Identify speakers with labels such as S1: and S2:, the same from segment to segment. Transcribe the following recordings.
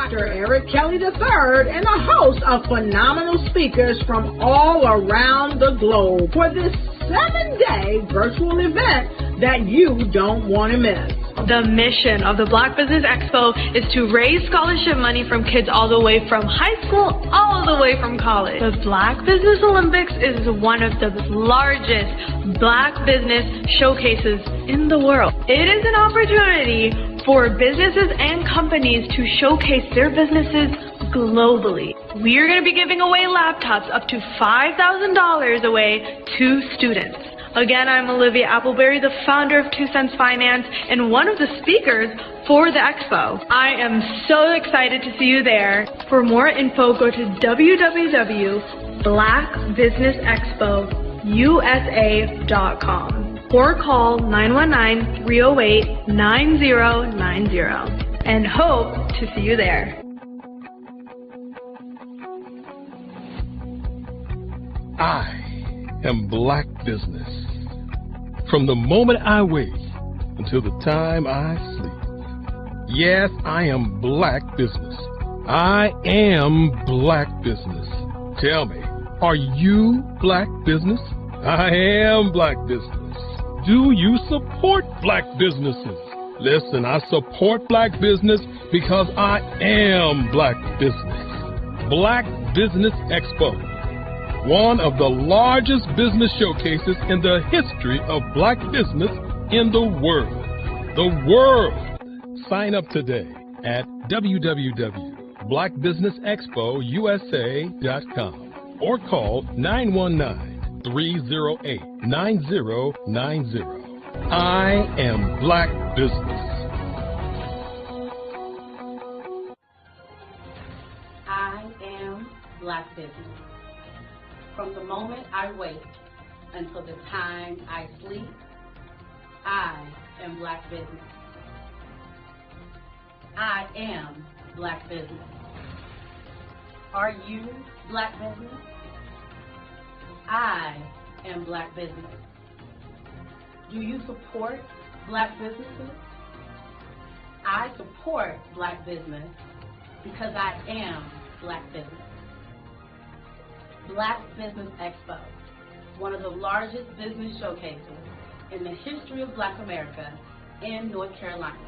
S1: Dr. Eric Kelly III and a host of phenomenal speakers from all around the globe for this 7-day virtual event that you don't want to miss.
S2: The mission of the Black Business Expo is to raise scholarship money from kids all the way from high school all the way from college. The Black Business Olympics is one of the largest Black business showcases in the world. It is an opportunity for businesses and companies to showcase their businesses globally. We are going to be giving away laptops up to $5,000 away to students. Again, I'm Olivia Appleberry, the founder of 2 Cents Finance and one of the speakers for the expo. I am so excited to see you there. For more info, go to www.blackbusinessexpousa.com or call 919-308-9090 and hope to see you there.
S3: I am Black Business. From the moment I wake until the time I sleep. Yes, I am Black Business. I am Black Business. Tell me, are you Black Business? I am Black Business. Do you support Black businesses? Listen, I support Black business because I am Black Business. Black Business Expo, one of the largest business showcases in the history of Black business in the world. The world! Sign up today at www.blackbusinessexpousa.com or call 919-308-9090. I am Black Business.
S4: I am Black Business. From the moment I wake until the time I sleep, I am Black Business. I am Black Business. Are you Black Business? I am Black Business. Do you support Black businesses? I support Black business because I am Black Business. Black Business Expo, one of the largest business showcases in the history of Black America in North Carolina.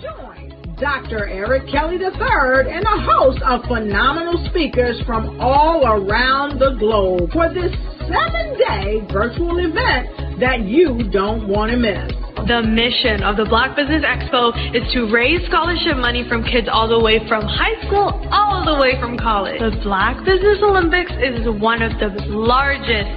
S1: Join Dr. Eric Kelly III and a host of phenomenal speakers from all around the globe for this 7-day virtual event that you don't want to miss.
S2: The mission of the Black Business Expo is to raise scholarship money from kids all the way from high school all the way from college. The Black Business Olympics is one of the largest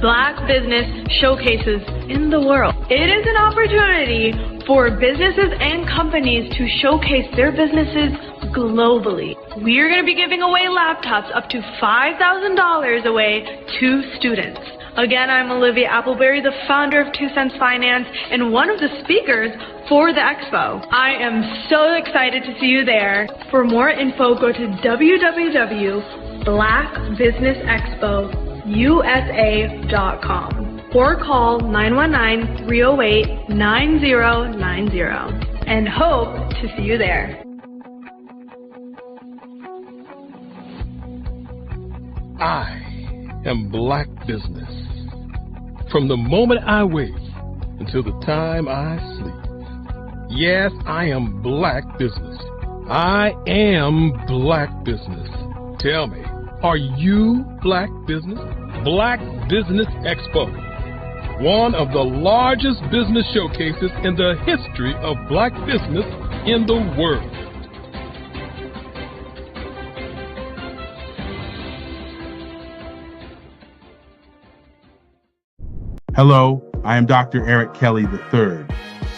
S2: Black business showcases in the world. It is an opportunity for businesses and companies to showcase their businesses globally. We are going to be giving away laptops up to $5,000 away to students. Again, I'm Olivia Appleberry, the founder of 2 Cents Finance and one of the speakers for the expo. I am so excited to see you there. For more info, go to www.blackbusinessexpousa.com or call 919-308-9090 and hope to see you there.
S3: I am Black Business. From the moment I wake until the time I sleep. Yes, I am Black Business. I am Black Business. Tell me, are you Black Business? Black Business Expo, one of the largest business showcases in the history of Black business in the world.
S5: Hello, I am Dr. Eric Kelly III,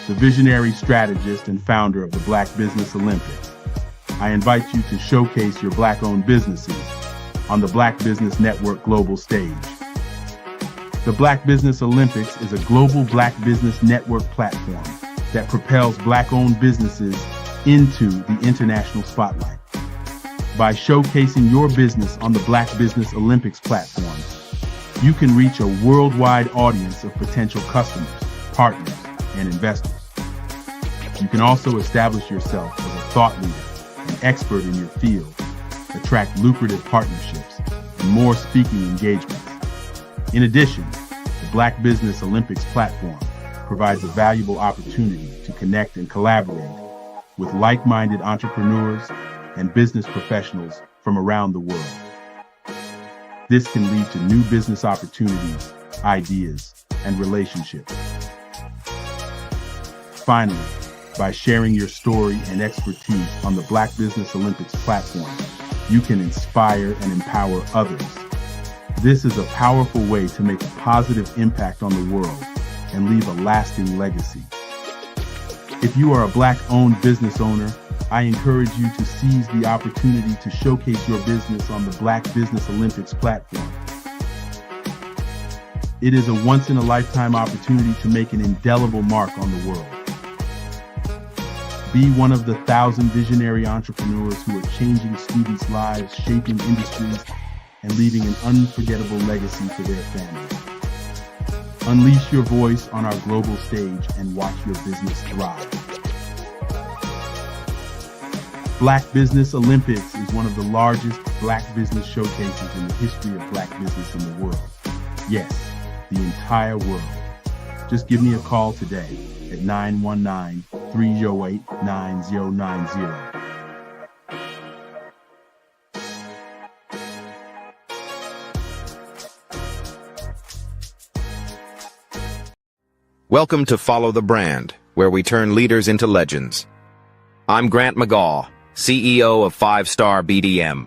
S5: the visionary strategist and founder of the Black Business Olympics. I invite you to showcase your Black-owned businesses on the Black Business Network global stage. The Black Business Olympics is a global Black Business Network platform that propels Black-owned businesses into the international spotlight. By showcasing your business on the Black Business Olympics platform, you can reach a worldwide audience of potential customers, partners, and investors. You can also establish yourself as a thought leader and expert in your field, attract lucrative partnerships, and more speaking engagements. In addition, the Black Business Olympics platform provides a valuable opportunity to connect and collaborate with like-minded entrepreneurs and business professionals from around the world. This can lead to new business opportunities, ideas, and relationships. Finally, by sharing your story and expertise on the Black Business Olympics platform, you can inspire and empower others. This is a powerful way to make a positive impact on the world and leave a lasting legacy. If you are a Black-owned business owner, I encourage you to seize the opportunity to showcase your business on the Black Business Olympics platform. It is a once-in-a-lifetime opportunity to make an indelible mark on the world. Be one of the 1,000 visionary entrepreneurs who are changing students' lives, shaping industries, and leaving an unforgettable legacy for their families. Unleash your voice on our global stage and watch your business thrive. Black Business Olympics is one of the largest Black business showcases in the history of Black business in the world. Yes, the entire world. Just give me a call today at 919-308-9090.
S6: Welcome to Follow the Brand, where we turn leaders into legends. I'm Grant McGaw, CEO of 5-Star BDM.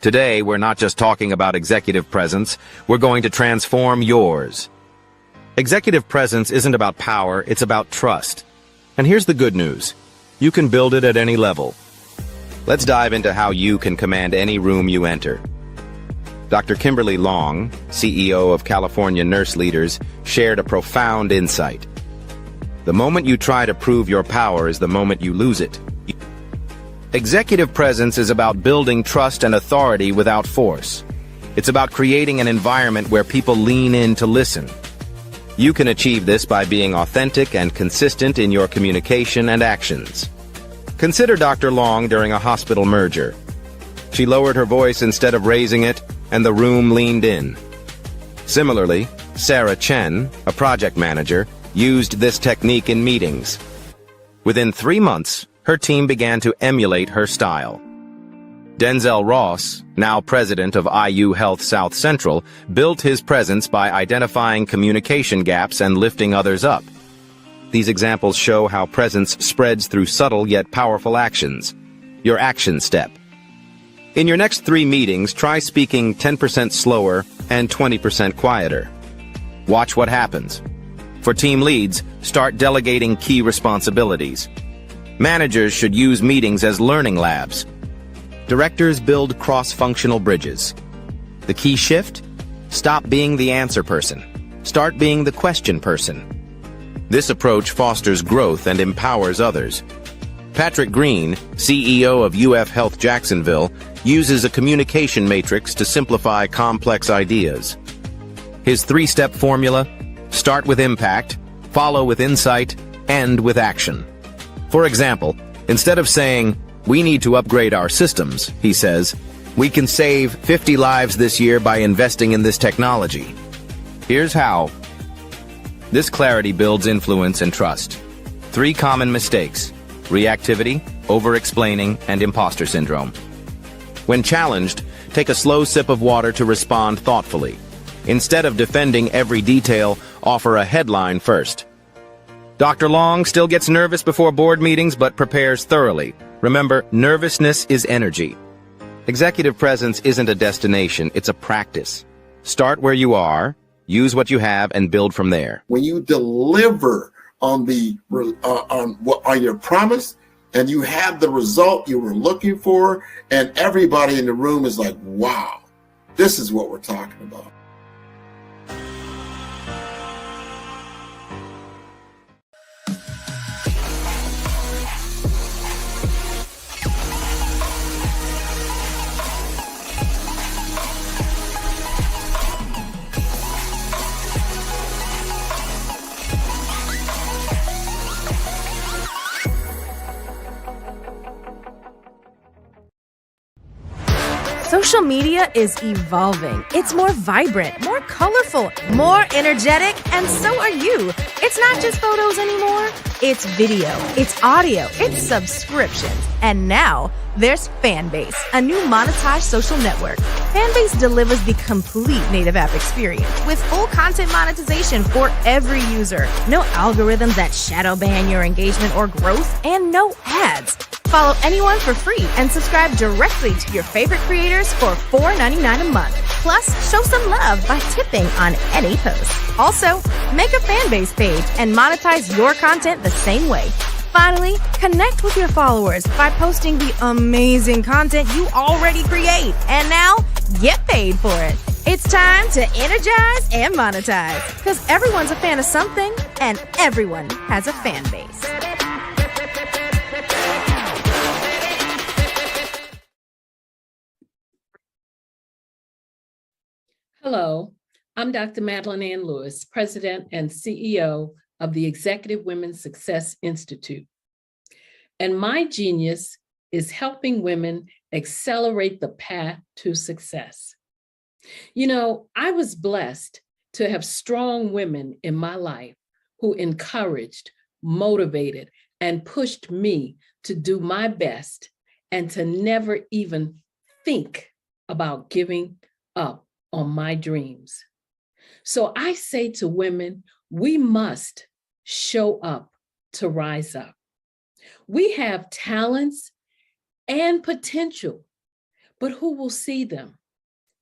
S6: Today, we're not just talking about executive presence, we're going to transform yours. Executive presence isn't about power, it's about trust. And here's the good news. You can build it at any level. Let's dive into how you can command any room you enter. Dr. Kimberly Long, CEO of California Nurse Leaders, shared a profound insight. The moment you try to prove your power is the moment you lose it. Executive presence is about building trust and authority without force. It's about creating an environment where people lean in to listen. You can achieve this by being authentic and consistent in your communication and actions. Consider Dr. Long during a hospital merger. She lowered her voice instead of raising it, and the room leaned in. Similarly, Sarah Chen, a project manager, used this technique in meetings. Within 3 months, her team began to emulate her style. Denzel Ross, now president of IU Health South Central, built his presence by identifying communication gaps and lifting others up. These examples show how presence spreads through subtle yet powerful actions. Your action step. In your next 3 meetings, try speaking 10% slower and 20% quieter. Watch what happens. For team leads, start delegating key responsibilities. Managers should use meetings as learning labs. Directors build cross-functional bridges. The key shift? Stop being the answer person. Start being the question person. This approach fosters growth and empowers others. Patrick Green, CEO of UF Health Jacksonville, uses a communication matrix to simplify complex ideas. His 3-step formula: start with impact, follow with insight, end with action. For example, instead of saying, "We need to upgrade our systems," he says, "We can save 50 lives this year by investing in this technology." Here's how. This clarity builds influence and trust. 3 common mistakes: reactivity, over-explaining, and imposter syndrome. When challenged, take a slow sip of water to respond thoughtfully. Instead of defending every detail, offer a headline first. Dr. Long still gets nervous before board meetings but prepares thoroughly. Remember, nervousness is energy. Executive presence isn't a destination, it's a practice. Start where you are, use what you have, and build from there.
S7: When you deliver on your promise and you have the result you were looking for, and everybody in the room is like, wow, this is what we're talking about.
S8: media is evolving. It's more vibrant, more colorful, more energetic, and so are you. It's not just photos anymore. It's video, it's audio, it's subscriptions. And now there's Fanbase, a new monetized social network. Fanbase delivers the complete native app experience with full content monetization for every user. No algorithms that shadow ban your engagement or growth, and no ads. Follow anyone for free and subscribe directly to your favorite creators for $4.99 a month. Plus, show some love by tipping on any post. Also, make a Fanbase page and monetize your content the same way. Finally, connect with your followers by posting the amazing content you already create. And now, get paid for it. It's time to energize and monetize. Because everyone's a fan of something, and everyone has a fan base.
S9: Hello, I'm Dr. Madeline Ann Lewis, President and CEO of the Executive Women's Success Institute. And my genius is helping women accelerate the path to success. You know, I was blessed to have strong women in my life who encouraged, motivated, and pushed me to do my best and to never even think about giving up on my dreams. So I say to women, we must show up to rise up. We have talents and potential, but who will see them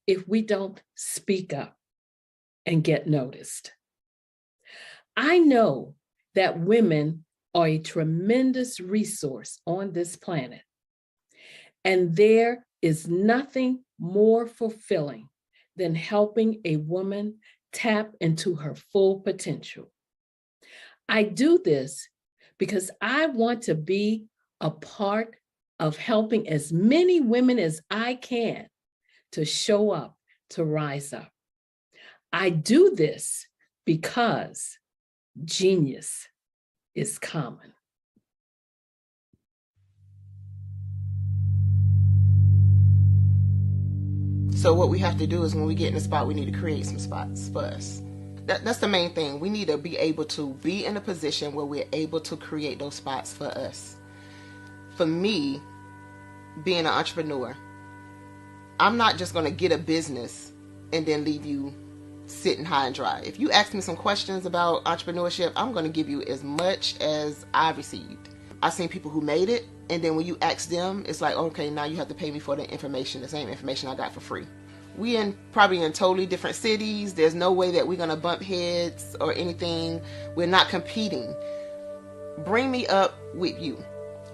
S9: if we don't speak up and get noticed? I know that women are a tremendous resource on this planet, and there is nothing more fulfilling than helping a woman tap into her full potential. I do this because I want to be a part of helping as many women as I can to show up, to rise up. I do this because genius is common.
S10: So what we have to do is when we get in a spot, we need to create some spots for us. That's the main thing. We need to be able to be in a position where we're able to create those spots for us. For me, being an entrepreneur, I'm not just going to get a business and then leave you sitting high and dry. If you ask me some questions about entrepreneurship, I'm going to give you as much as I received. I've seen people who made it, and then when you ask them, it's like, okay, now you have to pay me for the information, the same information I got for free. We probably in totally different cities. There's no way that we're going to bump heads or anything. We're not competing. Bring me up with you.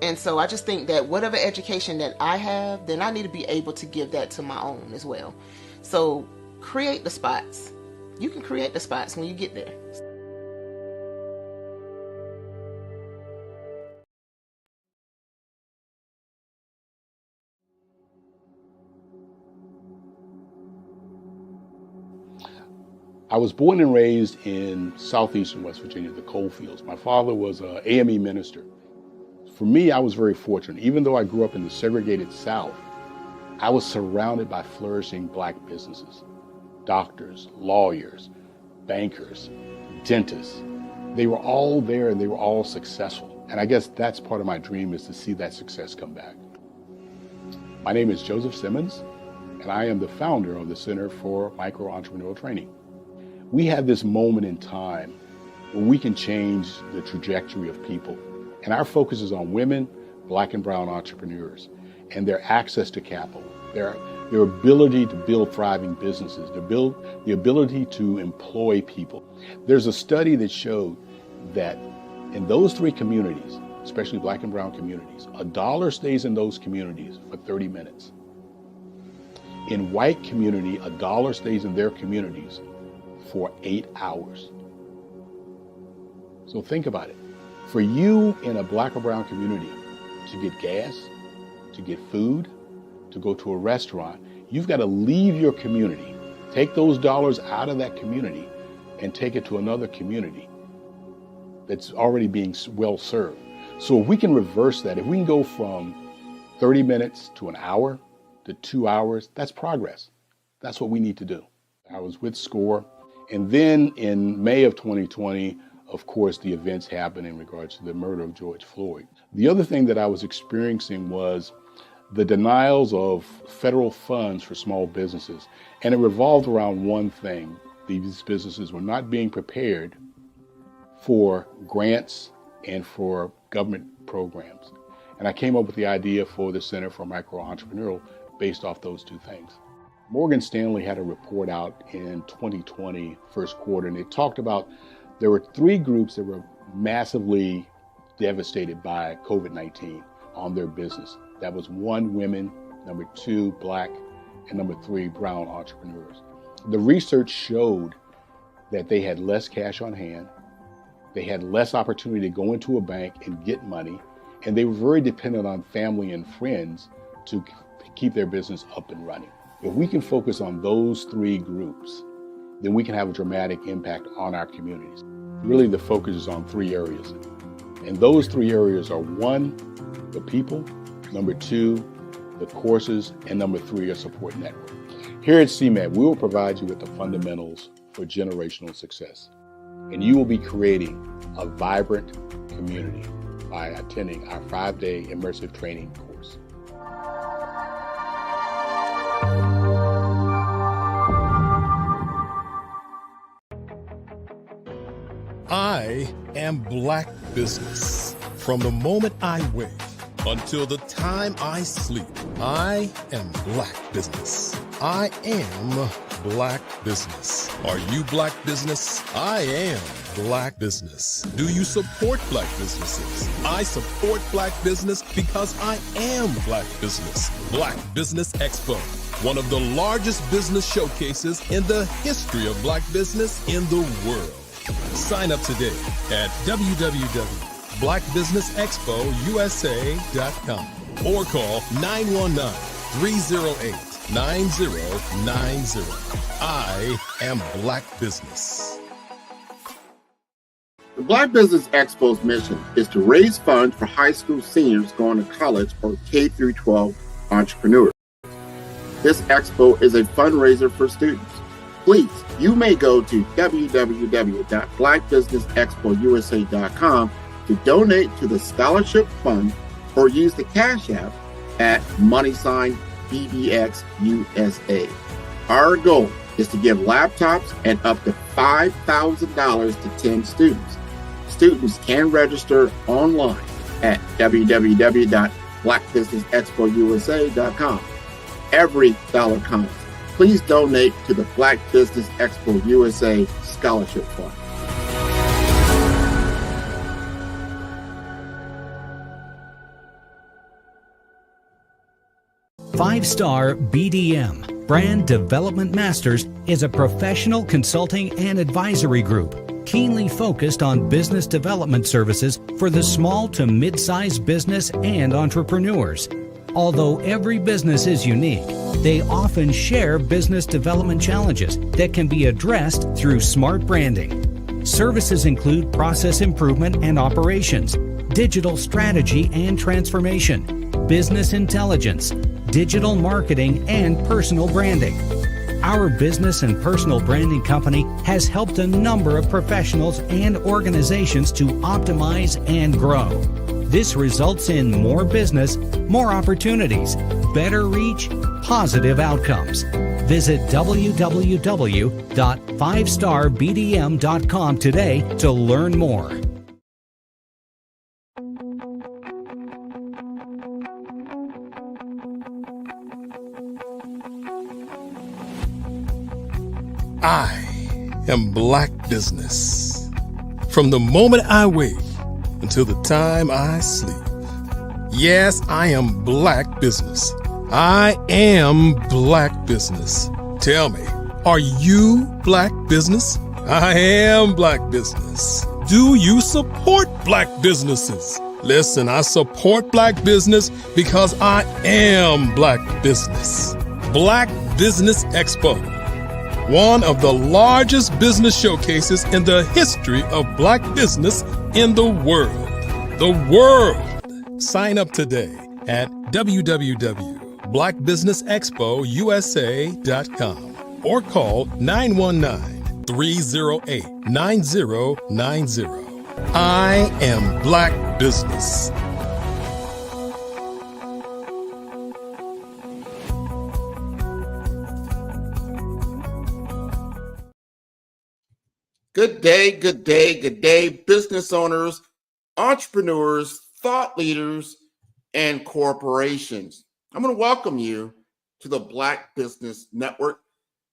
S10: And so I just think that whatever education that I have, then I need to be able to give that to my own as well. So create the spots. You can create the spots when you get there.
S11: I was born and raised in southeastern West Virginia, the coal fields. My father was an AME minister. For me, I was very fortunate. Even though I grew up in the segregated South, I was surrounded by flourishing Black businesses. Doctors, lawyers, bankers, dentists. They were all there and they were all successful. And I guess that's part of my dream, is to see that success come back. My name is Joseph Simmons, and I am the founder of the Center for Micro-Entrepreneurial Training. We have this moment in time where we can change the trajectory of people. And our focus is on women, Black and brown entrepreneurs, and their access to capital, their ability to build thriving businesses, the ability to employ people. There's a study that showed that in those three communities, especially Black and brown communities, $1 stays in those communities for 30 minutes. In white community, $1 stays in their communities for 8 hours. So think about it. For you in a Black or brown community to get gas, to get food, to go to a restaurant, you've got to leave your community, take those dollars out of that community and take it to another community that's already being well served. So if we can reverse that, if we can go from 30 minutes to an hour, to 2 hours, that's progress. That's what we need to do. I was with SCORE. And then in May of 2020, of course, the events happened in regards to the murder of George Floyd. The other thing that I was experiencing was the denials of federal funds for small businesses. And it revolved around one thing. These businesses were not being prepared for grants and for government programs. And I came up with the idea for the Center for Micro-Entrepreneurial based off those two things. Morgan Stanley had a report out in 2020, first quarter, and it talked about there were 3 groups that were massively devastated by COVID-19 on their business. That was 1, women, number 2, Black, and number 3, brown entrepreneurs. The research showed that they had less cash on hand, they had less opportunity to go into a bank and get money, and they were very dependent on family and friends to keep their business up and running. If we can focus on those 3 groups, then we can have a dramatic impact on our communities. Really, the focus is on 3 areas. And those 3 areas are 1, the people, number 2, the courses, and number 3, a support network. Here at CMAT, we will provide you with the fundamentals for generational success. And you will be creating a vibrant community by attending our 5-day immersive training course.
S3: I am Black Business. From the moment I wake until the time I sleep, I am Black Business. I am Black Business. Are you Black Business? I am Black Business. Do you support Black businesses? I support Black business because I am Black Business. Black Business Expo, one of the largest business showcases in the history of Black business in the world. Sign up today at www.blackbusinessexpousa.com or call 919-308-9090. I am Black Business.
S7: The Black Business Expo's mission is to raise funds for high school seniors going to college or K-12 entrepreneurs. This expo is a fundraiser for students. Please, you may go to www.blackbusinessexpousa.com to donate to the scholarship fund or use the Cash App at $BBXUSA. Our goal is to give laptops and up to $5,000 to 10 students. Students can register online at www.blackbusinessexpousa.com. Every dollar counts. Please donate to the Black Business Expo USA Scholarship Fund.
S12: Five-Star BDM, Brand Development Masters, is a professional consulting and advisory group keenly focused on business development services for the small to mid-sized business and entrepreneurs. Although every business is unique, they often share business development challenges that can be addressed through smart branding. Services include process improvement and operations, digital strategy and transformation, business intelligence, digital marketing, and personal branding. Our business and personal branding company has helped a number of professionals and organizations to optimize and grow. This results in more business, more opportunities, better reach, positive outcomes. Visit www.fivestarbdm.com today to learn more.
S3: I am Black Business. From the moment I wake until the time I sleep. Yes, I am Black Business. I am Black Business. Tell me, are you Black Business? I am Black Business. Do you support Black businesses? Listen, I support Black business because I am Black Business. Black Business Expo, one of the largest business showcases in the history of Black business in the world. The world. Sign up today at www.blackbusinessexpousa.com blackbusinessexpousa.com or call 919-308-9090. I am Black Business.
S7: Good day, good day, good day, business owners, entrepreneurs, thought leaders, and corporations. I'm going to welcome you to the Black Business Network.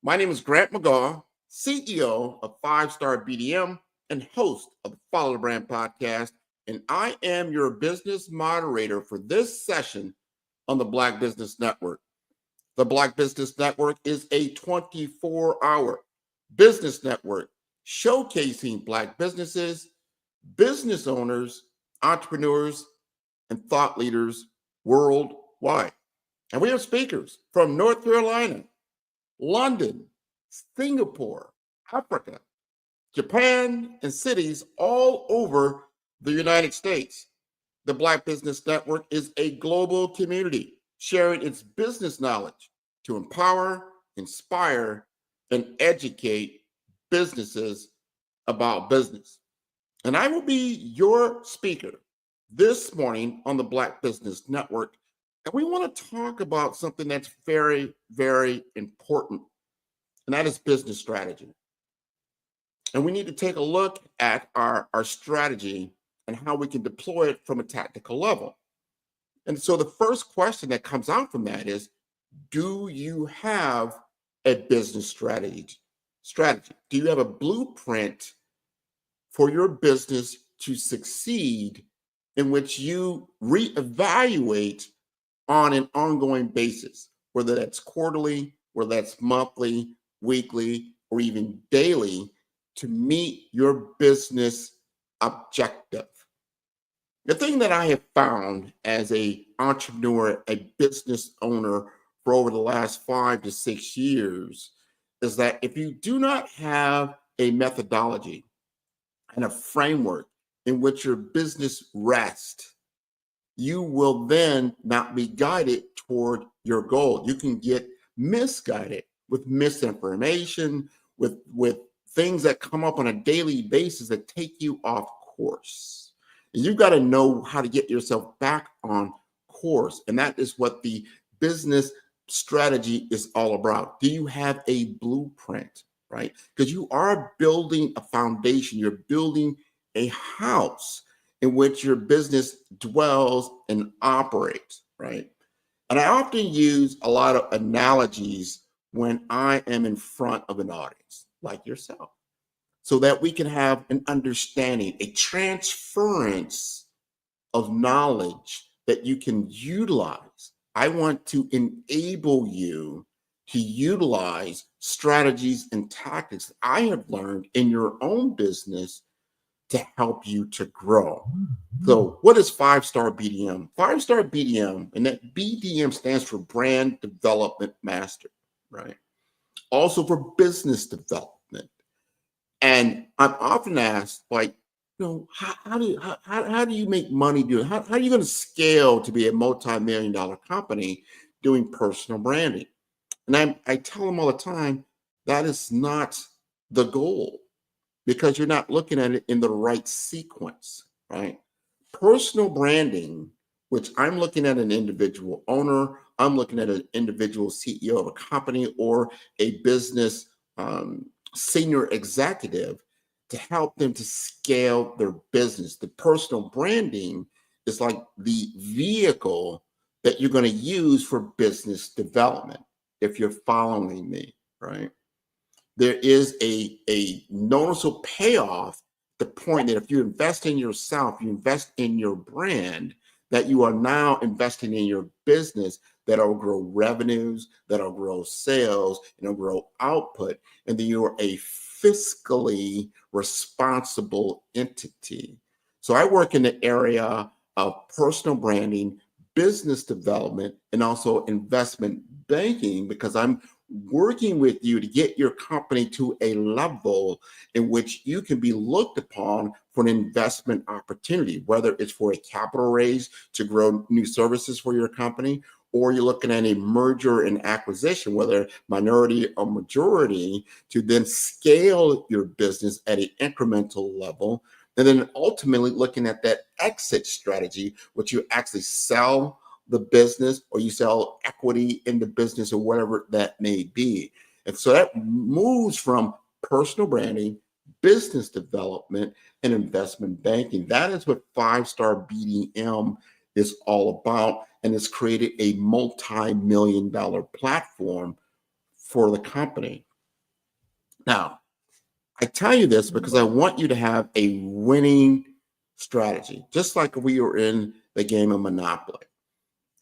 S7: My name is Grant McGaw, CEO of 5-Star BDM and host of the Follow the Brand podcast, and I am your business moderator for this session on the Black Business Network. The Black Business Network is a 24-hour business network showcasing Black businesses, business owners, entrepreneurs, and thought leaders worldwide. And we have speakers from North Carolina, London, Singapore, Africa, Japan, and cities all over the United States. The Black Business Network is a global community sharing its business knowledge to empower, inspire, and educate businesses about business. And I will be your speaker this morning on the Black Business Network. And we want to talk about something that's very, very important, and that is business strategy. And we need to take a look at our strategy and how we can deploy it from a tactical level. And so the first question that comes out from that is, do you have a business strategy? Do you have a blueprint for your business to succeed in which you reevaluate on an ongoing basis, whether that's quarterly, whether that's monthly, weekly, or even daily, to meet your business objective? The thing that I have found as an entrepreneur, a business owner for over the last 5 to 6 years is that if you do not have a methodology and a framework in which your business rests, you will then not be guided toward your goal. You can get misguided with misinformation, with things that come up on a daily basis that take you off course. And you've got to know how to get yourself back on course. And that is what the business strategy is all about. Do you have a blueprint, right? Because you are building a foundation. You're building a house in which your business dwells and operates, right? And I often use a lot of analogies when I am in front of an audience like yourself, so that we can have an understanding, a transference of knowledge that you can utilize. I want to enable you to utilize strategies and tactics I have learned in your own business to help you to grow. So what is 5-Star BDM? 5-Star BDM, and that BDM stands for Brand Development Master, right? Also for business development. And I'm often asked, like, how do you make money doing? How are you going to scale to be a multi-million-dollar company doing personal branding? And I tell them all the time, that is not the goal, because you're not looking at it in the right sequence, right? Personal branding, which I'm looking at an individual owner, I'm looking at an individual CEO of a company or a business senior executive, to help them to scale their business. The personal branding is like the vehicle that you're going to use for business development, if you're following me, right? There is a noticeable payoff, the point that if you invest in yourself, you invest in your brand, that you are now investing in your business that'll grow revenues, that'll grow sales, and it'll grow output, and then you're a fiscally responsible entity. So I work in the area of personal branding, business development, and also investment banking, because I'm working with you to get your company to a level in which you can be looked upon for an investment opportunity, whether it's for a capital raise to grow new services for your company, or you're looking at a merger and acquisition, whether minority or majority, to then scale your business at an incremental level. And then ultimately looking at that exit strategy, which you actually sell the business or you sell equity in the business or whatever that may be. And so that moves from personal branding, business development, and investment banking. That is what 5-Star BDM is all about. And it's created a multi-million-dollar platform for the company. Now, I tell you this because I want you to have a winning strategy, just like we were in the game of Monopoly.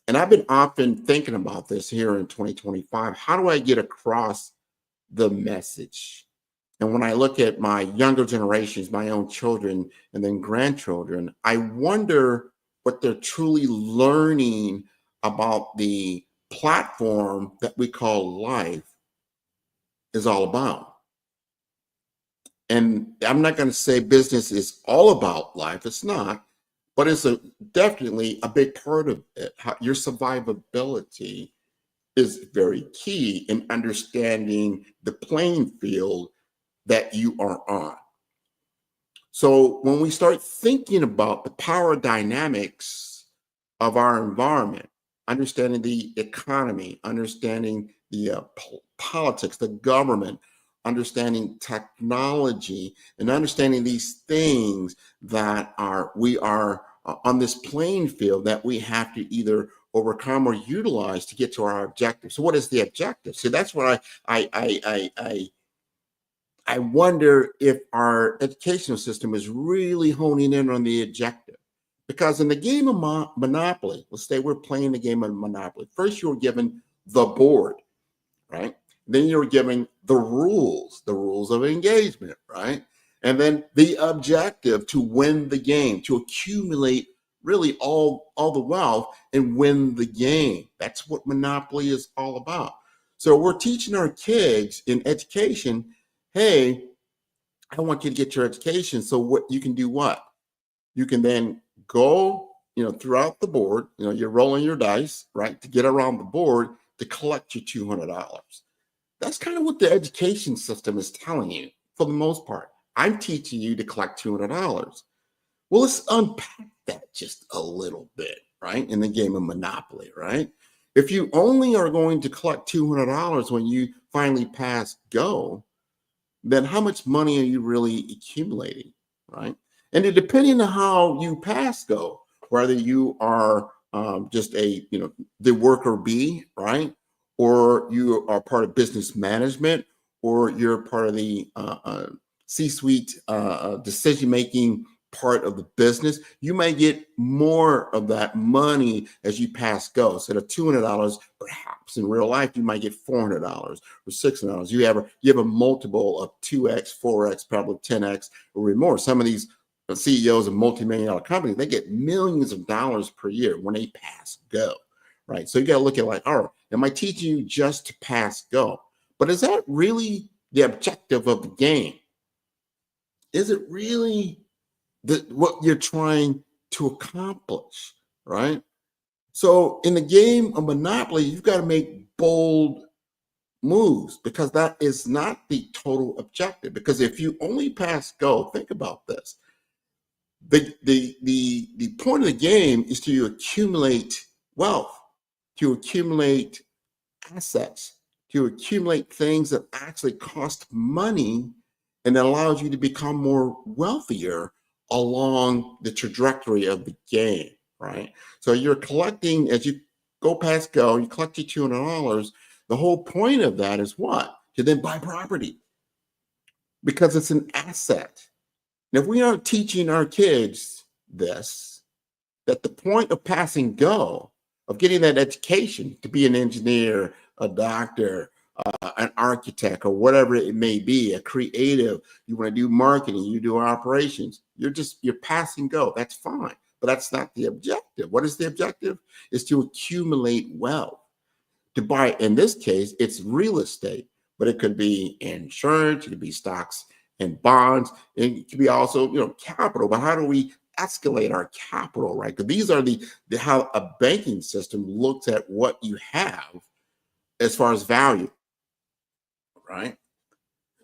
S7: And I've been often thinking about this here in 2025. How do I get across the message? And when I look at my younger generations, my own children and then grandchildren, I wonder what they're truly learning about the platform that we call life is all about. And I'm not going to say business is all about life. It's not, but it's definitely a big part of it. Your survivability is very key in understanding the playing field that you are on. So when we start thinking about the power dynamics of our environment, understanding the economy, understanding the politics, the government, understanding technology, and understanding these things that we are on this playing field that we have to either overcome or utilize to get to our objective. So what is the objective? So that's what I wonder if our educational system is really honing in on the objective. Because in the game of Monopoly, let's say we're playing the game of Monopoly. First, you're given the board, right? Then you're given the rules of engagement, right? And then the objective to win the game, to accumulate really all the wealth and win the game. That's what Monopoly is all about. So we're teaching our kids in education, hey, I want you to get your education. So what you can do what? You can then go, throughout the board, you're rolling your dice, right, to get around the board to collect your $200. That's kind of what the education system is telling you for the most part. I'm teaching you to collect $200. Well, let's unpack that just a little bit, right? In the game of Monopoly, right? If you only are going to collect $200 when you finally pass go, then how much money are you really accumulating, right? And depending on how you pass go, whether you are just the worker bee, right? Or you are part of business management, or you're part of the C-suite decision-making part of the business, you may get more of that money as you pass go. Instead of $200, perhaps in real life, you might get $400 or $600. You have a multiple of 2x, 4x, probably 10x or more. Some of these CEOs of multi-million-dollar companies, they get millions of dollars per year when they pass go, right? So you got to look at like, all right, am I teaching you just to pass go? But is that really the objective of the game? Is it really what you're trying to accomplish, right? So in the game of Monopoly, you've got to make bold moves because that is not the total objective. Because if you only pass go, think about this. The point of the game is to accumulate wealth, to accumulate assets, to accumulate things that actually cost money, and that allows you to become more wealthier along the trajectory of the game, right? So you're collecting, as you go past go, you collect your $200. The whole point of that is what? To then buy property because it's an asset. And if we aren't teaching our kids this, that the point of passing go, of getting that education to be an engineer, a doctor, an architect, or whatever it may be, a creative, you want to do marketing, you do operations, you're passing go. That's fine, but that's not the objective. What is the objective? Is to accumulate wealth. To buy, in this case, it's real estate, but it could be insurance, it could be stocks and bonds, and it could be also, capital. But how do we escalate our capital, right? Because these are the how a banking system looks at what you have as far as value, right?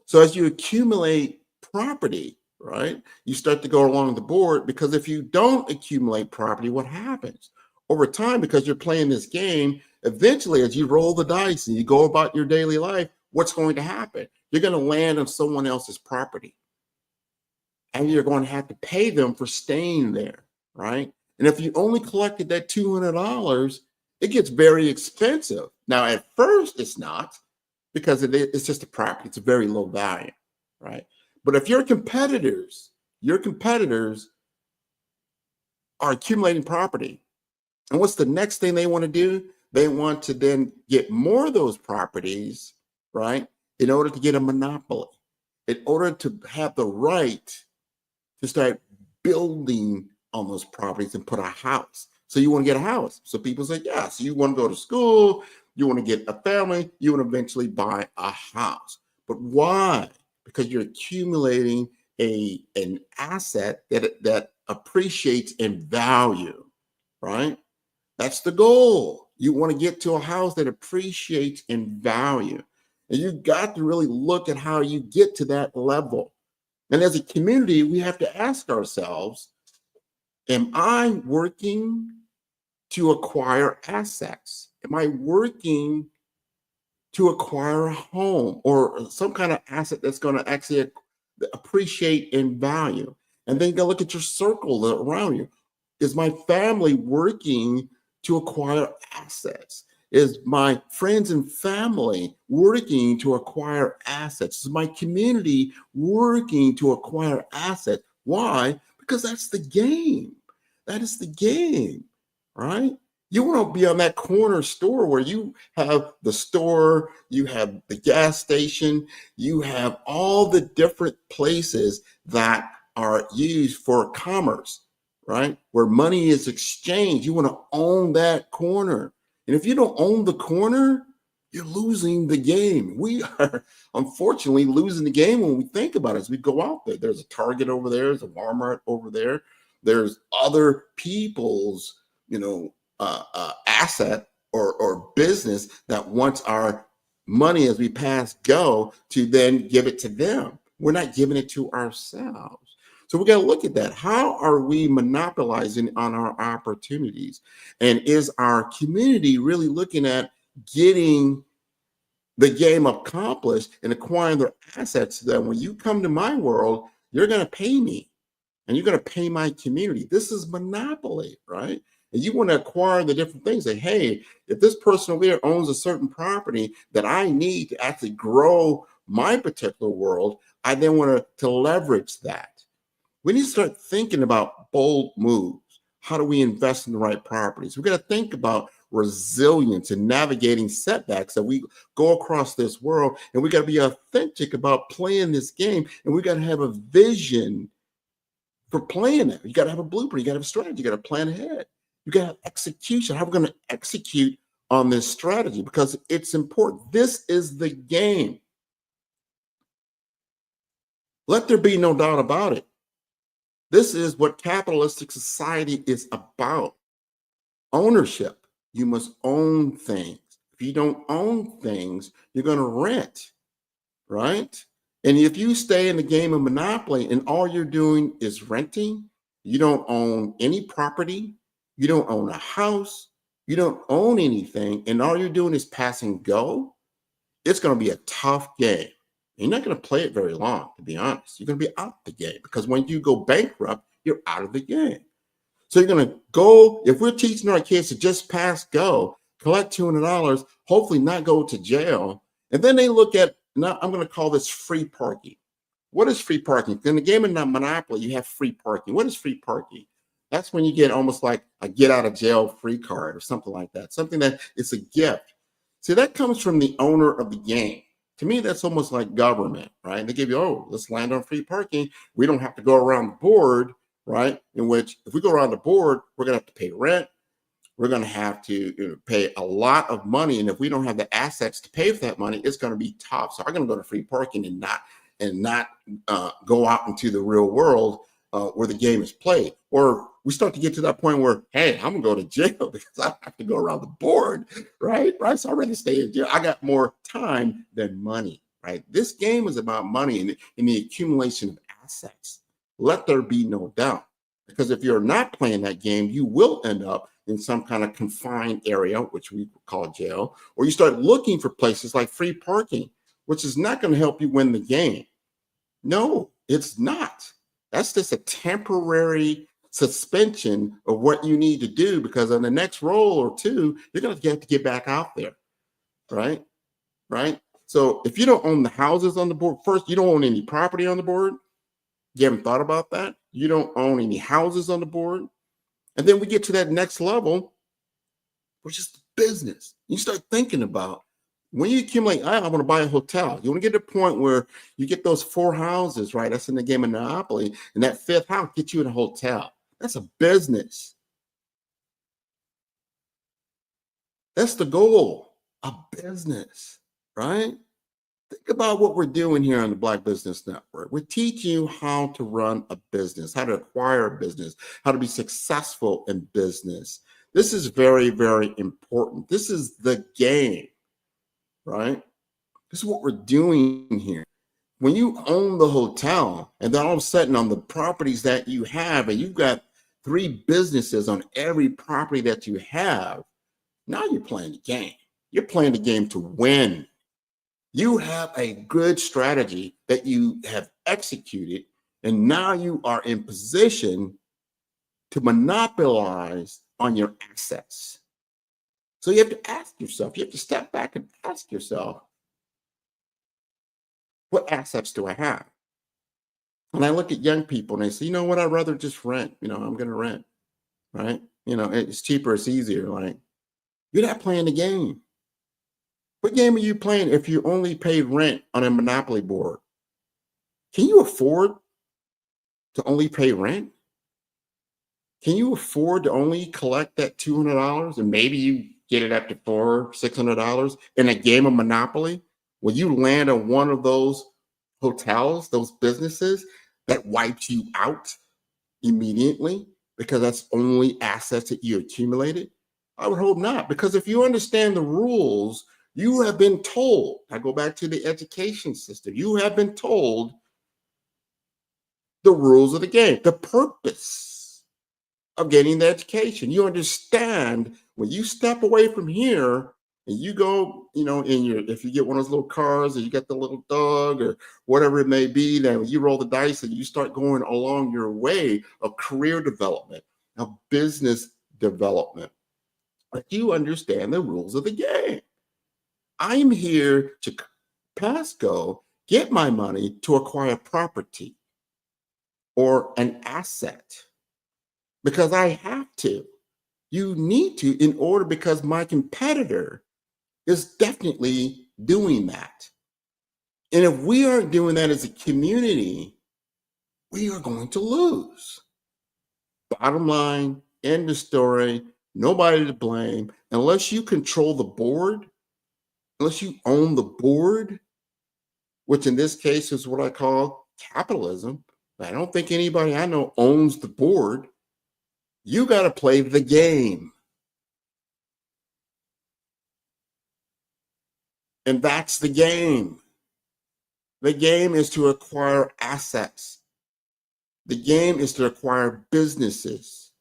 S7: So as you accumulate property, right, you start to go along the board, because if you don't accumulate property, what happens? Over time, because you're playing this game, eventually as you roll the dice and you go about your daily life, what's going to happen? You're going to land on someone else's property. And you're going to have to pay them for staying there, right? And if you only collected that $200, it gets very expensive. Now, at first, it's not, because it's just a property. It's a very low value, right? But if your competitors are accumulating property, and what's the next thing they want to do? They want to then get more of those properties, right? In order to get a monopoly, in order to have the right to start building on those properties and put a house. So you want to get a house. So people say, yeah, so you want to go to school, you want to get a family, you want to eventually buy a house. But why? Because you're accumulating an asset that appreciates in value, right? That's the goal. You want to get to a house that appreciates in value. And you've got to really look at how you get to that level. And as a community, we have to ask ourselves, am I working to acquire assets? Am I working to acquire a home or some kind of asset that's going to actually appreciate in value? And then you got to look at your circle around you. Is my family working to acquire assets? Is my friends and family working to acquire assets? Is my community working to acquire assets? Why? Because that's the game. That is the game, right? You want to be on that corner store where you have the store, you have the gas station, you have all the different places that are used for commerce, right? Where money is exchanged. You want to own that corner. And if you don't own the corner, you're losing the game. We are unfortunately losing the game when we think about it. As we go out there, there's a Target over there, there's a Walmart over there, there's other people's, asset or business that wants our money as we pass go to then give it to them. We're not giving it to ourselves. So we got to look at that. How are we monopolizing on our opportunities? And is our community really looking at getting the game accomplished and acquiring their assets so that when you come to my world, you're going to pay me and you're going to pay my community? This is monopoly, right? And you want to acquire the different things. Say, hey, if this person over there owns a certain property that I need to actually grow my particular world, I then want to leverage that. We need to start thinking about bold moves. How do we invest in the right properties? We've got to think about resilience and navigating setbacks that we go across this world. And we got to be authentic about playing this game. And we got to have a vision for playing it. You got to have a blueprint. You got to have a strategy. You got to plan ahead. You got to have execution. How are we going to execute on this strategy? Because it's important. This is the game. Let there be no doubt about it. This is what capitalistic society is about. Ownership. You must own things. If you don't own things, you're going to rent, right? And if you stay in the game of monopoly and all you're doing is renting, you don't own any property, you don't own a house, you don't own anything, and all you're doing is pass and go, it's going to be a tough game. You're not going to play it very long, to be honest. You're going to be out the game because when you go bankrupt, you're out of the game. So you're going to go, if we're teaching our kids to just pass go, collect $200, hopefully not go to jail, and then they look at, now I'm going to call this free parking. What is free parking? In the game of Monopoly, you have free parking. What is free parking? That's when you get almost like a get out of jail free card or something like that. Something that it's a gift. See, that comes from the owner of the game. To me, that's almost like government, right? They give you, oh, let's land on free parking. We don't have to go around the board, right? In which if we go around the board, we're going to have to pay rent. We're going to have to pay a lot of money. And if we don't have the assets to pay for that money, it's going to be tough. So I'm going to go to free parking and not go out into the real world where the game is played. Or we start to get to that point where, hey, I'm gonna go to jail because I have to go around the board, right? So I'd rather stay in jail. I got more time than money, right? This game is about money and the accumulation of assets. Let there be no doubt. Because if you're not playing that game, you will end up in some kind of confined area, which we call jail, or you start looking for places like free parking, which is not going to help you win the game. No, it's not. That's just a temporary suspension of what you need to do, because on the next roll or two, you're going to have to get back out there, right? Right? So if you don't own the houses on the board, first, you don't own any property on the board. You haven't thought about that? You don't own any houses on the board. And then we get to that next level, which is the business. You start thinking about when you accumulate, I want to buy a hotel. You want to get to a point where you get those 4 houses, right? That's in the game of Monopoly. And that 5th house gets you in a hotel. That's a business. That's the goal, a business, right? Think about what we're doing here on the Black Business Network. We're teaching you how to run a business, how to acquire a business, how to be successful in business. This is very, very important. This is the game, right? This is what we're doing here. When you own the hotel, and then all of a sudden on the properties that you have, and you've got 3 businesses on every property that you have, now you're playing the game. You're playing the game to win. You have a good strategy that you have executed, and now you are in position to monopolize on your assets. So you have to ask yourself, you have to step back and ask yourself, what assets do I have? And I look at young people and they say, you know what, I'd rather just rent. I'm going to rent, right? It's cheaper, it's easier. Like, you're not playing the game. What game are you playing if you only pay rent on a Monopoly board? Can you afford to only pay rent? Can you afford to only collect that $200 and maybe you get it up to $400, $600 in a game of Monopoly? Will you land on one of those hotels, those businesses that wipes you out immediately because that's only assets that you accumulated? I would hope not, because if you understand the rules, you have been told, I go back to the education system, you have been told the rules of the game, the purpose of getting the education. You understand when you step away from here and you go, if you get one of those little cars or you get the little dog or whatever it may be, then you roll the dice and you start going along your way of career development, of business development. But you understand the rules of the game. I'm here to pass go, get my money to acquire property or an asset because I have to. You need to in order, because my competitor is definitely doing that. And if we aren't doing that as a community, we are going to lose. Bottom line, end of story, nobody to blame. Unless you control the board, unless you own the board, which in this case is what I call capitalism. I don't think anybody I know owns the board. You got to play the game. And that's the game. The game is to acquire assets. The game is to acquire businesses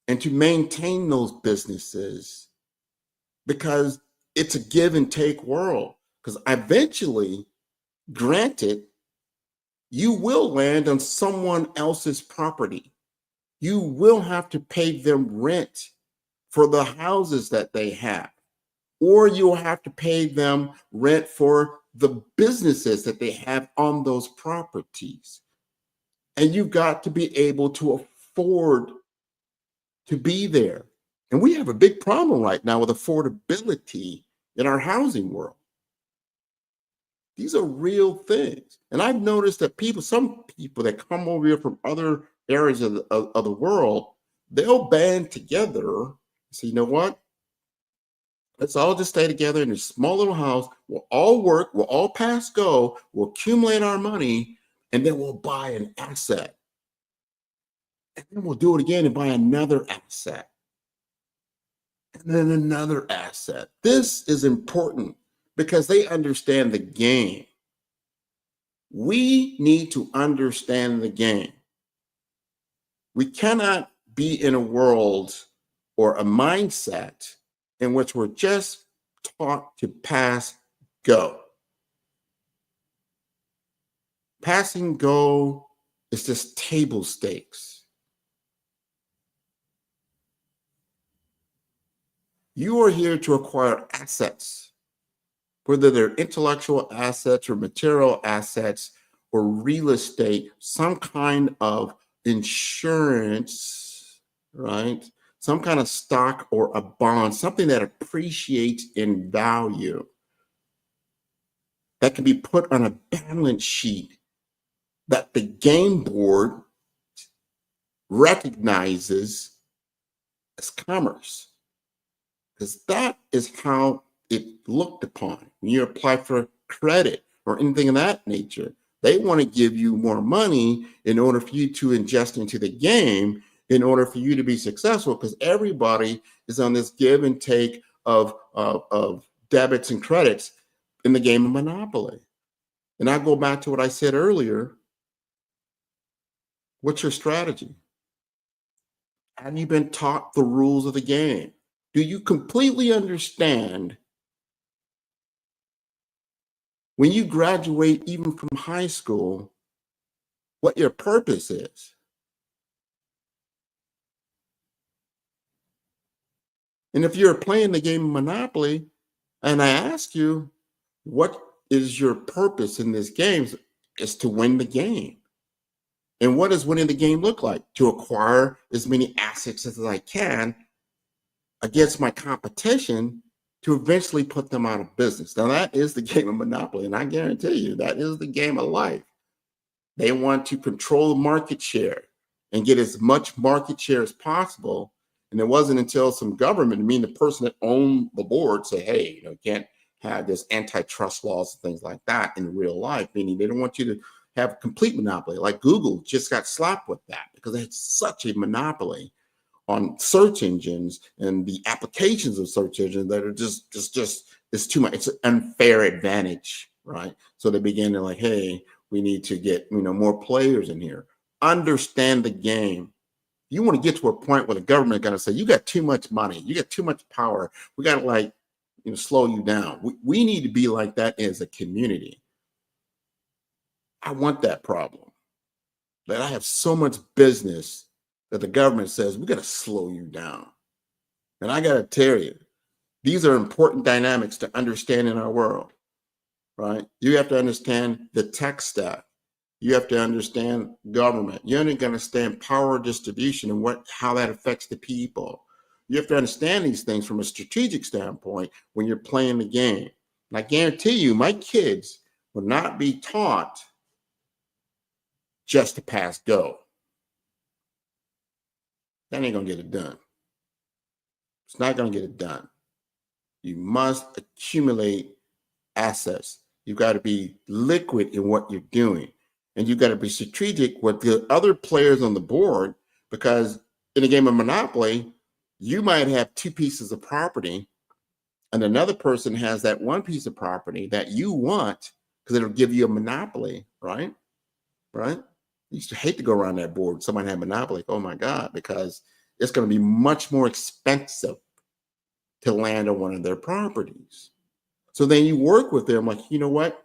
S7: and to maintain those businesses, because it's a give and take world. Because eventually, granted, you will land on someone else's property. You will have to pay them rent for the houses that they have, or you'll have to pay them rent for the businesses that they have on those properties. And you've got to be able to afford to be there. And we have a big problem right now with affordability in our housing world. These are real things. And I've noticed that some people that come over here from other areas of the world, they'll band together and say, you know what? Let's all just stay together in this small little house. We'll all work. We'll all pass go. We'll accumulate our money, and then we'll buy an asset. And then we'll do it again and buy another asset. And then another asset. This is important because they understand the game. We need to understand the game. We cannot be in a world or a mindset in which we're just taught to pass go. Passing go is just table stakes. You are here to acquire assets, whether they're intellectual assets or material assets or real estate, some kind of insurance, right? Some kind of stock or a bond, something that appreciates in value, that can be put on a balance sheet that the game board recognizes as commerce. Because that is how it looked upon. When you apply for credit or anything of that nature, they want to give you more money in order for you to ingest into the game, in order for you to be successful, because everybody is on this give and take of debits and credits in the game of Monopoly. And I go back to what I said earlier. What's your strategy? Have you been taught the rules of the game? Do you completely understand when you graduate, even from high school, what your purpose is? And if you're playing the game of Monopoly, and I ask you, what is your purpose in this game? Is to win the game. And what does winning the game look like? To acquire as many assets as I can against my competition to eventually put them out of business. Now, that is the game of Monopoly, and I guarantee you that is the game of life. They want to control market share and get as much market share as possible. And it wasn't until some government, I mean, the person that owned the board said, hey, you can't have this antitrust laws and things like that in real life, meaning they don't want you to have a complete monopoly. Like Google just got slapped with that because they had such a monopoly on search engines and the applications of search engines that are just it's too much. It's an unfair advantage, right? So they began to like, hey, we need to get more players in here. Understand the game. You want to get to a point where the government going to say, you got too much money, you got too much power. We got to slow you down. We need to be like that as a community. I want that problem. That I have so much business that the government says, we got to slow you down. And I got to tell you, these are important dynamics to understand in our world, right? You have to understand the tech stack. You have to understand government. You have to understand power distribution and how that affects the people. You have to understand these things from a strategic standpoint when you're playing the game. And I guarantee you, my kids will not be taught just to pass go. That ain't going to get it done. It's not going to get it done. You must accumulate assets. You've got to be liquid in what you're doing. And you've got to be strategic with the other players on the board, because in a game of Monopoly, you might have two pieces of property and another person has that one piece of property that you want because it'll give you a monopoly, right? Right? I used to hate to go around that board. Somebody had monopoly. Oh my God, because it's going to be much more expensive to land on one of their properties. So then you work with them like, you know what?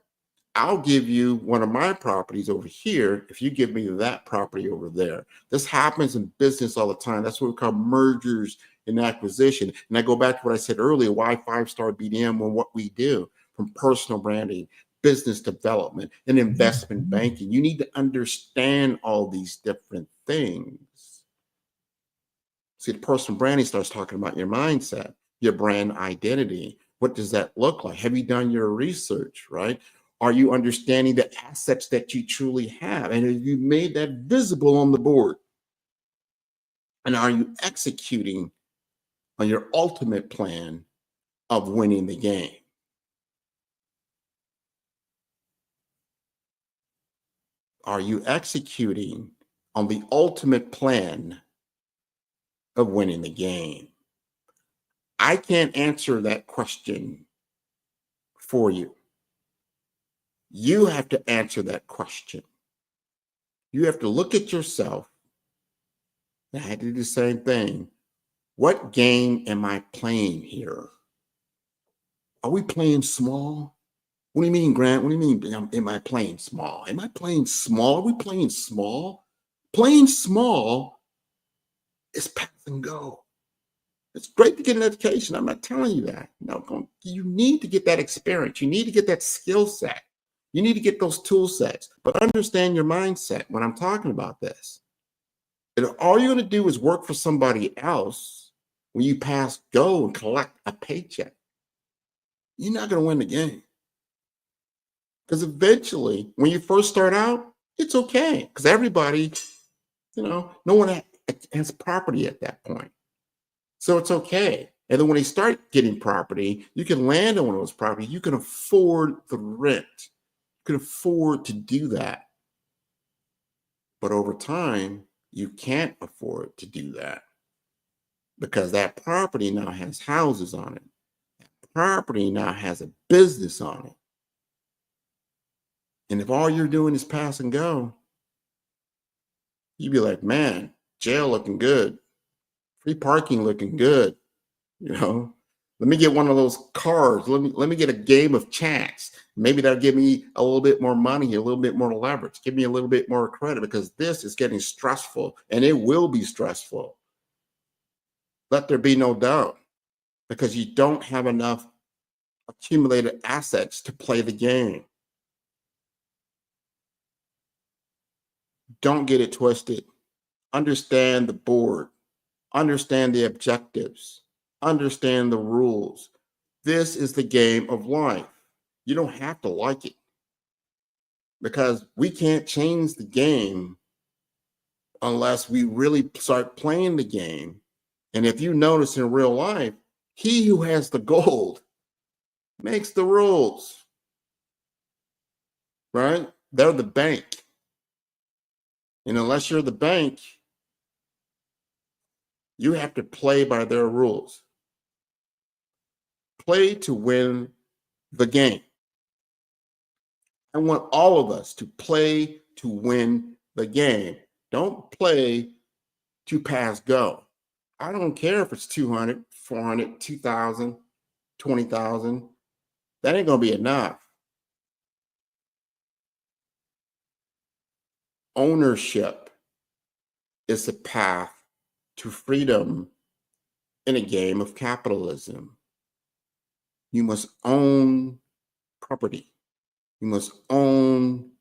S7: I'll give you one of my properties over here if you give me that property over there. This happens in business all the time. That's what we call mergers and acquisition. And I go back to what I said earlier, why 5-star BDM and what we do, from personal branding, business development, and investment banking. You need to understand all these different things. See, the personal branding starts talking about your mindset, your brand identity. What does that look like? Have you done your research, right? Are you understanding the assets that you truly have? And have you made that visible on the board? And are you executing on your ultimate plan of winning the game? Are you executing on the ultimate plan of winning the game? I can't answer that question for you. You have to answer that question. You have to look at yourself. I had to do the same thing. What game am I playing here? Are we playing small? What do you mean, Grant? What do you mean, am I playing small? Am I playing small? Are we playing small? Playing small is pass and go. It's great to get an education. I'm not telling you that. No, you need to get that experience. You need to get that skill set. You need to get those tool sets, but understand your mindset when I'm talking about this. And all you're going to do is work for somebody else when you pass go and collect a paycheck. You're not going to win the game. Because eventually, when you first start out, it's okay. Because everybody, no one has property at that point. So it's okay. And then when they start getting property, you can land on one of those properties. You can afford the rent. You can afford to do that. But over time, you can't afford to do that because that property now has houses on it. That property now has a business on it. And if all you're doing is pass and go, you'd be like, man, jail looking good. Free parking looking good. Let me get one of those cars. Let me get a game of chance. Maybe that'll give me a little bit more money, a little bit more leverage, give me a little bit more credit because this is getting stressful and it will be stressful. Let there be no doubt because you don't have enough accumulated assets to play the game. Don't get it twisted. Understand the board. Understand the objectives. Understand the rules. This is the game of life. You don't have to like it because we can't change the game unless we really start playing the game. And if you notice in real life, he who has the gold makes the rules, right? They're the bank. And unless you're the bank, you have to play by their rules. Play to win the game. I want all of us to play to win the game. Don't play to pass go. I don't care if it's 200, 400, 2,000, 20,000. That ain't going to be enough. Ownership is the path to freedom in a game of capitalism. You must own property. You must own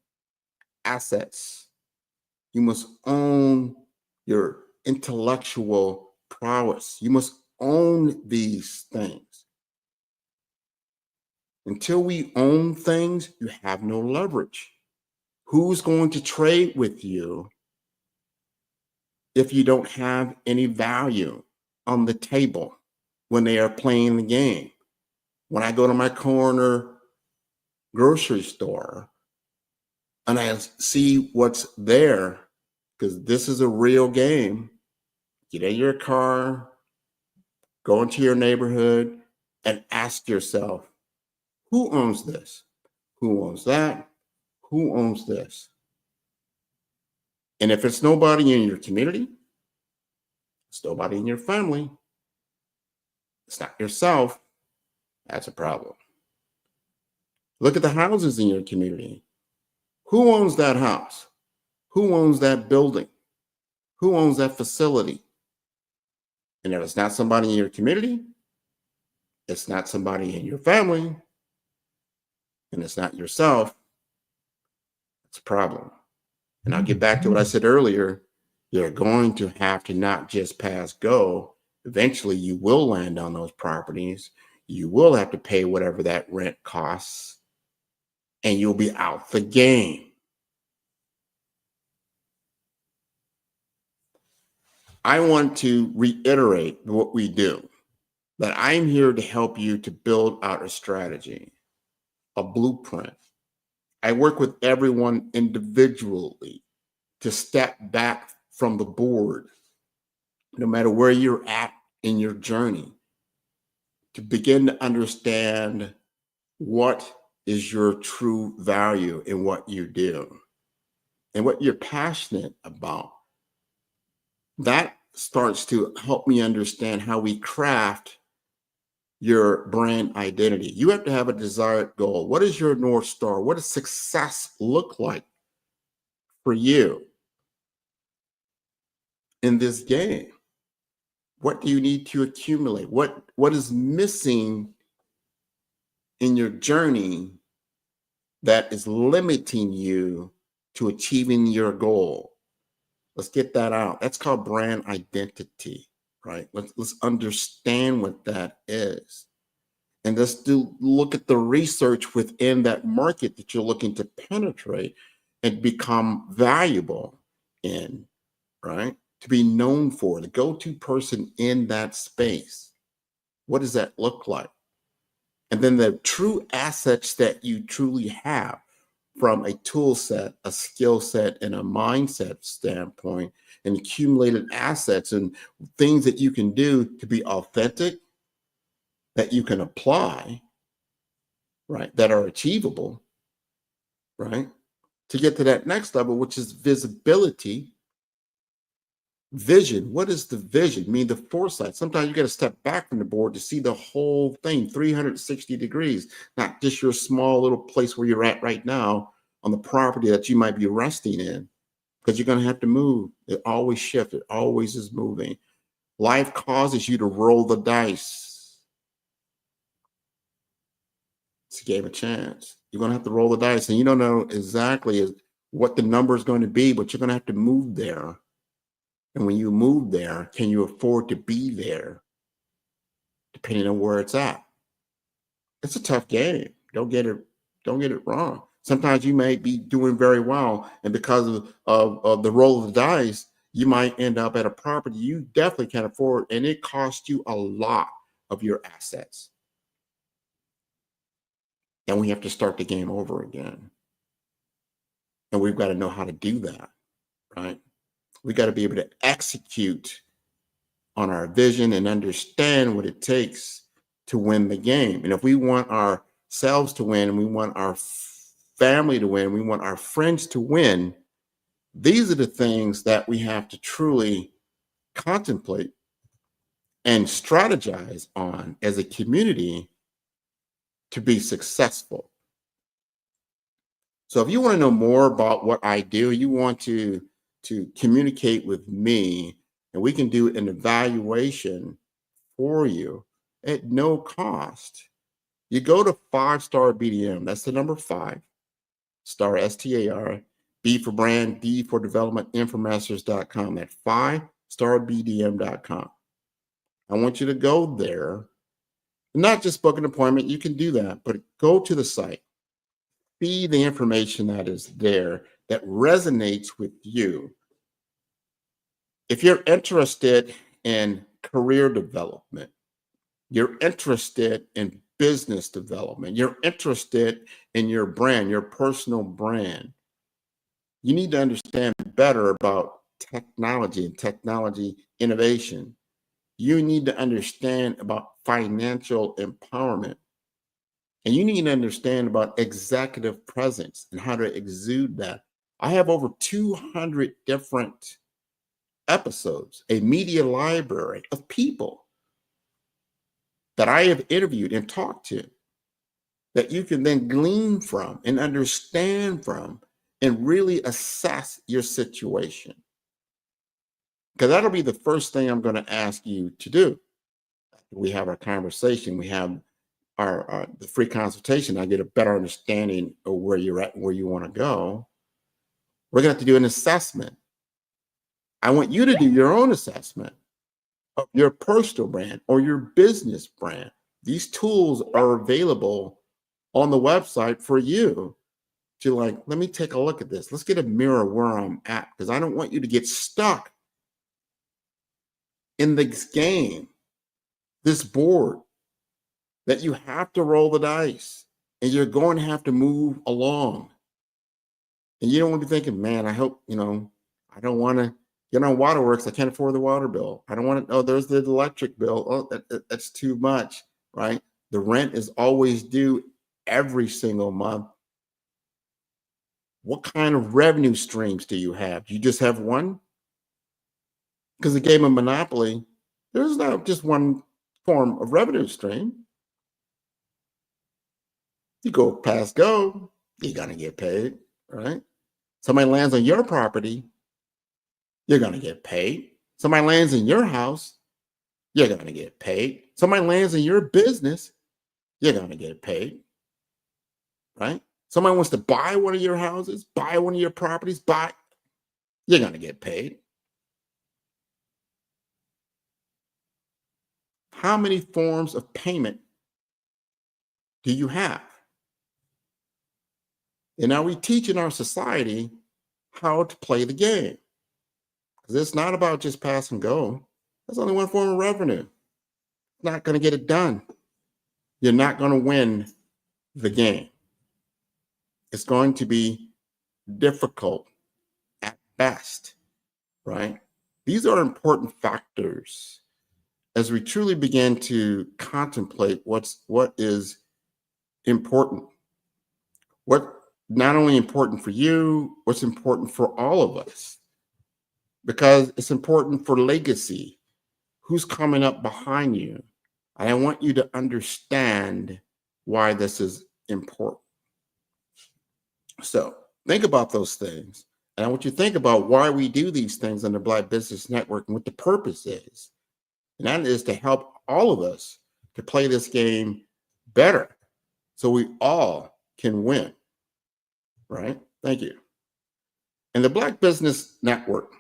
S7: assets. You must own your intellectual prowess. You must own these things. Until we own things, you have no leverage. Who's going to trade with you if you don't have any value on the table when they are playing the game? When I go to my corner grocery store and I see what's there, because this is a real game, get in your car, go into your neighborhood and ask yourself, who owns this? Who owns that? Who owns this? And if it's nobody in your community, it's nobody in your family, it's not yourself, that's a problem. Look at the houses in your community. Who owns that house? Who owns that building? Who owns that facility? And if it's not somebody in your community, it's not somebody in your family, and it's not yourself, it's a problem. And I'll get back to what I said earlier. You're going to have to not just pass go. Eventually, you will land on those properties. You will have to pay whatever that rent costs, and you'll be out the game. I want to reiterate what we do, that I'm here to help you to build out a strategy, a blueprint. I work with everyone individually to step back from the board, no matter where you're at in your journey, to begin to understand what is your true value in what you do and what you're passionate about. That starts to help me understand how we craft your brand identity. You have to have a desired goal. What is your North Star? What does success look like for you in this game? What do you need to accumulate? What is missing in your journey that is limiting you to achieving your goal? Let's get that out. That's called brand identity, right? Let's understand what that is. And let's look at the research within that market that you're looking to penetrate and become valuable in, right? To be known for, the go-to person in that space. What does that look like? And then the true assets that you truly have from a tool set, a skill set, and a mindset standpoint, and accumulated assets and things that you can do to be authentic, that you can apply, right, that are achievable, right, to get to that next level, which is visibility. Vision. What is the vision? I mean, the foresight. Sometimes you got to step back from the board to see the whole thing 360 degrees, not just your small little place where you're at right now on the property that you might be resting in, because you're going to have to move. It always shifts. It always is moving. Life causes you to roll the dice. It's a game of chance. You're going to have to roll the dice, and you don't know exactly what the number is going to be, but you're going to have to move there. And when you move there, can you afford to be there? Depending on where it's at. It's a tough game. Don't get it wrong. Sometimes you may be doing very well, and because of the roll of the dice, you might end up at a property you definitely can't afford, and it costs you a lot of your assets. And we have to start the game over again. And we've got to know how to do that, right? We got to be able to execute on our vision and understand what it takes to win the game. And if we want ourselves to win, and we want our family to win, we want our friends to win, these are the things that we have to truly contemplate and strategize on as a community to be successful. So if you want to know more about what I do, you want to communicate with me, and we can do an evaluation for you at no cost. You go to 5-Star BDM. That's the number 5, star STAR, B for brand, D for development, infomasters.com. At 5starbdm.com. I want you to go there, not just book an appointment. You can do that, but go to the site. See the information that is there that resonates with you. If you're interested in career development, you're interested in business development, you're interested in your brand, your personal brand, you need to understand better about technology and technology innovation. You need to understand about financial empowerment. And you need to understand about executive presence and how to exude that. I have over 200 different episodes, a media library of people that I have interviewed and talked to that you can then glean from and understand from and really assess your situation. Because that'll be the first thing I'm going to ask you to do. We have our conversation, we have the free consultation. I get a better understanding of where you're at and where you want to go. We're going to have to do an assessment. I want you to do your own assessment of your personal brand or your business brand. These tools are available on the website for you to let me take a look at this. Let's get a mirror where I'm at, because I don't want you to get stuck in this game, this board, that you have to roll the dice and you're going to have to move along. And you don't want to be thinking, man, I hope, I don't want to get on waterworks. I can't afford the water bill. I don't want to, oh, there's the electric bill. Oh, that's too much, right? The rent is always due every single month. What kind of revenue streams do you have? Do you just have one? Because the game of Monopoly, there's not just one form of revenue stream. You go past go, you're going to get paid, right? Somebody lands on your property, you're going to get paid. Somebody lands in your house, you're going to get paid. Somebody lands in your business, you're going to get paid, right? Somebody wants to buy one of your houses, buy one of your properties, you're going to get paid. How many forms of payment do you have? And now we teach in our society how to play the game. Because it's not about just pass and go. That's only one form of revenue. It's not going to get it done. You're not going to win the game. It's going to be difficult at best, right? These are important factors as we truly begin to contemplate what is important. What not only important for you, what's important for all of us. Because it's important for legacy. Who's coming up behind you? And I want you to understand why this is important. So think about those things. And I want you to think about why we do these things on the Black Business Network and what the purpose is. And that is to help all of us to play this game better so we all can win. Right? Thank you. And the Black Business Network,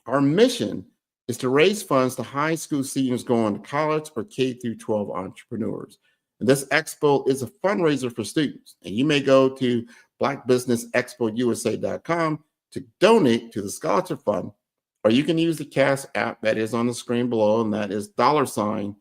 S7: our mission is to raise funds to high school seniors going to college or K-12 entrepreneurs. And this expo is a fundraiser for students. And you may go to blackbusinessexpousa.com to donate to the scholarship fund, or you can use the Cash app that is on the screen below, and that is $BBXUSA.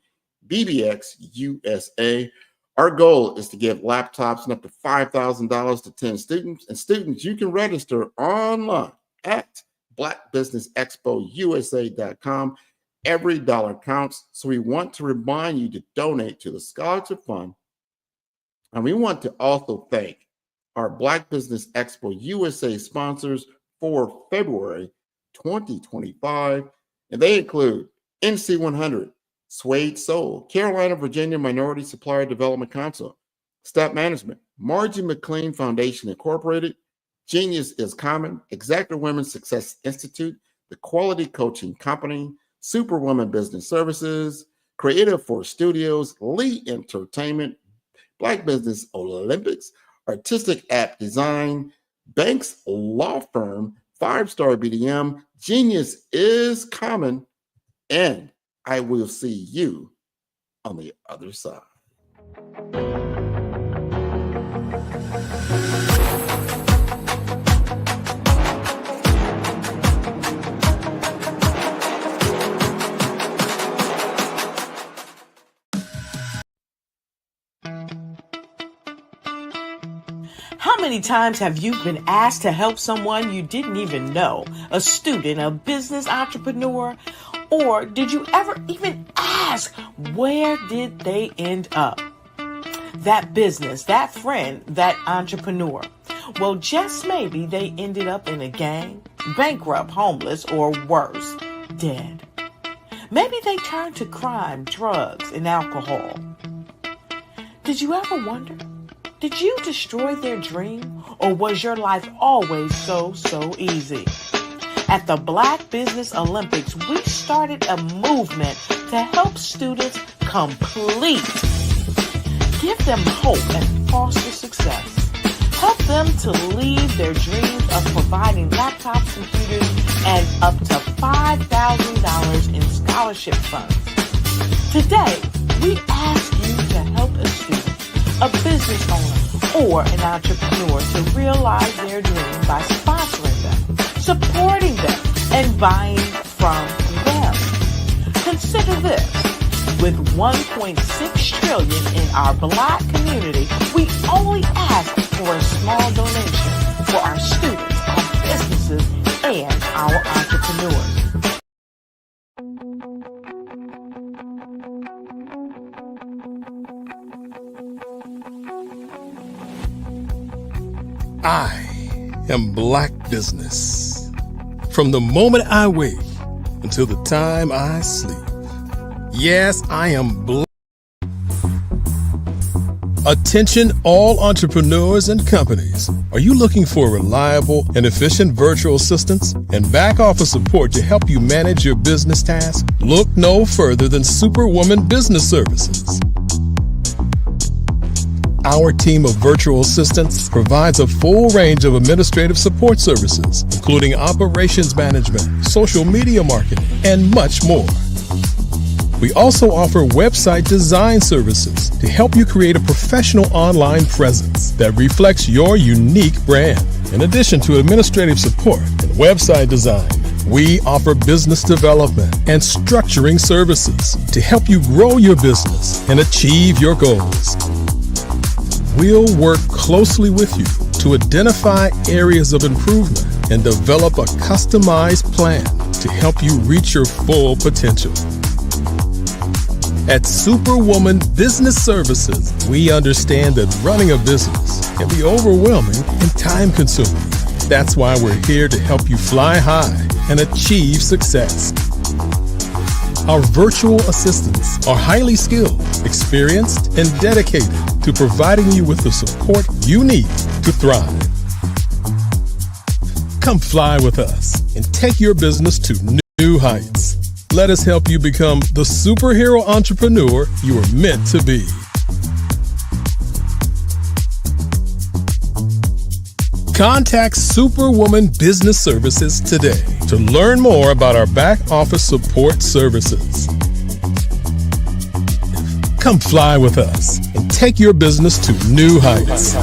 S7: Our goal is to give laptops and up to $5,000 to 10 students. And students, you can register online at blackbusinessexpousa.com. Every dollar counts. So we want to remind you to donate to the Scholarship Fund. And we want to also thank our Black Business Expo USA sponsors for February 2025. And they include NC100, Suede Soul, Carolina, Virginia Minority Supplier Development Council, Step Management, Margie McLean Foundation Incorporated, Genius is Common, Exactor Women's Success Institute, The Quality Coaching Company, Superwoman Business Services, Creative Force Studios, Lee Entertainment, Black Business Olympics, Artistic App Design, Banks Law Firm, 5-Star BDM, Genius is Common, and I will see you on the other side.
S13: How many times have you been asked to help someone you didn't even know, a student, a business entrepreneur? Or did you ever even ask, where did they end up? That business, that friend, that entrepreneur. Well, just maybe they ended up in a gang, bankrupt, homeless, or worse, dead. Maybe they turned to crime, drugs, and alcohol. Did you ever wonder? Did you destroy their dream, or was your life always so easy? At the Black Business Olympics, we started a movement to help students complete. Give them hope and foster success. Help them to leave their dreams of providing laptops, computers, and up to $5,000 in scholarship funds. Today, we ask you to help a student, a business owner, or an entrepreneur to realize their dream by sponsoring them, supporting them, and buying from them. Consider this. With $1.6 trillion in our Black community, we only ask for a small donation for our students, our businesses, and our entrepreneurs.
S3: I am Black Business. From the moment I wake until the time I sleep. Yes, I am Black. Attention all entrepreneurs and companies. Are you looking for reliable and efficient virtual assistants and back office support to help you manage your business tasks? Look no further than Superwoman Business Services. Our team of virtual assistants provides a full range of administrative support services, including operations management, social media marketing, and much more. We also offer website design services to help you create a professional online presence that reflects your unique brand. In addition to administrative support and website design, we offer business development and structuring services to help you grow your business and achieve your goals. We'll work closely with you to identify areas of improvement and develop a customized plan to help you reach your full potential. At Superwoman Business Services, we understand that running a business can be overwhelming and time-consuming. That's why we're here to help you fly high and achieve success. Our virtual assistants are highly skilled, experienced, and dedicated to providing you with the support you need to thrive. Come fly with us and take your business to new heights. Let us help you become the superhero entrepreneur you are meant to be. Contact Superwoman Business Services today to learn more about our back office support services. Come fly with us and take your business to new heights.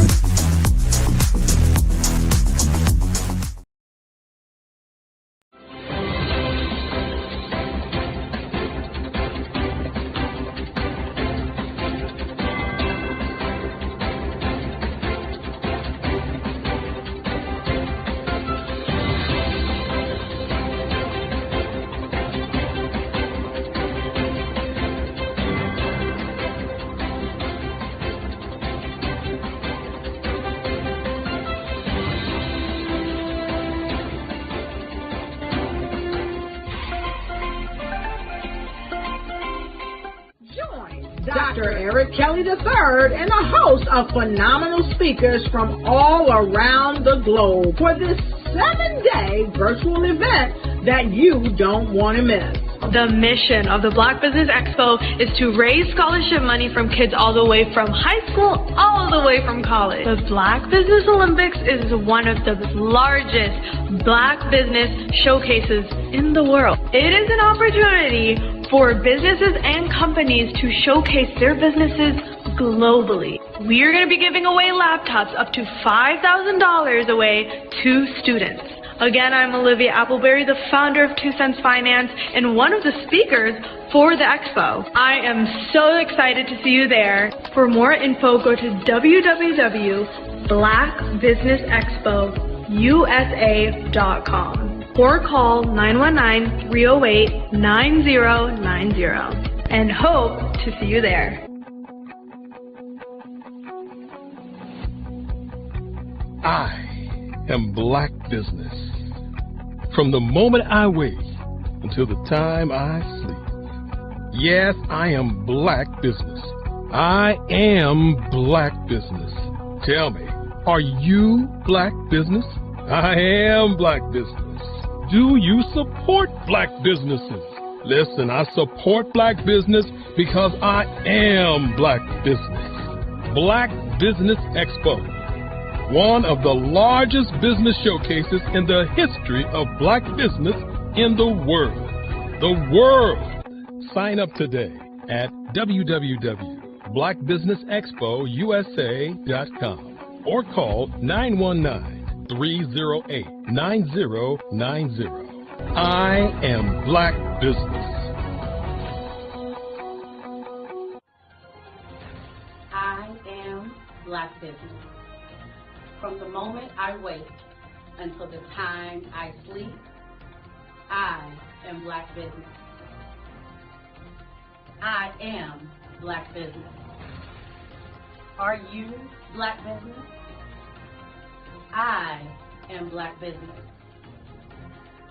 S1: Dr. Eric Kelly III and a host of phenomenal speakers from all around the globe for this 7-day virtual event that you don't want to miss.
S2: The mission of the Black Business Expo is to raise scholarship money from kids all the way from high school, all the way from college. The Black Business Olympics is one of the largest Black business showcases in the world. It is an opportunity for businesses and companies to showcase their businesses globally. We are going to be giving away laptops up to $5,000 away to students. Again, I'm Olivia Appleberry, the founder of 2 Cents Finance and one of the speakers for the expo. I am so excited to see you there. For more info, go to www.blackbusinessexpousa.com or call 919-308-9090 and hope to see you there.
S3: I am Black Business. From the moment I wake until the time I sleep. Yes, I am Black Business. I am Black Business. Tell me, are you Black Business? I am Black Business. Do you support Black businesses? Listen, I support Black business because I am Black Business. Black Business Expo, one of the largest business showcases in the history of Black business in the world. The world! Sign up today at www.blackbusinessexpousa.com or call 919-308-9090. I am Black Business.
S4: I am Black Business. From the moment I wake until the time I sleep. I am Black business. I am Black business. Are you Black business? I am Black business.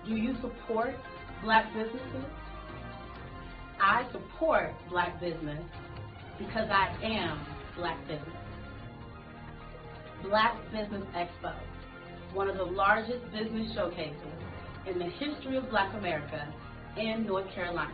S4: Do you support Black businesses? I support Black business because I am Black business. Black Business Expo, one of the largest business showcases in the history of Black America in North Carolina.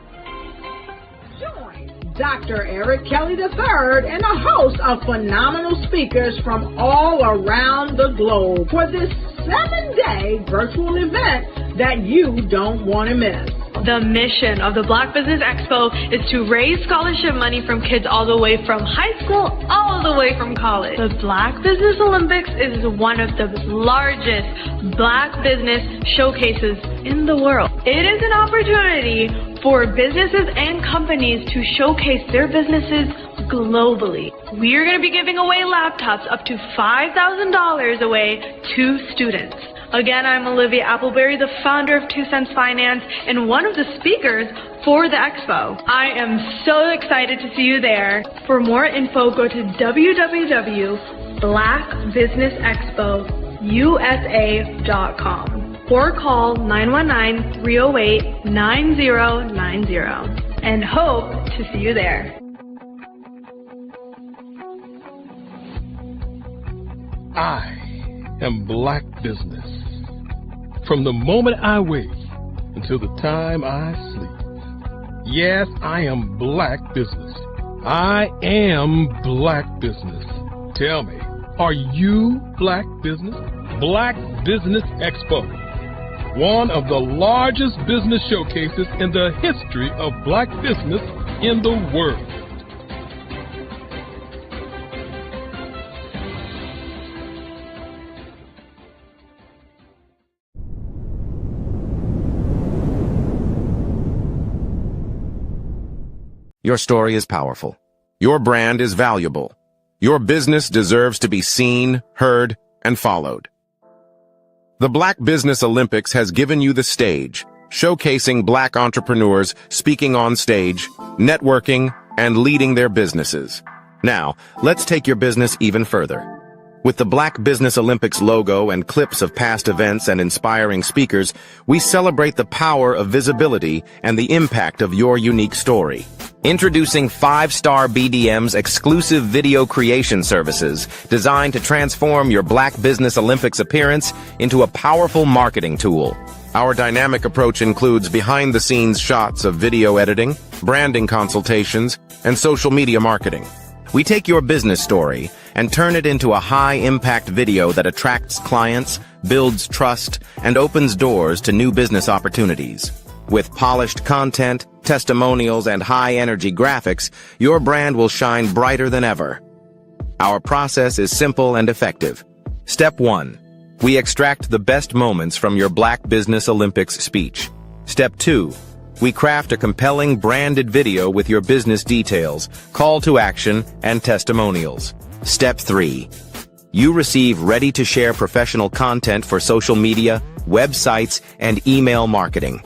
S1: Join Dr. Eric Kelly III and a host of phenomenal speakers from all around the globe for this 7-day virtual event that you don't want to miss.
S2: The mission of the Black Business Expo is to raise scholarship money from kids all the way from high school all the way from college. The Black Business Olympics is one of the largest Black business showcases in the world. It is an opportunity for businesses and companies to showcase their businesses globally. We are going to be giving away laptops up to $5,000 away to students. Again, I'm Olivia Appleberry, the founder of 2 Cents Finance and one of the speakers for the expo. I am so excited to see you there. For more info, go to www.blackbusinessexpousa.com or call 919-308-9090 and hope to see you there.
S3: I am Black business. From the moment I wake until the time I sleep. Yes, I am Black business. I am Black business. Tell me, are you Black business? Black Business Expo, one of the largest business showcases in the history of Black business in the world.
S6: Your story is powerful. Your brand is valuable. Your business deserves to be seen, heard, and followed. The Black Business Olympics has given you the stage, showcasing Black entrepreneurs speaking on stage, networking, and leading their businesses. Now, let's take your business even further. With the Black Business Olympics logo and clips of past events and inspiring speakers, we celebrate the power of visibility and the impact of your unique story. Introducing 5-Star BDM's exclusive video creation services designed to transform your Black Business Olympics appearance into a powerful marketing tool. Our dynamic approach includes behind-the-scenes shots of video editing, branding consultations, and social media marketing. We take your business story and turn it into a high-impact video that attracts clients, builds trust, and opens doors to new business opportunities. With polished content, testimonials, and high-energy graphics, your brand will shine brighter than ever. Our process is simple and effective. Step 1. We extract the best moments from your Black Business Olympics speech. Step 2. We craft a compelling branded video with your business details, call to action, and testimonials. Step 3. You receive ready-to-share professional content for social media, websites, and email marketing.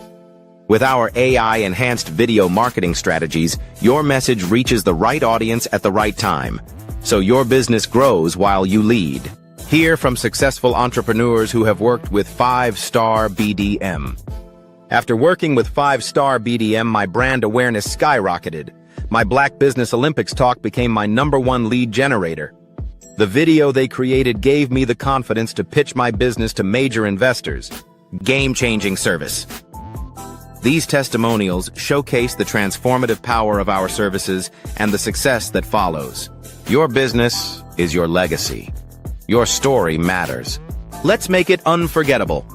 S6: With our AI-enhanced video marketing strategies, your message reaches the right audience at the right time, so your business grows while you lead. Hear from successful entrepreneurs who have worked with 5-Star BDM. After working with 5-Star BDM, my brand awareness skyrocketed. My Black Business Olympics talk became my #1 lead generator. The video they created gave me the confidence to pitch my business to major investors. Game-changing service. These testimonials showcase the transformative power of our services and the success that follows. Your business is your legacy. Your story matters. Let's make it unforgettable.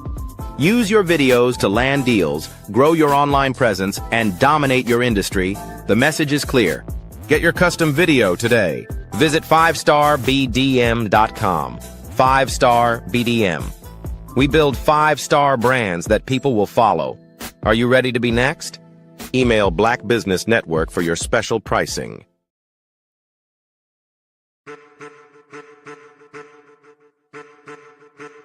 S6: Use your videos to land deals, grow your online presence, and dominate your industry. The message is clear. Get your custom video today. Visit 5starbdm.com. 5-Star BDM. We build 5-star brands that people will follow. Are you ready to be next? Email Black Business Network for your special pricing.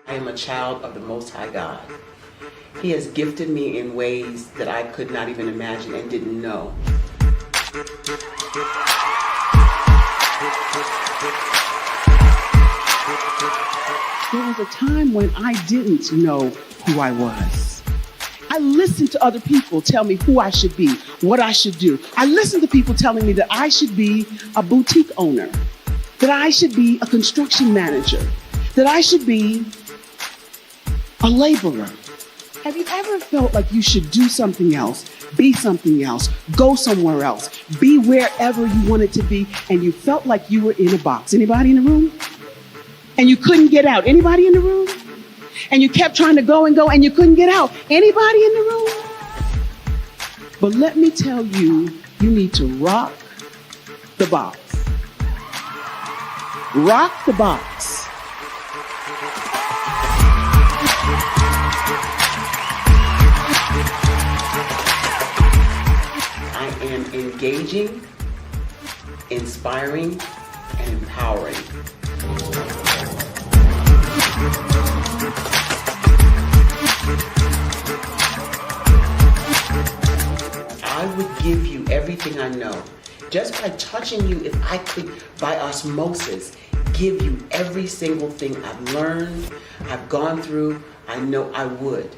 S10: I am a
S14: a child of the Most High God. He has gifted me in ways that I could not even imagine and didn't know.
S15: There was a time when I didn't know who I was. I listened to other people tell me who I should be, what I should do. I listened to people telling me that I should be a boutique owner, that I should be a construction manager, that I should be a laborer. Have you ever felt like you should do something else, be something else, go somewhere else, be wherever you wanted to be, and you felt like you were in a box? Anybody in the room? And you couldn't get out. Anybody in the room? And you kept trying to go and you couldn't get out. Anybody in the room? But let me tell you, you need to rock the box. Rock the box.
S14: I am engaging, inspiring, and empowering. I would give you everything I know. Just by touching you, if I could, by osmosis, give you every single thing I've learned, I've gone through, I know I would.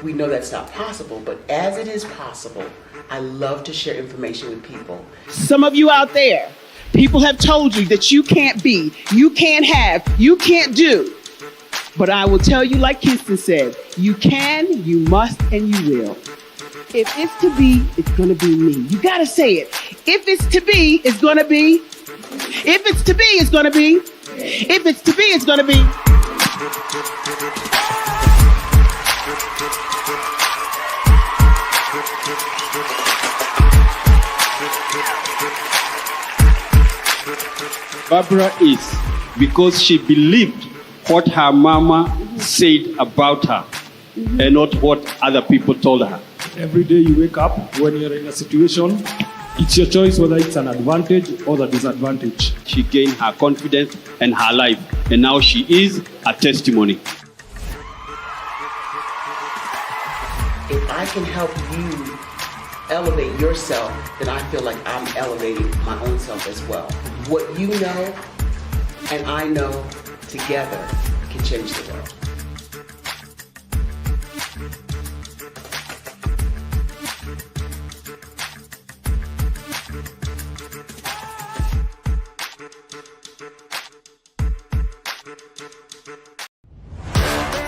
S14: We know that's not possible, but as it is possible, I love to share information with people.
S15: Some of you out there, people have told you that you can't be, you can't have, you can't do. But I will tell you, like Kinston said, you can, you must, and you will. If it's to be, it's going to be me. You got to say it. If it's to be, it's going to be. If it's to be, it's going to be. If it's to be, it's going to be.
S16: Barbara is because she believed what her mama said about her and not what other people told her.
S17: Every day you wake up, when you're in a situation, it's your choice whether it's an advantage or the disadvantage.
S16: She gained her confidence and her life, and now she is a testimony.
S14: If I can help you elevate yourself, then I feel like I'm elevating my own self as well. What you know and I know together can change the world.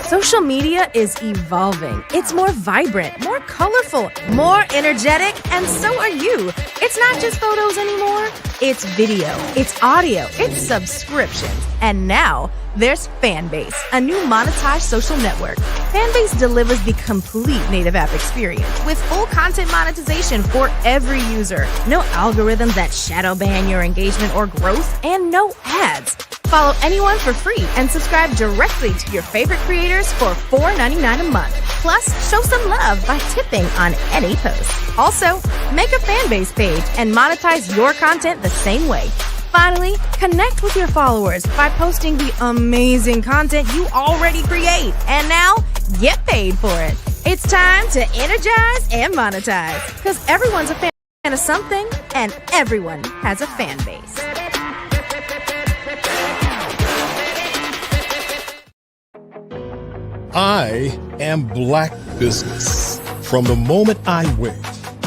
S8: Social media is evolving. It's more vibrant, more colorful, more energetic, and so are you. It's not just photos anymore. It's video, it's audio, it's subscriptions. And now there's Fanbase, a new monetized social network. Fanbase delivers the complete native app experience with full content monetization for every user. No algorithms that shadow ban your engagement or growth, and no ads. Follow anyone for free and subscribe directly to your favorite creators for $4.99 a month. Plus, show some love by tipping on any post. Also, make a Fanbase page and monetize your content the same way. Finally, connect with your followers by posting the amazing content you already create. And now, get paid for it. It's time to energize and monetize. Because everyone's a fan of something, and everyone has a fan base.
S3: I am Black Business. From the moment I wake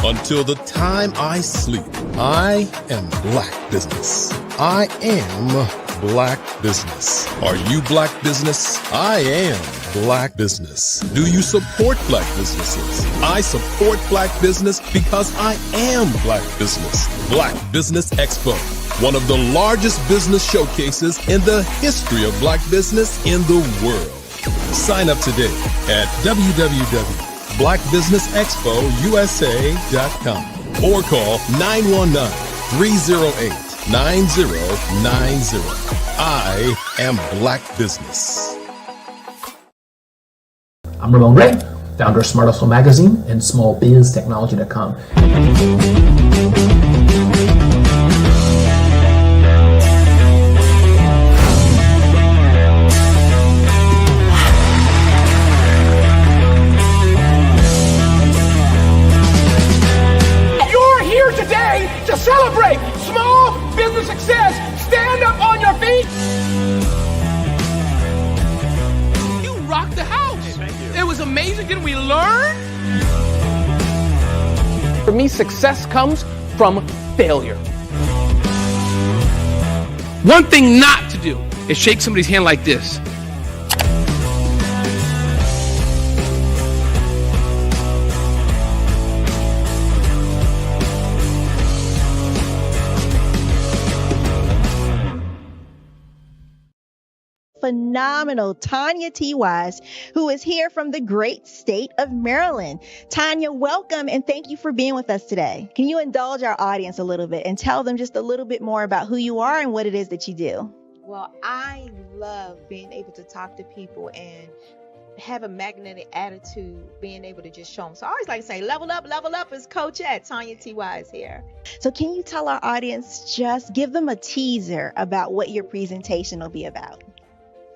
S3: until the time I sleep, I am Black Business. I am Black Business. Are you Black Business? I am Black Business. Do you support Black businesses? I support Black business because I am Black Business. Black Business Expo, one of the largest business showcases in the history of Black business in the world. Sign up today at www.blackbusinessexpousa.com or call 919-308-9090. I am Black Business.
S18: I'm Ramon Ray, founder of Smart Hustle Magazine and smallbiztechnology.com.
S19: learn? For me, success comes from failure. One thing not to do is shake somebody's hand like this.
S20: Phenomenal Tanya T. Wise, who is here from the great state of Maryland. Tanya, welcome and thank you for being with us today. Can you indulge our audience a little bit and tell them just a little bit more about who you are and what it is that you do?
S21: Well, I love being able to talk to people and have a magnetic attitude, being able to just show them. So I always like to say, level up is Coach at Tanya T. Wise here.
S20: So can you tell our audience, just give them a teaser about what your presentation will be about?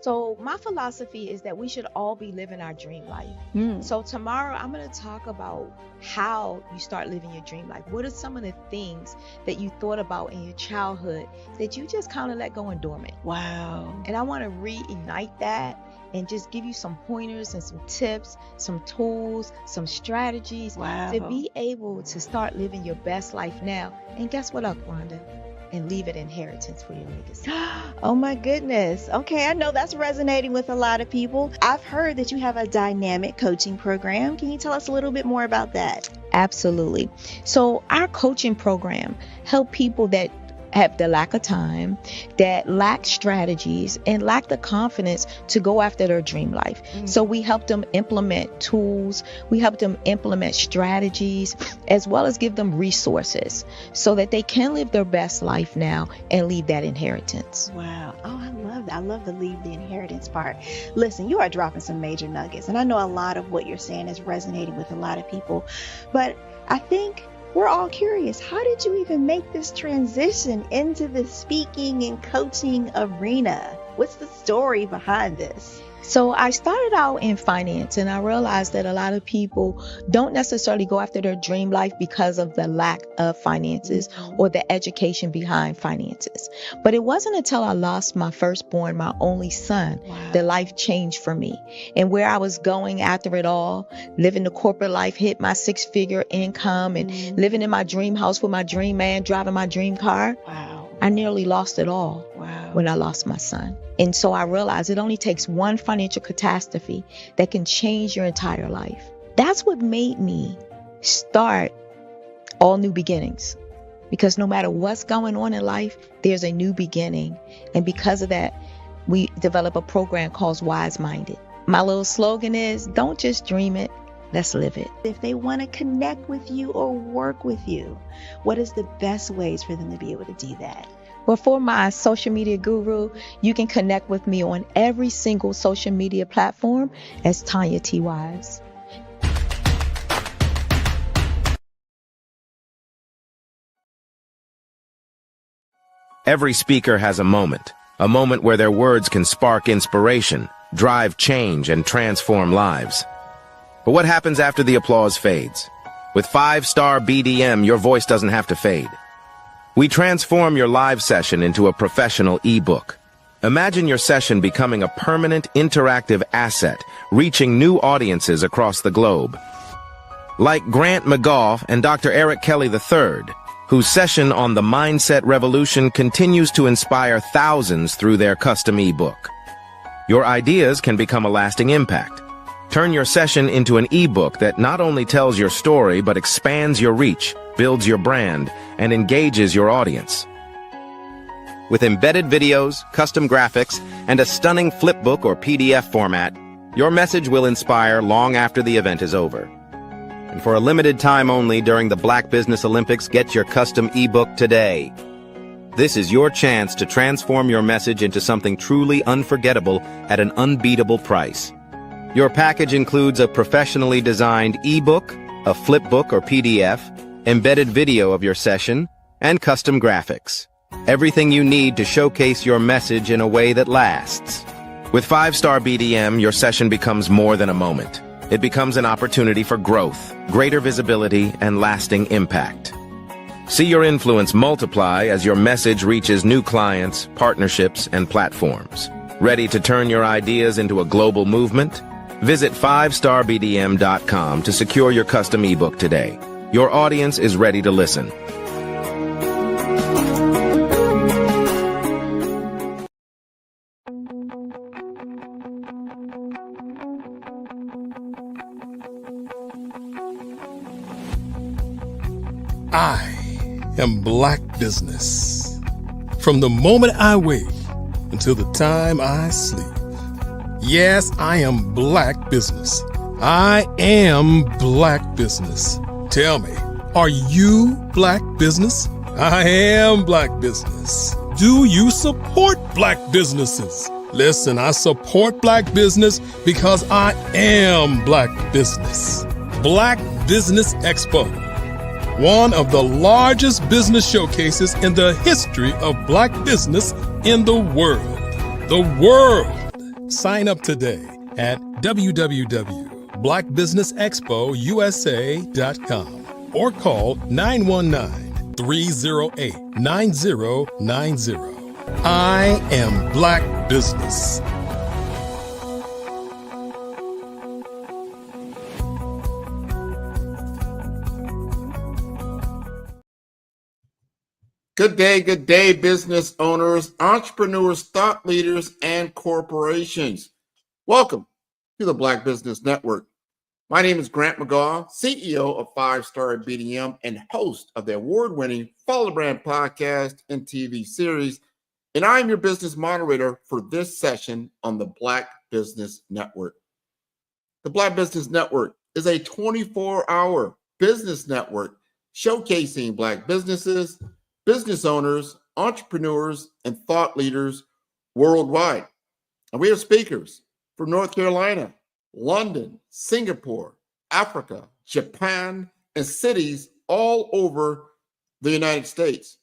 S21: So my philosophy is that we should all be living our dream life. So tomorrow I'm going to talk about how you start living your dream life. What are some of the things that you thought about in your childhood that you just kind of let go and dormant?
S20: Wow.
S21: And I want to reignite that and just give you some pointers and some tips, some tools, some strategies to be able to start living your best life now. And guess what, Rhonda? And leave an inheritance for your legacy.
S20: Oh my goodness. Okay, I know that's resonating with a lot of people. I've heard that you have a dynamic coaching program. Can you tell us a little bit more about that?
S21: Absolutely. So our coaching program help people that have the lack of time, that lack strategies, and lack the confidence to go after their dream life. So we help them implement tools, we help them implement strategies, as well as give them resources so that they can live their best life now and leave that inheritance.
S20: Wow. Oh, I love that. I love the leave the inheritance part. Listen, you are dropping some major nuggets, and I know a lot of what you're saying is resonating with a lot of people, but I think we're all curious. How did you even make this transition into the speaking and coaching arena? What's the story behind this?
S21: So I started out in finance, and I realized that a lot of people don't necessarily go after their dream life because of the lack of finances or the education behind finances. But it wasn't until I lost my firstborn, my only son, that life changed for me. And where I was going after it all, living the corporate life, hit my 6-figure income and living in my dream house with my dream man, driving my dream car. I nearly lost it all when I lost my son. And so I realized it only takes one financial catastrophe that can change your entire life. That's what made me start All New Beginnings. Because no matter what's going on in life, there's a new beginning. And because of that, we develop a program called Wise Minded. My little slogan is, don't just dream it, let's live it.
S20: If they want to connect with you or work with you, what is the best ways for them to be able to do that?
S21: Well, for my social media guru, you can connect with me on every single social media platform as Tanya T. Wise.
S6: Every speaker has a moment where their words can spark inspiration, drive change, and transform lives. But what happens after the applause fades? With 5-star BDM, your voice doesn't have to fade. We transform your live session into a professional ebook. Imagine your session becoming a permanent interactive asset, reaching new audiences across the globe. Like Grant McGaugh and Dr. Eric Kelly III, whose session on the Mindset Revolution continues to inspire thousands through their custom ebook. Your ideas can become a lasting impact. Turn your session into an ebook that not only tells your story but expands your reach, builds your brand, and engages your audience. With embedded videos, custom graphics, and a stunning flipbook or PDF format, your message will inspire long after the event is over. And for a limited time only during the Black Business Olympics, get your custom ebook today. This is your chance to transform your message into something truly unforgettable at an unbeatable price. Your package includes a professionally designed ebook, a flipbook or PDF, embedded video of your session, and custom graphics. Everything you need to showcase your message in a way that lasts. With 5-star BDM, your session becomes more than a moment. It becomes an opportunity for growth, greater visibility, and lasting impact. See your influence multiply as your message reaches new clients, partnerships, and platforms. Ready to turn your ideas into a global movement? Visit 5starbdm.com to secure your custom ebook today. Your audience is ready to listen.
S3: I am Black Business. From the moment I wake until the time I sleep. Yes, I am Black Business. I am Black Business. Tell me, are you Black Business? I am Black Business. Do you support Black businesses? Listen, I support Black business because I am Black Business. Black Business Expo, one of the largest business showcases in the history of Black business in the world. The world! Sign up today at www.blackbusinessexpousa.com or call 919-308-9090. I am Black Business.
S7: Good day, business owners, entrepreneurs, thought leaders, and corporations. Welcome to the Black Business Network. My name is Grant McGaw, CEO of 5-Star BDM and host of the award-winning Follow the Brand podcast and TV series, and I'm your business moderator for this session on the Black Business Network. The Black Business Network is a 24-hour business network showcasing Black businesses, business owners, entrepreneurs, and thought leaders worldwide. And we have speakers from North Carolina, London, Singapore, Africa, Japan, and cities all over the United States.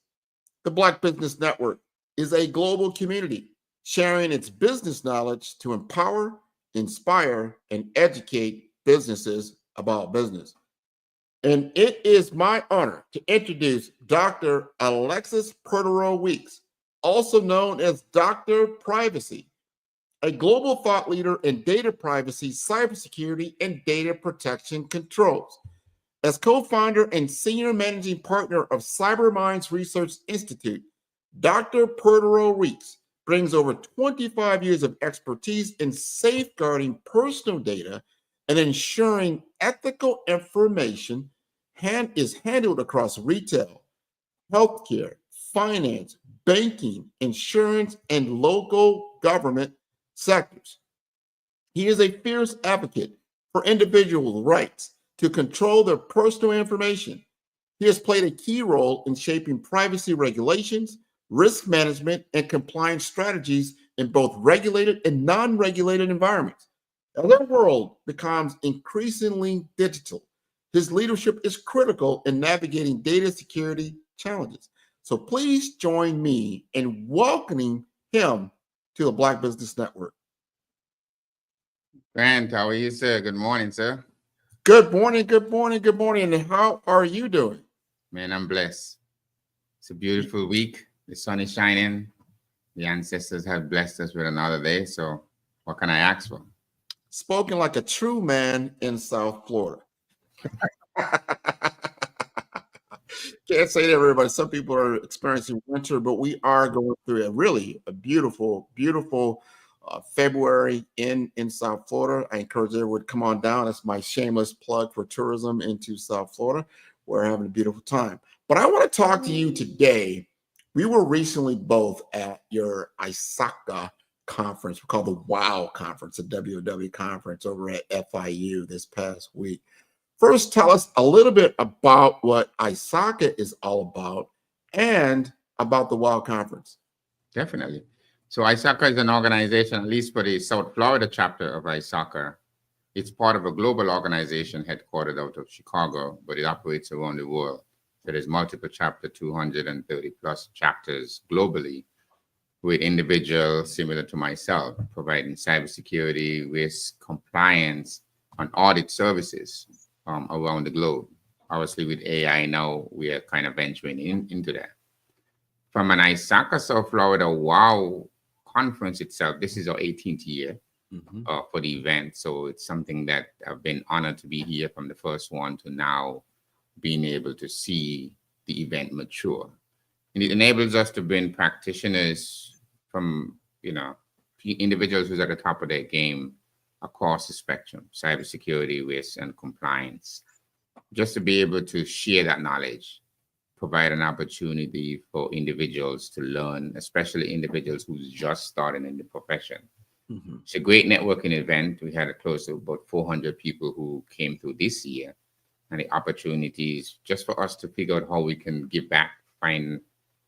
S7: The Black Business Network is a global community sharing its business knowledge to empower, inspire, and educate businesses about business. And it is my honor to introduce Dr. Alexis Portero Weeks, also known as Dr. Privacy, a global thought leader in data privacy, cybersecurity, and data protection controls. As co-founder and senior managing partner of CyberMinds Research Institute, Dr. Portero Weeks brings over 25 years of expertise in safeguarding personal data and ensuring ethical information is handled across retail, healthcare, finance, banking, insurance, and local government sectors. He is a fierce advocate for individual rights to control their personal information. He has played a key role in shaping privacy regulations, risk management, and compliance strategies in both regulated and non-regulated environments. As our world becomes increasingly digital, his leadership is critical in navigating data security challenges. So please join me in welcoming him to the Black Business Network.
S5: Grant, how are you, sir? Good morning, sir.
S7: Good morning, good morning, good morning. And how are you doing?
S5: Man, I'm blessed. It's a beautiful week. The sun is shining. The ancestors have blessed us with another day. So what can I ask for?
S7: Spoken like a true man in South Florida. Can't say to everybody. Some people are experiencing winter, but we are going through a beautiful February in South Florida. I encourage everyone to come on down. That's my shameless plug for tourism into South Florida. We're having a beautiful time. But I want to talk to you today. We were recently both at your ISACA conference. We call the WOW conference, the WOW conference over at FIU this past week. First, tell us a little bit about what ISACA is all about and about the WOW conference.
S5: Definitely. So ISACA is an organization, at least for the South Florida chapter of ISACA. It's part of a global organization headquartered out of Chicago, but it operates around the world. So there's multiple chapters, 230 plus chapters globally, with individuals similar to myself, providing cybersecurity, risk, compliance, and audit services around the globe. Obviously, with AI now, we are kind of venturing into that. From an ISACA South Florida WOW conference itself, this is our 18th year. for the event. So it's something that I've been honored to be here from the first one to now being able to see the event mature. And it enables us to bring practitioners from, individuals who's at the top of their game across the spectrum, cybersecurity, risk, and compliance, just to be able to share that knowledge, provide an opportunity for individuals to learn, especially individuals who's just starting in the profession. It's a great networking event. We had close to about 400 people who came through this year, and the opportunities just for us to figure out how we can give back, find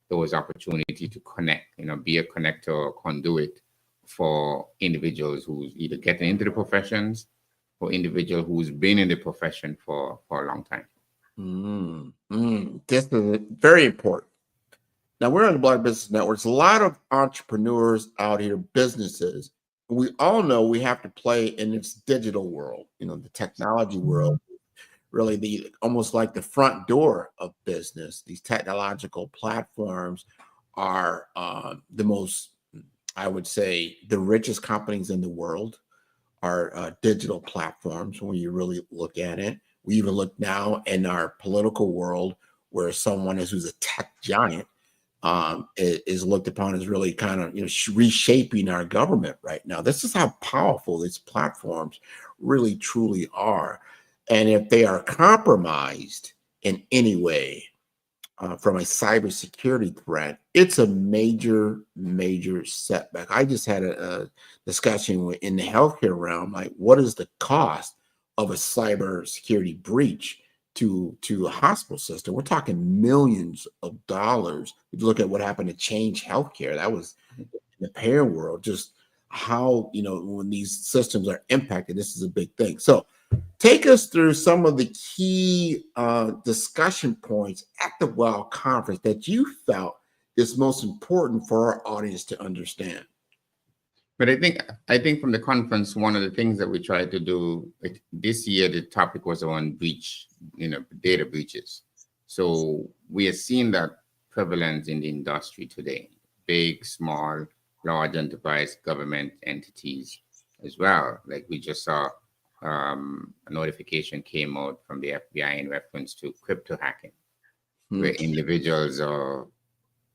S5: those opportunities to connect, be a connector or conduit for individuals who's either getting into the professions or individual who's been in the profession for a long time.
S7: This is very important. Now, we're on the Black Business Network. There's a lot of entrepreneurs out here, businesses. We all know we have to play in this digital world, the technology world, really almost like the front door of business. These technological platforms are the most, I would say, the richest companies in the world are digital platforms when you really look at it. We even look now in our political world where someone who's a tech giant is looked upon as really kind of reshaping our government right now. This is how powerful these platforms really truly are. And if they are compromised in any way from a cybersecurity threat, it's a major, major setback. I just had a discussion in the healthcare realm, like what is the cost of a cybersecurity breach to a hospital system? We're talking millions of dollars. If you look at what happened to Change Healthcare, that was in the payer world, just how, when these systems are impacted, this is a big thing. So take us through some of the key discussion points at the WOW conference that you felt is most important for our audience to understand.
S5: But I think from the conference, one of the things that we tried to do this year, the topic was on breach, data breaches. So we are seeing that prevalence in the industry today, big, small, large enterprise, government entities as well. Like we just saw a notification came out from the FBI in reference to crypto hacking, where individuals are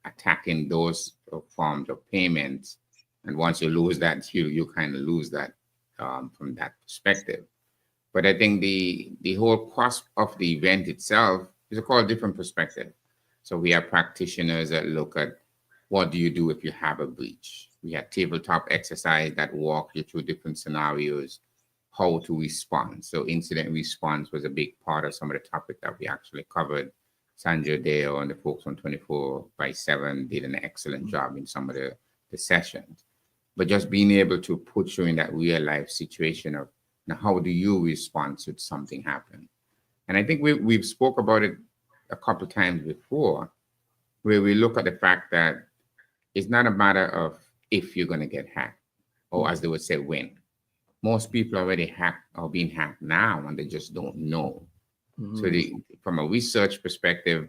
S5: attacking those forms of payments. And once you lose that, you kind of lose that from that perspective. But I think the whole cost of the event itself is a quite different perspective. So we have practitioners that look at what do you do if you have a breach. We had tabletop exercise that walk you through different scenarios, how to respond. So incident response was a big part of some of the topic that we actually covered. Sandra Dale and the folks on 24/7 did an excellent job in some of the sessions. But just being able to put you in that real life situation of now, how do you respond to something happen? And I think we've spoke about it a couple of times before, where we look at the fact that it's not a matter of if you're going to get hacked, or as they would say, when. Most people already hacked or being hacked now, and they just don't know. So from a research perspective,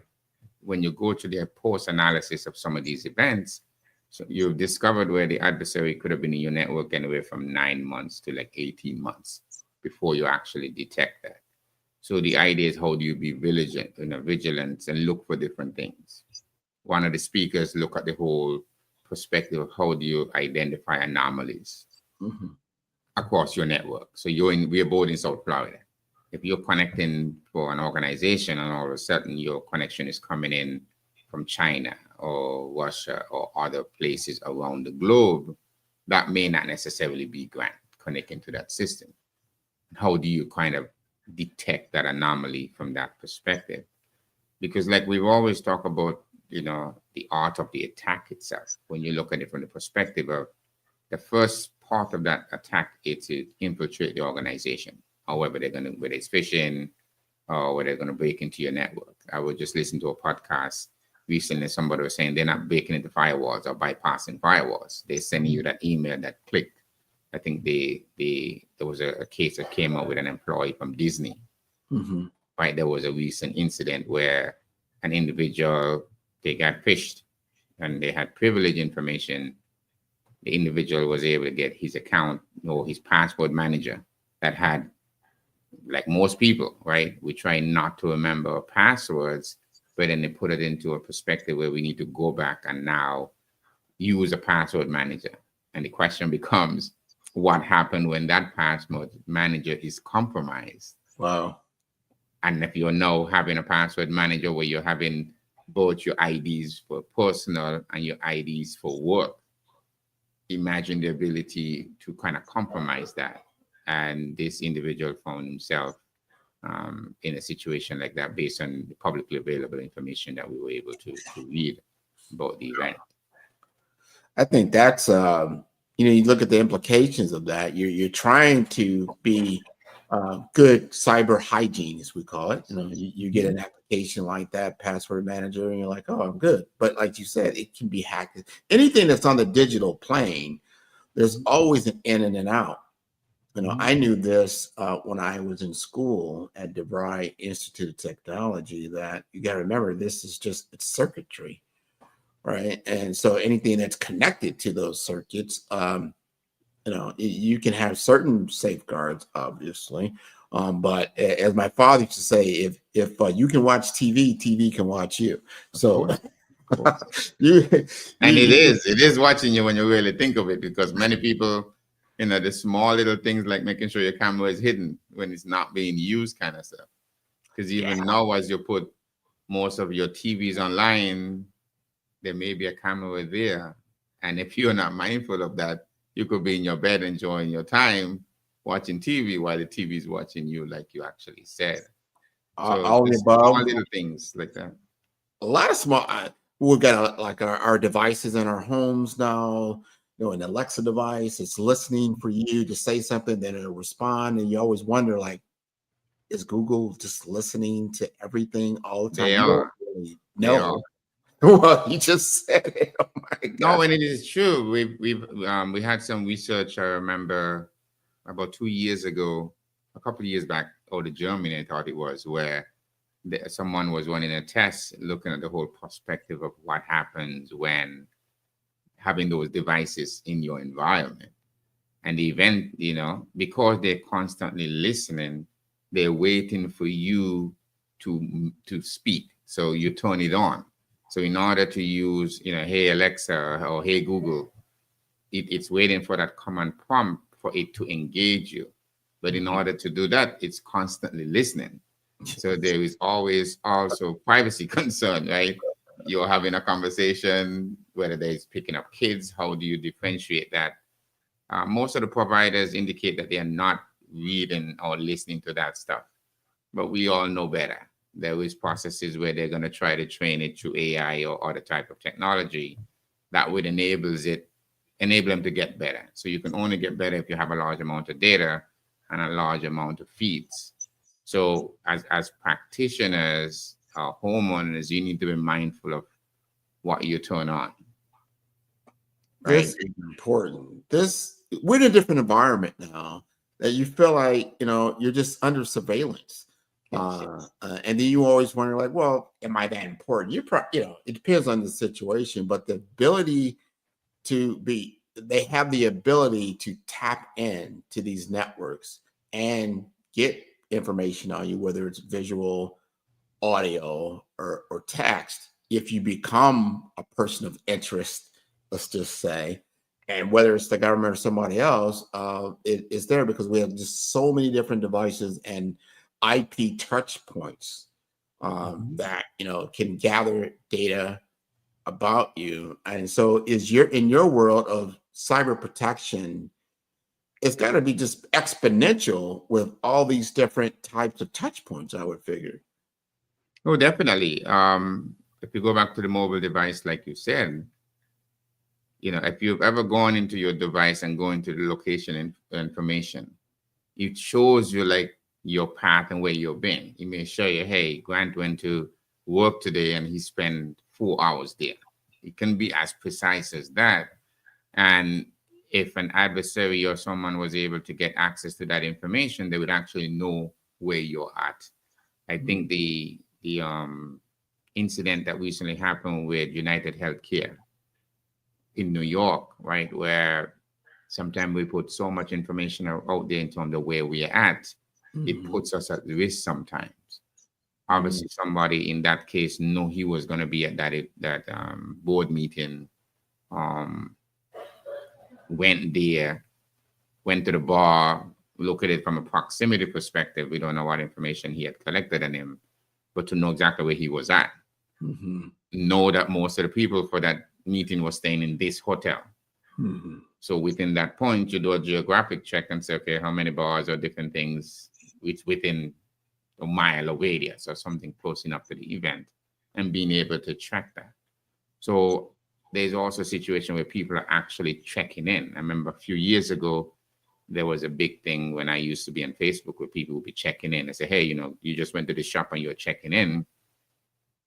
S5: when you go to their post-analysis of some of these events, so you've discovered where the adversary could have been in your network anywhere from 9 months to like 18 months before you actually detect that. So the idea is, how do you be vigilant and look for different things? One of the speakers look at the whole perspective of how do you identify anomalies across your network. So we're both in South Florida. If you're connecting for an organization and all of a sudden your connection is coming in from China or Russia or other places around the globe, that may not necessarily be Grant connecting to that system. How do you kind of detect that anomaly from that perspective? Because like we've always talked about, the art of the attack itself. When you look at it from the perspective of the first part of that attack is to infiltrate the organization. However, whether it's phishing or whether they're going to break into your network. I would just listen to a podcast recently. Somebody was saying they're not breaking into firewalls or bypassing firewalls. They're sending you that email that clicked. I think there was a case that came out with an employee from Disney. Right, there was a recent incident where an individual, they got phished and they had privileged information the individual was able to get his account or his password manager that had, like most people, right? We try not to remember our passwords, but then they put it into a perspective where we need to go back and now use a password manager. And the question becomes, what happened when that password manager is compromised?
S7: Wow.
S5: And if you're now having a password manager where you're having both your IDs for personal and your IDs for work, imagine the ability to kind of compromise that. And this individual found himself in a situation like that based on the publicly available information that we were able to read about the event.
S7: I think that's you look at the implications of that. You're trying to be good cyber hygiene, as we call it. You get an application like that, password manager, and you're like, oh, I'm good. But like you said, it can be hacked. Anything that's on the digital plane, there's always an in and an out. I knew this when I was in school at DeVry Institute of Technology, that you got to remember, this is just it's circuitry. Right. And so anything that's connected to those circuits, you can have certain safeguards, obviously. But as my father used to say, if you can watch TV, TV can watch you. So
S5: it is watching you when you really think of it, because many people, the small little things like making sure your camera is hidden when it's not being used kind of stuff. Because even now, as you put most of your TVs online, there may be a camera there. And if you're not mindful of that, you could be in your bed enjoying your time watching TV while the TV is watching you, like you actually said. So
S7: all the above.
S5: Small little things like that.
S7: A lot of small, we've got like our devices in our homes now, an Alexa device, it's listening for you to say something, then it'll respond. And you always wonder, like, is Google just listening to everything all the time?
S5: They are.
S7: Really
S5: They are.
S7: Well, you just said it. Oh my God.
S5: No, and it is true. We had some research. I remember about 2 years ago, a couple of years back, out of Germany, I thought it was, where someone was running a test looking at the whole perspective of what happens when having those devices in your environment. And the event, because they're constantly listening, they're waiting for you to speak. So you turn it on. So in order to use, hey, Alexa or hey, Google, it's waiting for that command prompt for it to engage you. But in order to do that, it's constantly listening. So there is always also privacy concern, right? You're having a conversation, whether there's picking up kids, how do you differentiate that? Most of the providers indicate that they are not reading or listening to that stuff. But we all know better. There is processes where they're going to try to train it through AI or other type of technology that would enable them to get better. So you can only get better if you have a large amount of data and a large amount of feeds. So as practitioners, homeowners, you need to be mindful of what you turn on. Right?
S7: This is important. We're in a different environment now that you feel like, you're just under surveillance. And then you always wonder, like, well, am I that important? It depends on the situation, but the ability they have the ability to tap in to these networks and get information on you, whether it's visual, audio, or text, if you become a person of interest, let's just say, and whether it's the government or somebody else, it is there because we have just so many different devices and IP touch points that can gather data about you. And so in your world of cyber protection, it's got to be just exponential with all these different types of touch points, I would figure.
S5: Oh, definitely. If you go back to the mobile device, like you said, if you've ever gone into your device and go into the location information, it shows you like your path and where you've been. It may show you, hey, Grant went to work today and he spent 4 hours there. It can be as precise as that. And if an adversary or someone was able to get access to that information, they would actually know where you're at. I think the incident that recently happened with United Healthcare, in New York, right, where sometimes we put so much information out there in terms of where we're at, it puts us at risk sometimes. Obviously, somebody in that case knew he was going to be at that board meeting, went there, went to the bar, look at it from a proximity perspective. We don't know what information he had collected on him, but to know exactly where he was at. Know that most of the people for that meeting was staying in this hotel. So within that point, you do a geographic check and say, okay, how many bars or different things within a mile of radius or something close enough to the event, and being able to track that. So there's also a situation where people are actually checking in. I remember a few years ago, there was a big thing when I used to be on Facebook where people would be checking in and say, hey, you just went to the shop and you're checking in.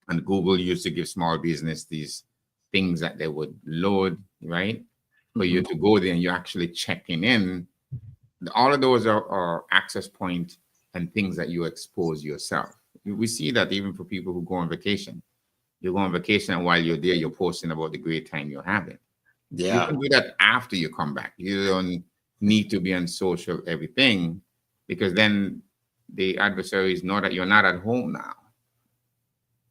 S5: And Google used to give small business these things that they would load, right? For you to go there and you're actually checking in. All of those are access points and things that you expose yourself. We see that even for people who go on vacation. You go on vacation and while you're there, you're posting about the great time you're having.
S7: Yeah.
S5: You can do that after you come back. You don't need to be on social everything, because then the adversaries know that you're not at home now.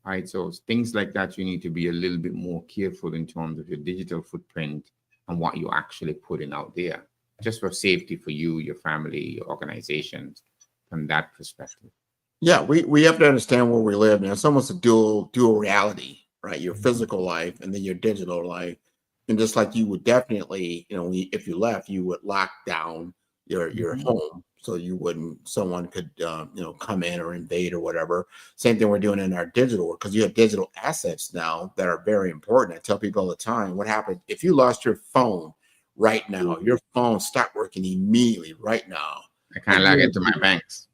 S5: Right? So things like that, you need to be a little bit more careful in terms of your digital footprint and what you're actually putting out there, just for safety for you, your family, your organizations, from that perspective.
S7: Yeah, we have to understand where we live now. It's almost a dual reality, right? Your physical life and then your digital life. And just like you would definitely, if you left, you would lock down your home so you wouldn't, someone could, come in or invade or whatever. Same thing we're doing in our digital work, because you have digital assets now that are very important. I tell people all the time, what happens if you lost your phone right now? Your phone stopped working immediately right now.
S5: I can't log into my banks.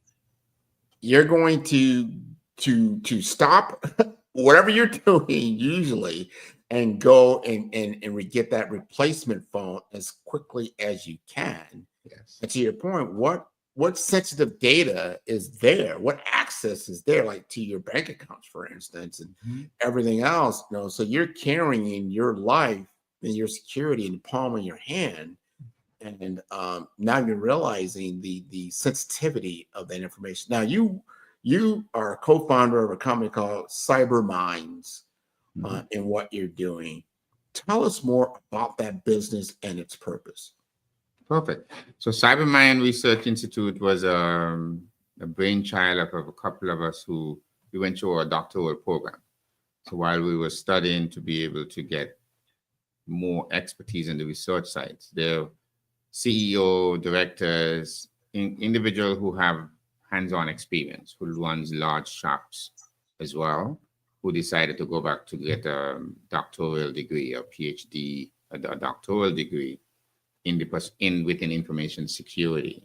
S7: You're going to stop whatever you're doing usually and go and get that replacement phone as quickly as you can.
S5: Yes.
S7: And to your point, what sensitive data is there? What access is there, like to your bank accounts, for instance, and everything else? So you're carrying your life and your security in the palm of your hand. And now you're realizing the sensitivity of that information. Now you are a co-founder of a company called Cyber Minds, in what you're doing. Tell us more about that business and its purpose.
S5: Perfect. So Cyber Mind Research Institute was a brainchild of a couple of us who we went through a doctoral program. So while we were studying to be able to get more expertise in the research sites, there CEO, directors, individual who have hands-on experience, who runs large shops as well, who decided to go back to get a doctoral degree, a PhD, a doctoral degree within information security.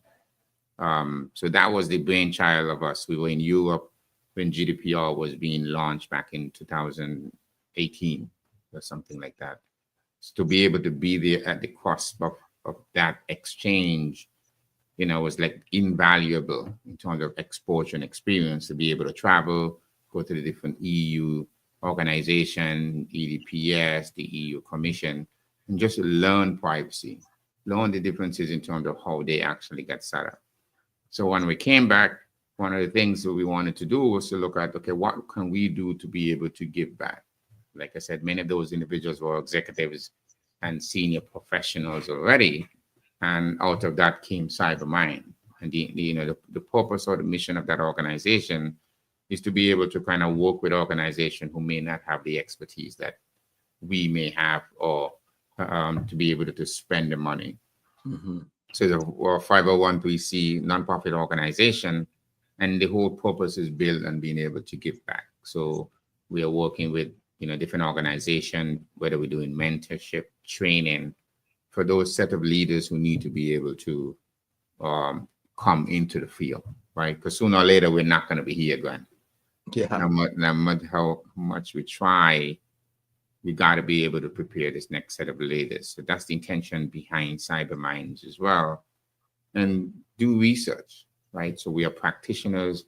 S5: So that was the brainchild of us. We were in Europe when GDPR was being launched back in 2018 or something like that. So to be able to be there at the cusp of that exchange, was like invaluable in terms of exposure and experience, to be able to travel, go to the different EU organization, EDPS, the EU Commission, and just learn privacy, learn the differences in terms of how they actually get set up. So when we came back, one of the things that we wanted to do was to look at, okay, what can we do to be able to give back? Like I said, many of those individuals were executives and senior professionals already. And out of that came CyberMind. And the purpose or the mission of that organization is to be able to kind of work with organizations who may not have the expertise that we may have, or to be able to spend the money. So the 501(c) nonprofit organization, and the whole purpose is built on being able to give back. So we are working with different organizations, whether we're doing mentorship, training for those set of leaders who need to be able to come into the field, right? Because sooner or later, we're not going to be here again.
S7: Yeah.
S5: No matter how much we try, we got to be able to prepare this next set of leaders. So that's the intention behind Cyber Minds as well. And do research, right? So we are practitioners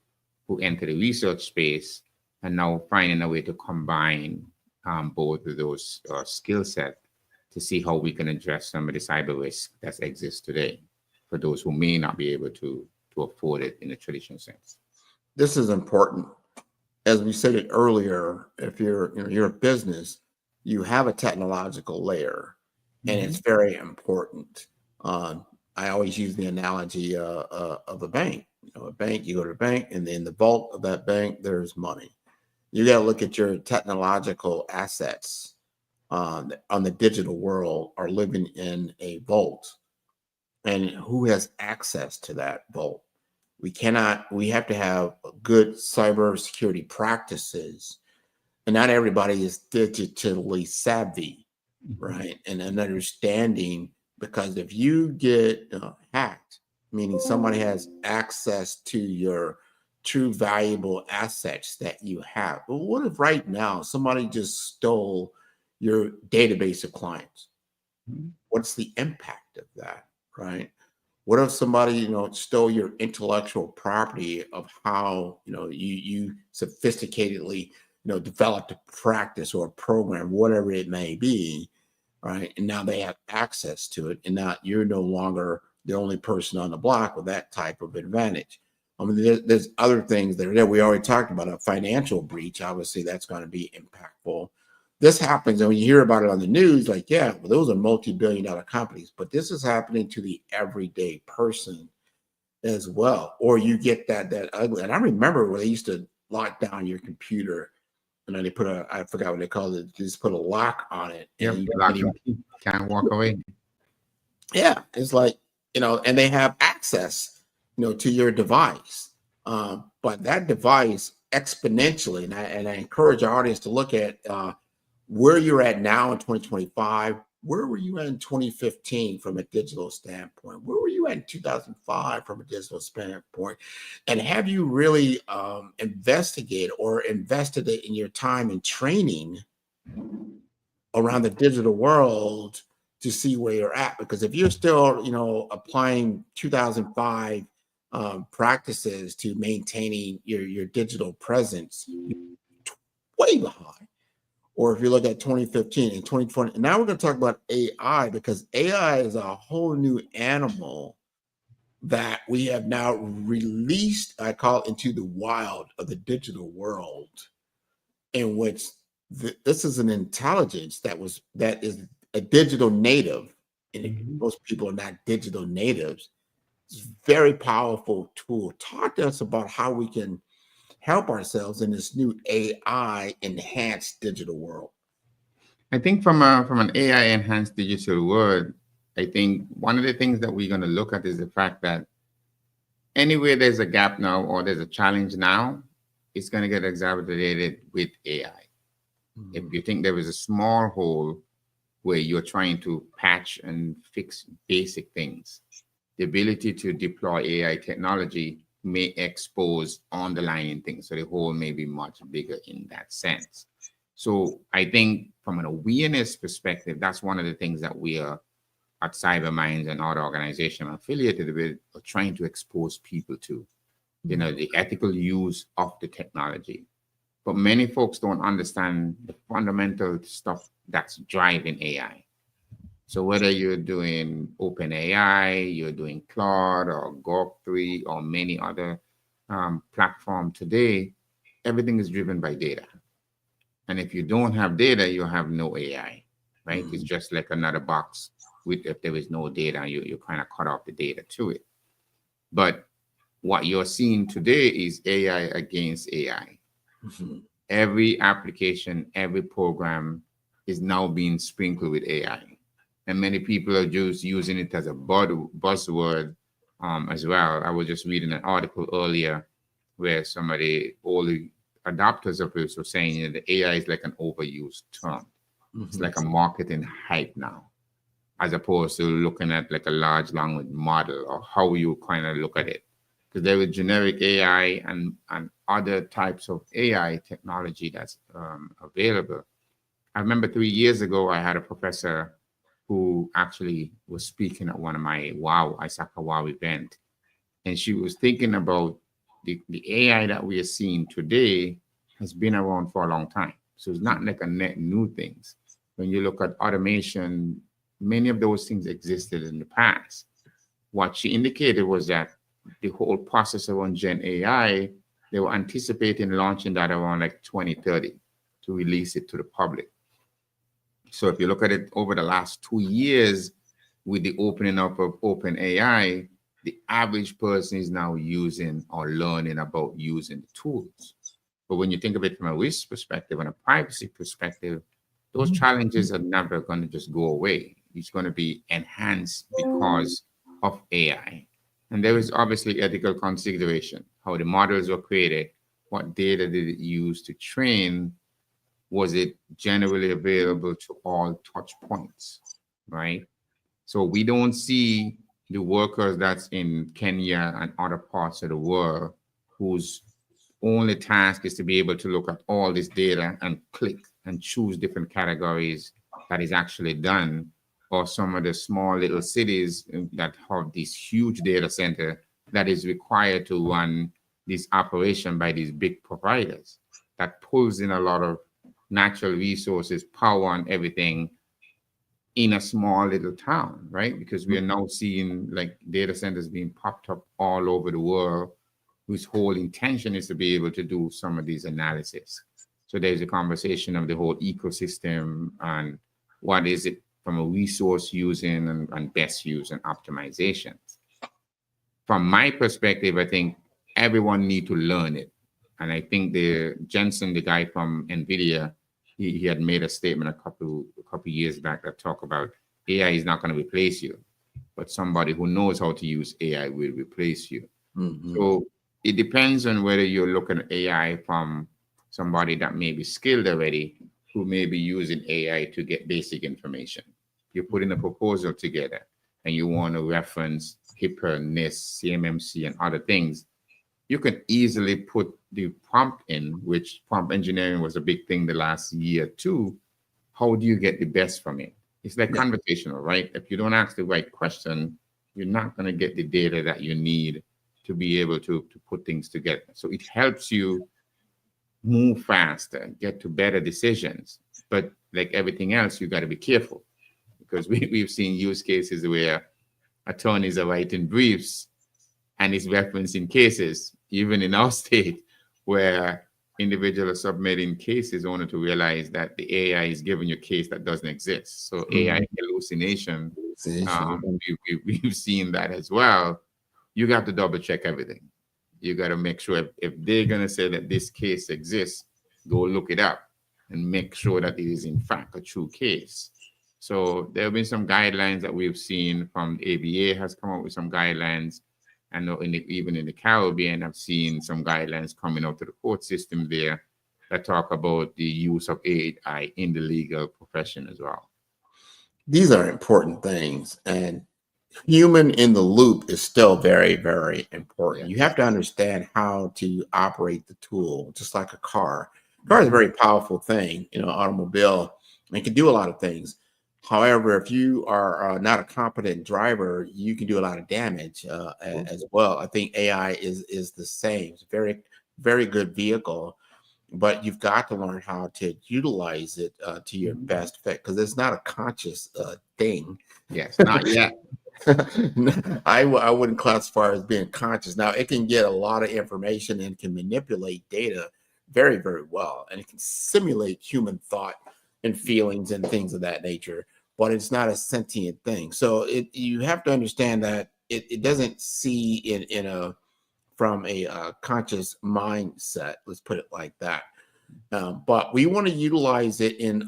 S5: who enter the research space and now finding a way to combine both of those skill sets to see how we can address some of the cyber risk that exists today for those who may not be able to afford it in a traditional sense.
S7: This is important. As we said it earlier, if you're a business, you have a technological layer, and it's very important. I always use the analogy of a bank. A bank, you go to a bank, and in the vault of that bank, there's money. You got to look at your technological assets on the digital world are living in a vault, and who has access to that vault. We have to have good cybersecurity practices, and not everybody is digitally savvy, right? And an understanding, because if you get hacked, meaning somebody has access to your true valuable assets that you have. But what if right now somebody just stole your database of clients? What's the impact of that, right? What if somebody, stole your intellectual property of how, you sophisticatedly, developed a practice or a program, whatever it may be, right? And now they have access to it, and now you're no longer the only person on the block with that type of advantage. I mean, there's other things that are there. We already talked about a financial breach. Obviously, that's going to be impactful. This happens, and when you hear about it on the news, like, yeah, well, those are multi-billion-dollar companies, but this is happening to the everyday person as well. Or you get that ugly. And I remember when they used to lock down your computer, and then they put I forgot what they called it. They just put a lock on it.
S5: Yep, lock and key. Can't walk away.
S7: Yeah, it's like, and they have access, to your device. But that device exponentially, and I encourage our audience to look at where you're at now in 2025. Where were you at in 2015 from a digital standpoint? Where were you at in 2005 from a digital standpoint? And have you really investigated or invested in your time in training around the digital world to see where you're at? Because if you're still, applying 2005 practices to maintaining your digital presence, you're way behind. Or if you look at 2015 and 2020, and now we're going to talk about AI, because AI is a whole new animal that we have now released, I call it, into the wild of the digital world, in which this is an intelligence that is a digital native, and most people are not digital natives. It's a very powerful tool. Talk to us about how we can help ourselves in this new AI enhanced digital world.
S5: I think from an AI enhanced digital world, I think one of the things that we're going to look at is the fact that anywhere there's a gap now or there's a challenge now, it's going to get exacerbated with AI. If you think there is a small hole where you're trying to patch and fix basic things, the ability to deploy AI technology may expose underlying things. So the hole may be much bigger in that sense. So I think from an awareness perspective, that's one of the things that we are at CyberMinds and other organizations affiliated with are trying to expose people to, the ethical use of the technology. But many folks don't understand the fundamental stuff that's driving AI. So whether you're doing OpenAI, you're doing Claude or Grok 3 or many other platforms today, everything is driven by data. And if you don't have data, you have no AI, right? It's just like another box if there is no data, you kind of cut off the data to it. But what you're seeing today is AI against AI. Every application, every program is now being sprinkled with AI. And many people are just using it as a buzzword as well. I was just reading an article earlier where somebody, all the adopters of this, were saying that the AI is like an overused term. It's like a marketing hype now, as opposed to looking at like a large language model or how you kind of look at it. Because there is generic AI and other types of AI technology that's available. I remember 3 years ago, I had a professor who actually was speaking at one of my ISACA WOW event. And she was thinking about the AI that we are seeing today has been around for a long time. So it's not like a net new things. When you look at automation, many of those things existed in the past. What she indicated was that the whole process around Gen AI, they were anticipating launching that around like 2030 to release it to the public. So if you look at it over the last 2 years, with the opening up of open AI, the average person is now using or learning about using the tools. But when you think of it from a risk perspective and a privacy perspective, those challenges are never going to just go away. It's going to be enhanced because of AI. And there is obviously ethical consideration, how the models were created, what data did it use to train, was it generally available to all touch points, right? So we don't see the workers that's in Kenya and other parts of the world whose only task is to be able to look at all this data and click and choose different categories that is actually done, or some of the small little cities that have this huge data center that is required to run this operation by these big providers that pulls in a lot of natural resources, power and everything in a small little town, right? Because we are now seeing like data centers being popped up all over the world, whose whole intention is to be able to do some of these analysis. So there's a conversation of the whole ecosystem and what is it from a resource using and best use and optimization. From my perspective, I think everyone need to learn it. And I think the Jensen, the guy from NVIDIA, he had made a statement a couple years back that talked about AI is not going to replace you, but somebody who knows how to use AI will replace you. So it depends on whether you're looking at AI from somebody that may be skilled already, who may be using AI to get basic information. You're putting a proposal together and you want to reference HIPAA, NIST, CMMC, and other things. You can easily put the prompt in, which prompt engineering was a big thing the last year too. How do you get the best from it? It's like conversational, right? If you don't ask the right question, you're not going to get the data that you need to be able to put things together. So it helps you move faster, get to better decisions. But like everything else, you got to be careful, because we've seen use cases where attorneys are writing briefs and it's referencing cases, even in our state, where individuals are submitting cases only to realize that the AI is giving you a case that doesn't exist. So AI hallucination, we've seen that as well. You got to double check everything. You got to make sure if they're going to say that this case exists, go look it up and make sure that it is in fact a true case. So there have been some guidelines that we've seen from the ABA has come up with some guidelines. And even in the Caribbean, I've seen some guidelines coming out to the court system there that talk about the use of AI in the legal profession as well.
S7: These are important things, and human in the loop is still very, very important. You have to understand how to operate the tool, just like a car. A car is a very powerful thing, automobile, and it can do a lot of things. However, if you are not a competent driver, you can do a lot of damage as well. I think AI is the same. It's a very, very good vehicle, but you've got to learn how to utilize it to your best effect, because it's not a conscious thing.
S5: Yes, not yet.
S7: I wouldn't classify it as being conscious. Now, it can get a lot of information and can manipulate data very, very well, and it can simulate human thought and feelings and things of that nature, but it's not a sentient thing. So you have to understand that it doesn't see from a conscious mindset. Let's put it like that. But we want to utilize it in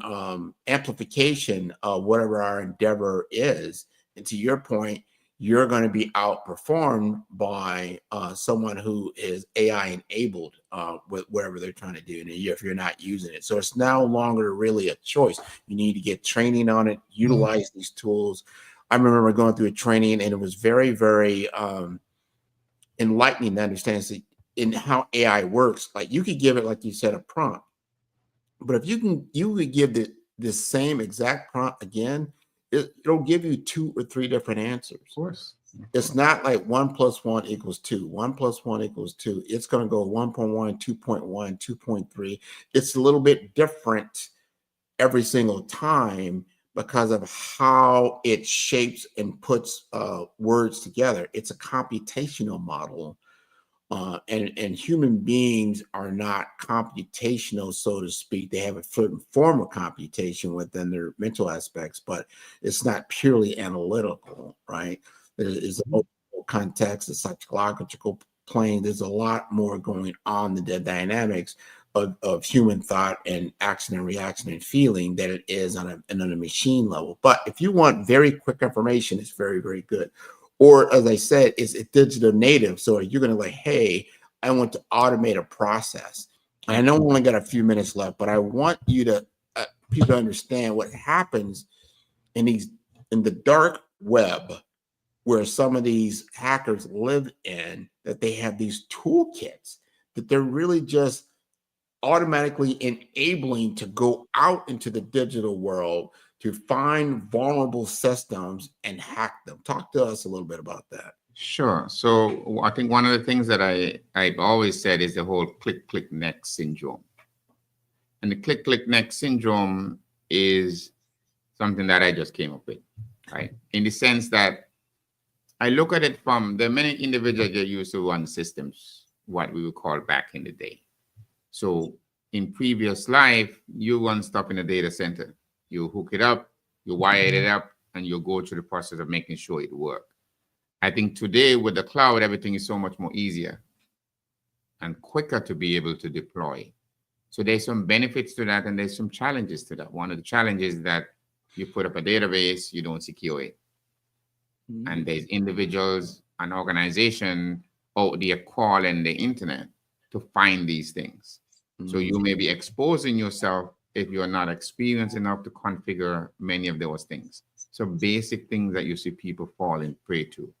S7: amplification of whatever our endeavor is. And to your point, you're going to be outperformed by someone who is AI enabled with whatever they're trying to do if you're not using it. So it's no longer really a choice. You need to get training on it, utilize these tools. I remember going through a training, and it was very, very enlightening to understand in how AI works. Like, you could give it, like you said, a prompt, but if you would give the same exact prompt again, it'll give you 2 or 3 different answers.
S5: Of course.
S7: It's not like 1 + 1 = 2. 1 + 1 = 2. It's going to go 1.1, 2.1, 2.3. It's a little bit different every single time because of how it shapes and puts words together. It's a computational model. And human beings are not computational, so to speak. They have a certain form of computation within their mental aspects, but it's not purely analytical, right? There is a multiple context, a psychological plane. There's a lot more going on in the dynamics of human thought and action and reaction and feeling than it is on a machine level. But if you want very quick information, it's very, very good. Or, as I said, it's a digital native. So you're going to like, hey, I want to automate a process. I know we only got a few minutes left, but I want you to people to understand what happens in the dark web, where some of these hackers live in, that they have these toolkits that they're really just automatically enabling to go out into the digital world to find vulnerable systems and hack them. Talk to us a little bit about that.
S5: Sure. So I think one of the things that I've always said is the whole click neck syndrome. And the click neck syndrome is something that I just came up with, right? In the sense that I look at it from, there are many individuals that used to run systems, what we would call back in the day. So in previous life, you run stuff in a data center. You hook it up, you wire it up, and you go through the process of making sure it works. I think today with the cloud, everything is so much more easier and quicker to be able to deploy. So there's some benefits to that, and there's some challenges to that. One of the challenges is that you put up a database, you don't secure it. And there's individuals and organizations out there calling the internet to find these things. So you may be exposing yourself if you're not experienced enough to configure many of those things. So basic things that you see people falling prey to.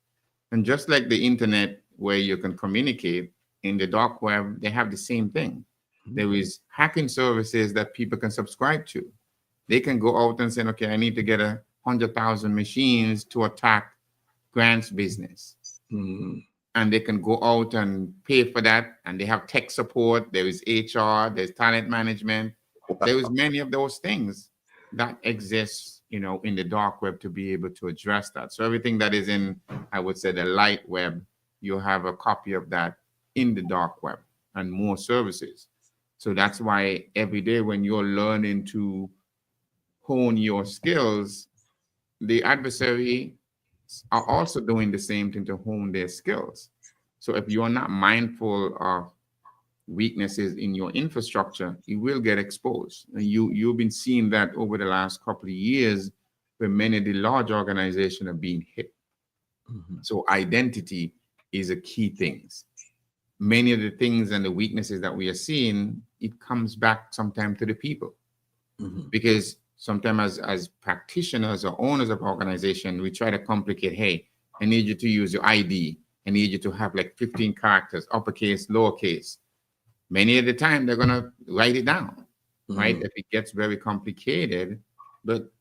S5: And just like the internet, where you can communicate, in the dark web, they have the same thing. There is hacking services that people can subscribe to. They can go out and say, okay, I need to get 100,000 machines to attack Grant's business. And they can go out and pay for that. And they have tech support. There is HR, there's talent management. There is many of those things that exist, in the dark web to be able to address that. So everything that is in, I would say, the light web, you have a copy of that in the dark web and more services. So that's why every day when you're learning to hone your skills, the adversary are also doing the same thing to hone their skills. So if you're not mindful of weaknesses in your infrastructure, you will get exposed. And you've been seeing that over the last couple of years, where many of the large organizations are being hit. So identity is a key thing. Many of the things and the weaknesses that we are seeing, it comes back sometimes to the people. Because sometimes as practitioners or owners of organization, we try to complicate, hey, I need you to use your ID. I need you to have like 15 characters, uppercase, lowercase. Many of the time, they're going to write it down, right? If it gets very complicated. But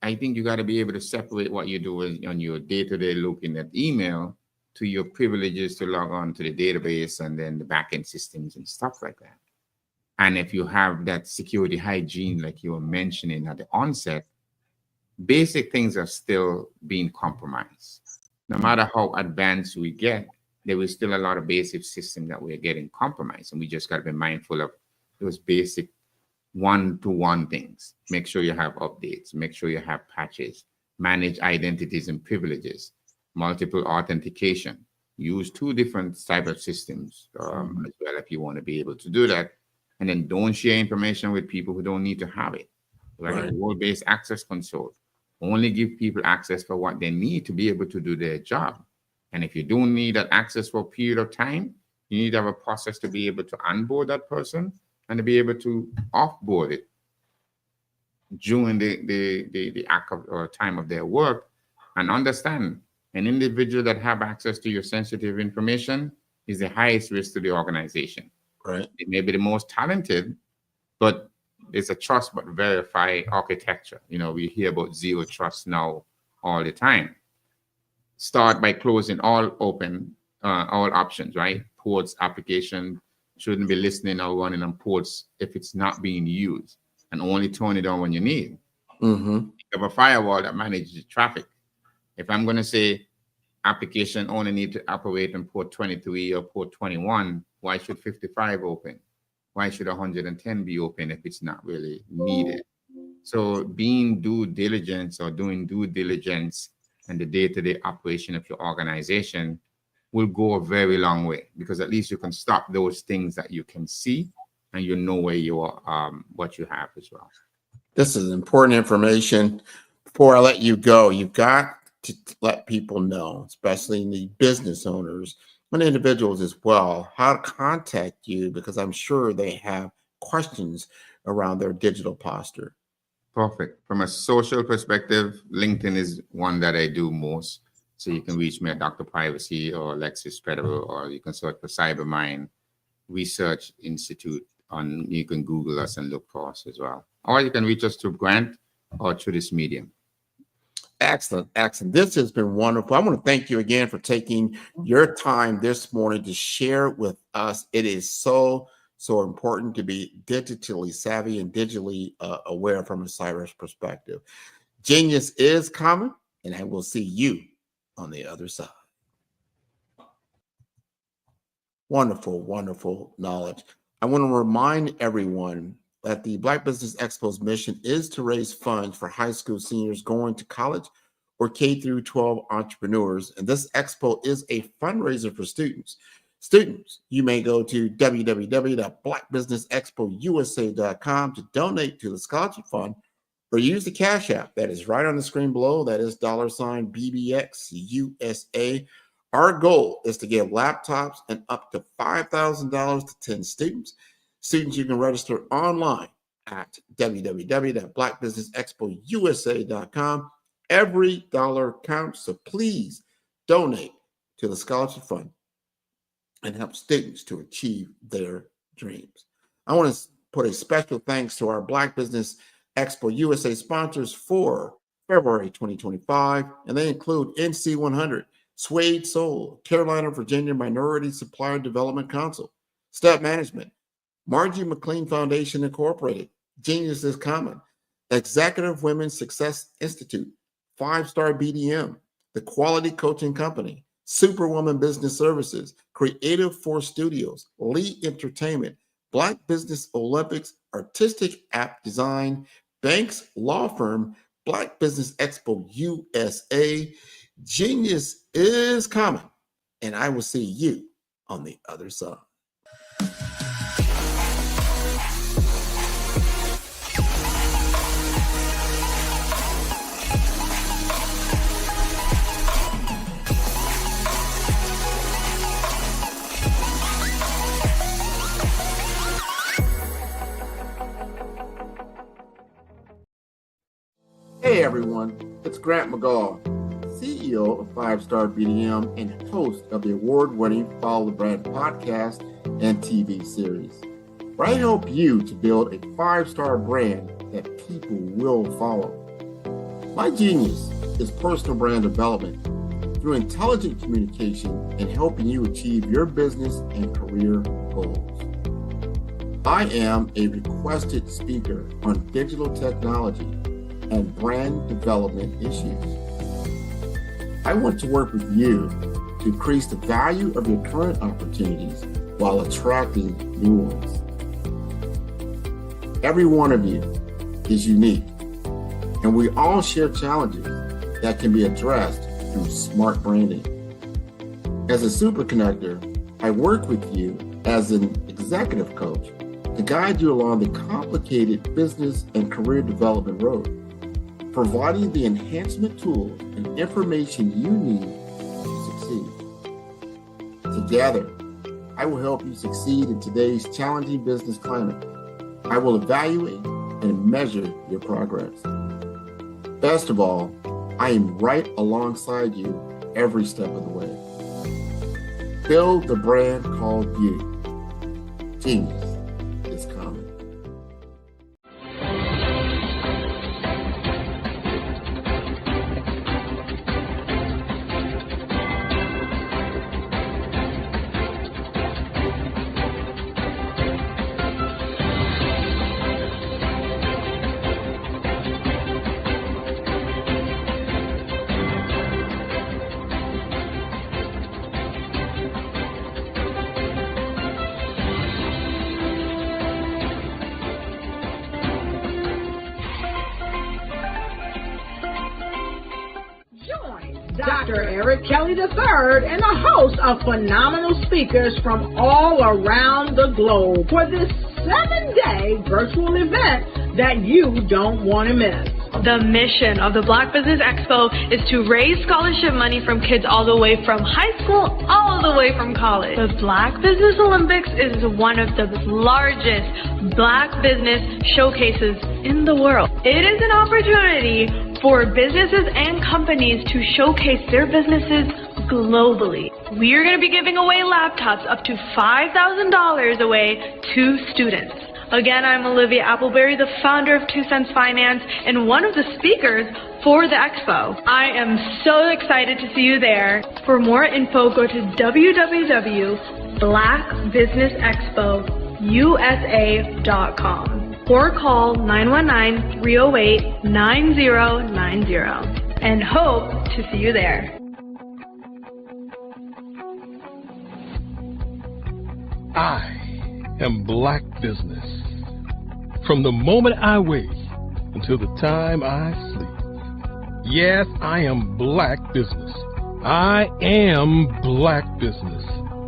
S5: I think you got to be able to separate what you do on your day-to-day looking at email to your privileges to log on to the database and then the backend systems and stuff like that. And if you have that security hygiene, like you were mentioning at the onset, basic things are still being compromised. No matter how advanced we get, there is still a lot of basic systems that we're getting compromised. And we just got to be mindful of those basic one-to-one things. Make sure you have updates. Make sure you have patches. Manage identities and privileges. Multiple authentication. Use 2 different types of systems as well if you want to be able to do that. And then don't share information with people who don't need to have it. Right? Role-based access control. Only give people access for what they need to be able to do their job. And if you don't need that access for a period of time, you need to have a process to be able to onboard that person and to be able to offboard it during the act of, or time of their work. And understand, an individual that have access to your sensitive information is the highest risk to the organization.
S7: Right.
S5: It may be the most talented, but it's a trust but verify architecture. We hear about zero trust now all the time. Start by closing all options, right? Ports, application shouldn't be listening or running on ports if it's not being used. and only turn it on when you need.
S7: Mm-hmm.
S5: You have a firewall that manages the traffic. If I'm going to say application only need to operate in port 23 or port 21, why should 55 open? Why should 110 be open if it's not really needed? So being due diligence or doing due diligence in the day-to-day operation of your organization will go a very long way, because at least you can stop those things that you can see and you know where you are, what you have as well.
S7: This is important information. Before I let you go, you've got to let people know, especially the business owners and individuals as well, how to contact you, because I'm sure they have questions around their digital posture.
S5: Perfect. From a social perspective, LinkedIn is one that I do most. So you can reach me at Dr. Privacy or Alexis Federal, or you can search for Cybermind Research Institute. You can Google us and look for us as well. Or you can reach us through Grant or through this medium.
S7: Excellent. Excellent. This has been wonderful. I want to thank you again for taking your time this morning to share with us. It is so important to be digitally savvy and digitally aware from a cyber perspective. Genius is coming, and I will see you on the other side. Wonderful, wonderful knowledge. I want to remind everyone that the Black Business Expo's mission is to raise funds for high school seniors going to college or K-12 entrepreneurs. And this expo is a fundraiser for students. Students, you may go to www.blackbusinessexpousa.com to donate to the scholarship fund, or use the Cash App that is right on the screen below. That is $BBXUSA. Our goal is to give laptops and up to $5,000 to 10 students. Students, you can register online at www.blackbusinessexpousa.com. Every dollar counts, so please donate to the scholarship fund and help students to achieve their dreams. I want to put a special thanks to our Black Business Expo USA sponsors for February 2025, and they include NC100, Suede Soul, Carolina, Virginia Minority Supplier Development Council, Step Management, Margie McLean Foundation Incorporated, Genius is Common, Executive Women's Success Institute, 5-Star BDM, The Quality Coaching Company, Superwoman Business Services, Creative Force Studios, Lee Entertainment, Black Business Olympics, Artistic App Design, Banks Law Firm, Black Business Expo USA. Genius is coming, and I will see you on the other side. Hey everyone, it's Grant McGaw, CEO of 5-Star BDM and host of the award-winning Follow the Brand podcast and TV series, where I help you to build a 5-star brand that people will follow. My genius is personal brand development through intelligent communication and helping you achieve your business and career goals. I am a requested speaker on digital technology and brand development issues. I want to work with you to increase the value of your current opportunities while attracting new ones. Every one of you is unique, and we all share challenges that can be addressed through smart branding. As a super connector, I work with you as an executive coach to guide you along the complicated business and career development road, providing the enhancement tools and information you need to succeed. Together, I will help you succeed in today's challenging business climate. I will evaluate and measure your progress. Best of all, I am right alongside you every step of the way. Build the brand called you. Genius is coming.
S1: Dr. Eric Kelly III and a host of phenomenal speakers from all around the globe for this 7-day virtual event that you don't want to miss.
S2: The mission of the Black Business Expo is to raise scholarship money from kids all the way from high school, all the way from college. The Black Business Olympics is one of the largest Black business showcases in the world. It is an opportunity for businesses and companies to showcase their businesses globally. We are going to be giving away laptops up to $5,000 away to students. Again, I'm Olivia Appleberry, the founder of 2 Cents Finance and one of the speakers for the expo. I am so excited to see you there. For more info, go to www.blackbusinessexpousa.com or call 919-308-9090 and hope to see you there.
S3: I am Black Business. From the moment I wake until the time I sleep. Yes, I am Black Business. I am Black Business.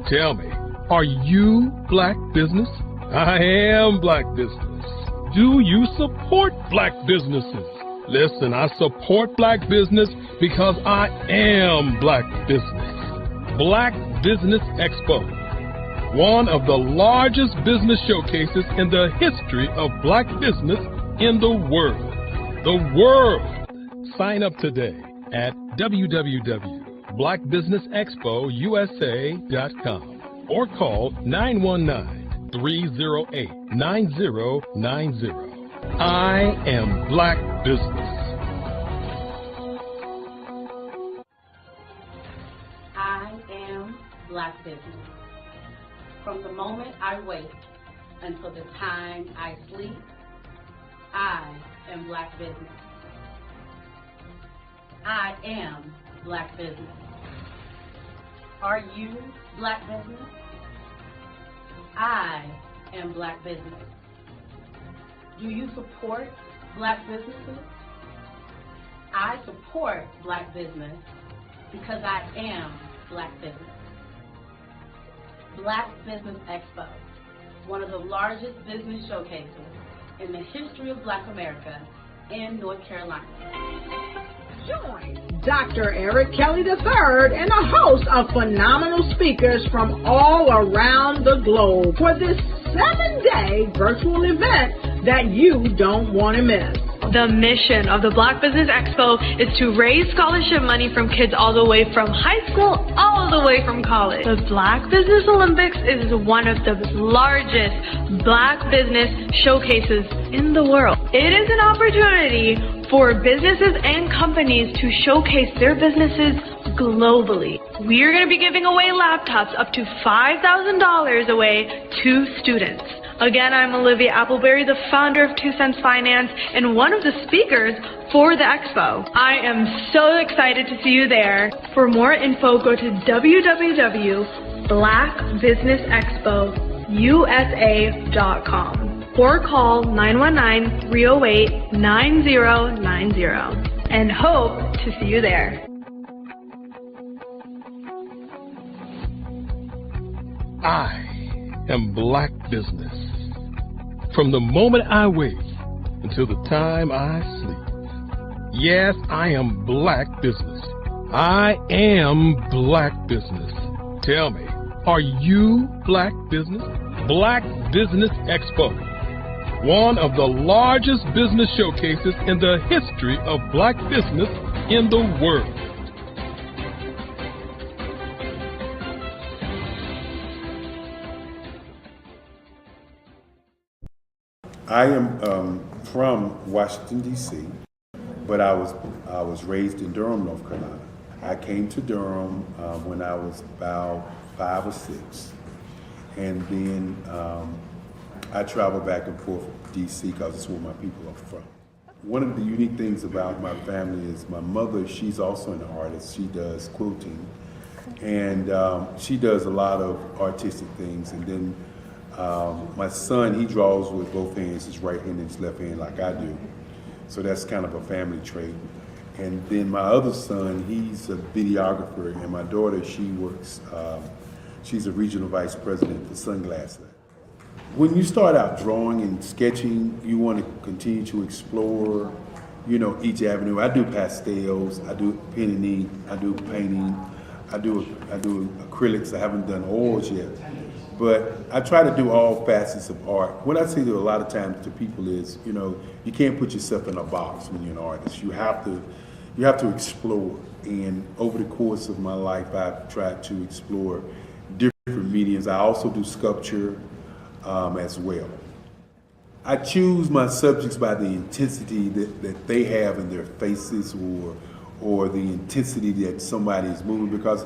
S3: Tell me, are you Black Business? I am Black Business. Do you support Black businesses? Listen, I support Black business because I am Black Business. Black Business Expo, one of the largest business showcases in the history of Black business in the world. The world! Sign up today at www.blackbusinessexpousa.com or call 919-308-9090. I am Black Business.
S4: I am Black Business. From the moment I wake until the time I sleep, I am Black Business. I am Black Business. Are you Black Business? I am Black Business. Do you support Black businesses? I support Black business because I am Black Business. Black Business Expo, one of the largest business showcases in the history of Black America in North Carolina.
S1: Join Dr. Eric Kelly III and a host of phenomenal speakers from all around the globe for this 7-day virtual event that you don't want to miss.
S2: The mission of the Black Business Expo is to raise scholarship money from kids all the way from high school, all the way from college. The Black Business Olympics is one of the largest Black business showcases in the world. It is an opportunity for businesses and companies to showcase their businesses globally. We are going to be giving away laptops up to $5,000 away to students. Again, I'm Olivia Appleberry, the founder of 2 Cents Finance and one of the speakers for the expo. I am so excited to see you there. For more info, go to www.blackbusinessexpousa.com or call 919-308-9090 and hope to see you there.
S3: I am Black Business. From the moment I wake until the time I sleep. Yes, I am Black Business. I am Black Business. Tell me, are you Black Business? Black Business Expo, one of the largest business showcases in the history of Black business in the world.
S9: I am from Washington, D.C., but I was raised in Durham, North Carolina. I came to Durham when I was about 5 or 6, and then I traveled back and forth to D.C. because it's where my people are from. One of the unique things about my family is my mother, she's also an artist. She does quilting, and she does a lot of artistic things, and then my son, he draws with both hands, his right hand and his left hand like I do. So that's kind of a family trait. And then my other son, he's a videographer, and my daughter, she works, she's a regional vice president for Sunglass Lab. When you start out drawing and sketching, you want to continue to explore, you know, each avenue. I do pastels, I do pen and ink, I do painting, I do acrylics. I haven't done oils yet, but I try to do all facets of art. What I say to a lot of times to people is, you know, you can't put yourself in a box when you're an artist. You have to explore. And over the course of my life, I've tried to explore different mediums. I also do sculpture as well. I choose my subjects by the intensity that they have in their faces, or the intensity that somebody is moving, because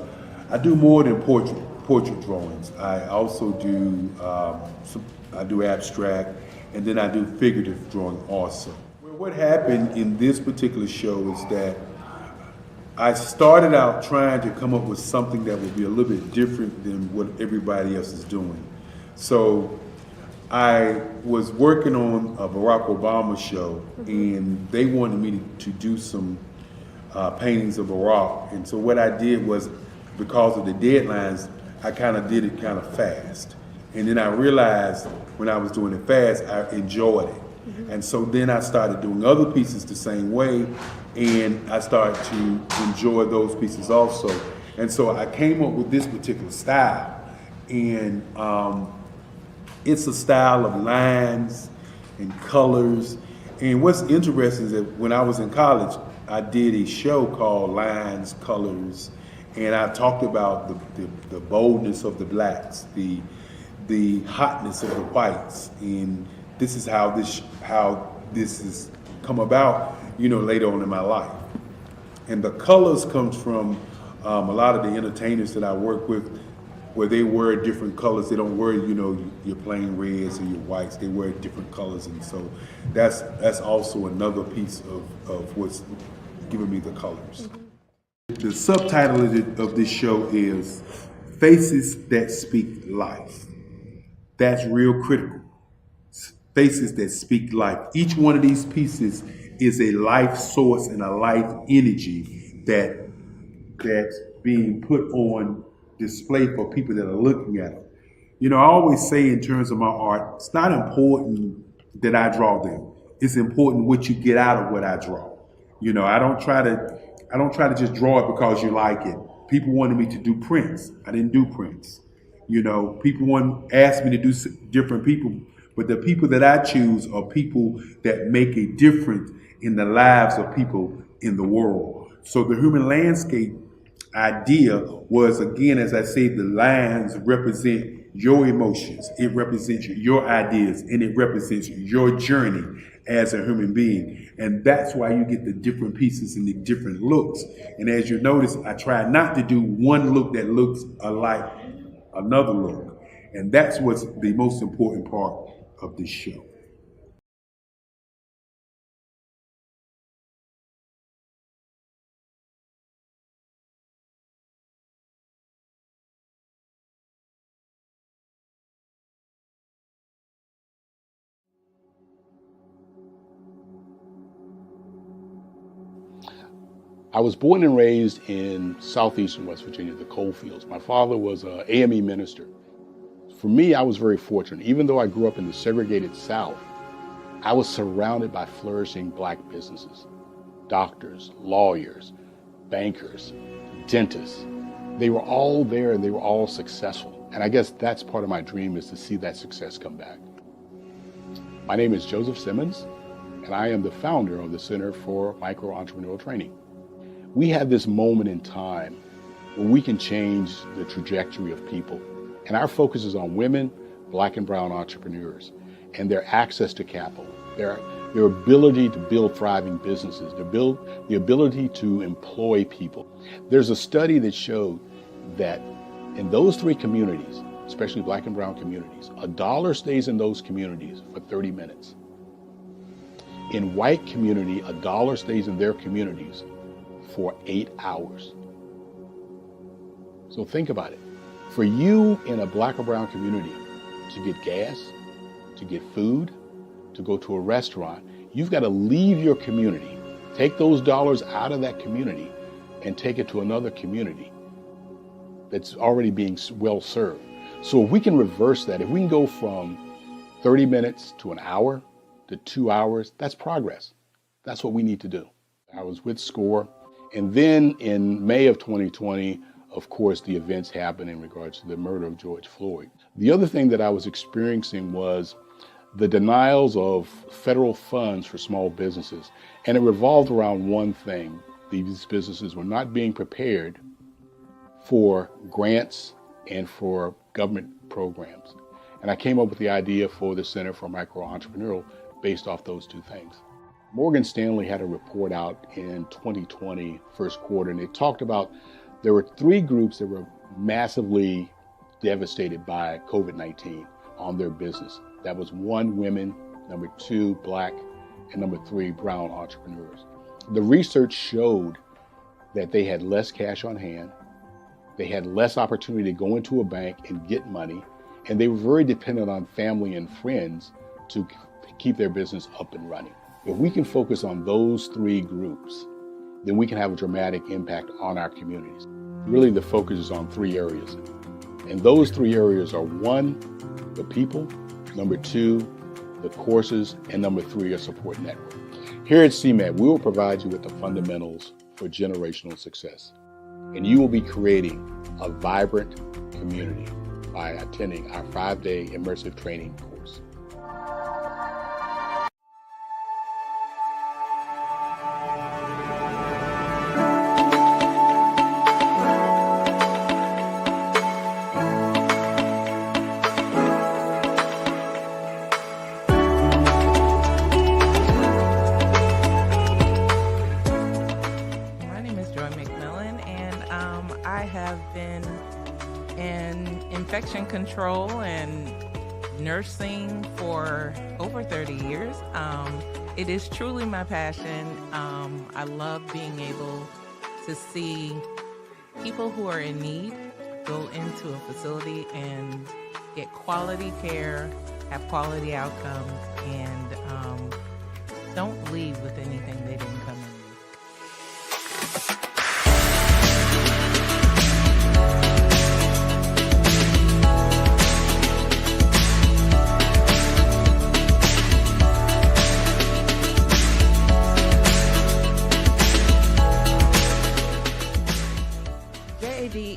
S9: I do more than portrait drawings. I also do I do abstract, and then I do figurative drawing also. What happened in this particular show is that I started out trying to come up with something that would be a little bit different than what everybody else is doing. So I was working on a Barack Obama show, and they wanted me to do some paintings of Barack. And so what I did was, because of the deadlines, I kind of did it kind of fast. And then I realized when I was doing it fast, I enjoyed it. And so then I started doing other pieces the same way, and I started to enjoy those pieces also. And so I came up with this particular style, and it's a style of lines and colors. And what's interesting is that when I was in college, I did a show called Lines, Colors, and I talked about the boldness of the blacks, the hotness of the whites, and this is how this has come about, you know, later on in my life. And the colors comes from a lot of the entertainers that I work with, where they wear different colors. They don't wear, you know, your plain reds or your whites. They wear different colors, and so that's also another piece of what's giving me the colors. The subtitle of this show is Faces That Speak Life. That's real critical. Faces that speak life. Each one of these pieces is a life source and a life energy that's being put on display for people that are looking at them. You know, I always say in terms of my art, it's not important that I draw them. It's important what you get out of what I draw. You know, I don't try to just draw it because you like it. People wanted me to do prints. I didn't do prints. You know, people asked me to do different people, but the people that I choose are people that make a difference in the lives of people in the world. So the human landscape idea was, again, as I say, the lines represent your emotions, it represents your ideas, and it represents your journey as a human being. And that's why you get the different pieces and the different looks. And as you notice, I try not to do one look that looks alike another look. And that's what's the most important part of this show.
S11: I was born and raised in southeastern West Virginia, the coal fields. My father was an AME minister. For me, I was very fortunate. Even though I grew up in the segregated South, I was surrounded by flourishing black businesses. Doctors, lawyers, bankers, dentists. They were all there and they were all successful. And I guess that's part of my dream, is to see that success come back. My name is Joseph Simmons, and I am the founder of the Center for Micro-Entrepreneurial Training. We have this moment in time where we can change the trajectory of people. And our focus is on women, black and brown entrepreneurs, and their access to capital, their ability to build thriving businesses, the ability to employ people. There's a study that showed that in those three communities, especially black and brown communities, $1 stays in those communities for 30 minutes. In white community, $1 stays in their communities for 8 hours. So think about it. For you in a black or brown community to get gas, to get food, to go to a restaurant, you've got to leave your community Take those dollars out of that community and take it to another community that's already being well served. So if we can reverse that, if we can go from 30 minutes to an hour to 2 hours, that's progress. That's what we need to do. I was with SCORE, and then in May of 2020, of course, the events happened in regards to the murder of George Floyd. The other thing that I was experiencing was the denials of federal funds for small businesses, and it revolved around one thing. These businesses were not being prepared for grants and for government programs. And I came up with the idea for the Center for Micro-Entrepreneurial based off those two things. Morgan Stanley had a report out in 2020, first quarter, and it talked about there were 3 groups that were massively devastated by COVID-19 on their business. That was 1, women, number 2, Black, and number 3, brown entrepreneurs. The research showed that they had less cash on hand, they had less opportunity to go into a bank and get money, and they were very dependent on family and friends to keep their business up and running. If we can focus on those 3 groups, then we can have a dramatic impact on our communities. Really, the focus is on 3 areas. And those 3 areas are 1, the people, number 2, the courses, and number 3, a support network. Here at CMAT, we will provide you with the fundamentals for generational success. And you will be creating a vibrant community by attending our 5-day immersive training course.
S12: Infection control and nursing for over 30 years. It is truly my passion. I love being able to see people who are in need go into a facility and get quality care, have quality outcomes, and don't leave with anything they didn't come in with.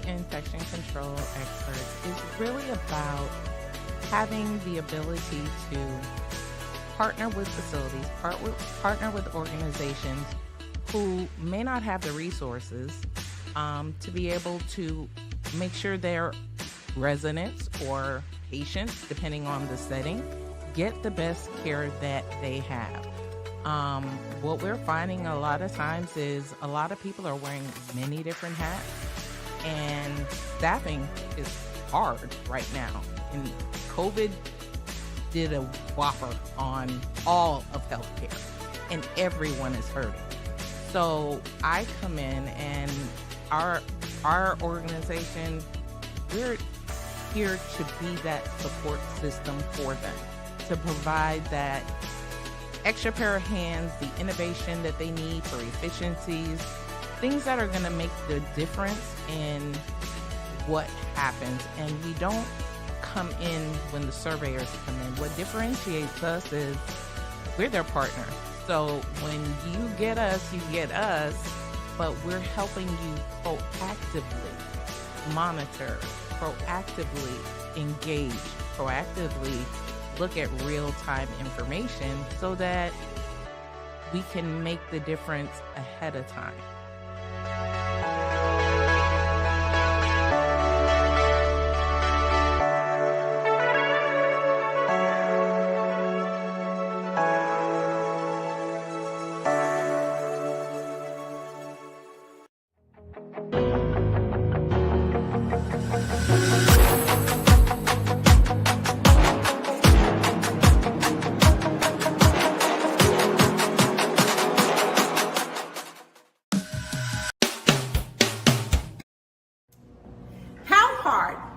S12: Infection control experts is really about having the ability to partner with facilities, partner with organizations who may not have the resources to be able to make sure their residents or patients, depending on the setting, get the best care that they have. What we're finding a lot of times is a lot of people are wearing many different hats, and staffing is hard right now. And COVID did a whopper on all of healthcare, and everyone is hurting. So I come in, and our organization, we're here to be that support system for them, to provide that extra pair of hands, the innovation that they need for efficiencies, things that are going to make the difference in what happens. And we don't come in when the surveyors come in. What differentiates us is we're their partner. So when you get us, but we're helping you proactively monitor, proactively engage, proactively look at real-time information so that we can make the difference ahead of time.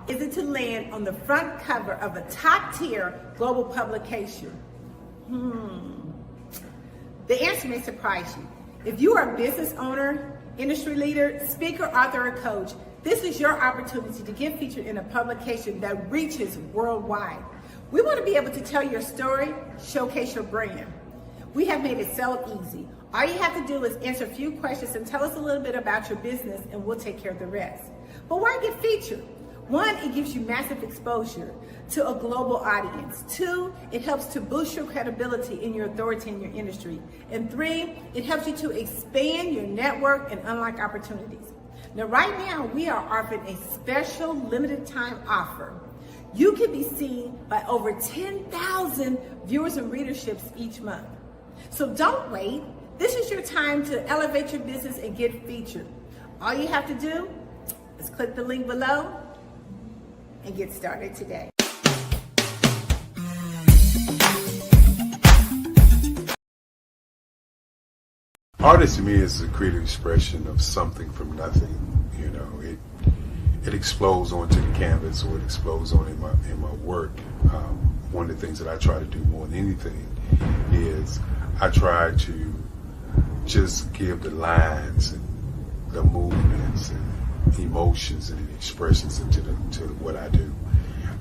S1: Is it to land on the front cover of a top-tier global publication? The answer may surprise you.
S13: If you are a business owner, industry leader, speaker, author, or coach, this is your opportunity to get featured in a publication that reaches worldwide. We want to be able to tell your story, showcase your brand. We have made it so easy. All you have to do is answer a few questions and tell us a little bit about your business, and we'll take care of the rest. But why get featured? One, it gives you massive exposure to a global audience. Two, it helps to boost your credibility and your authority in your industry. And three, it helps you to expand your network and unlock opportunities. Now, right now, we are offering a special limited time offer. You can be seen by over 10,000 viewers and readerships each month. So don't wait. This is your time to elevate your business and get featured. All you have to do is click the link below and get started today.
S9: Artist to me is a creative expression of something from nothing. You know, it explodes onto the canvas, or it explodes on in my work. One of the things that I try to do more than anything is I try to just give the lines and the movements and emotions and the expressions into what I do.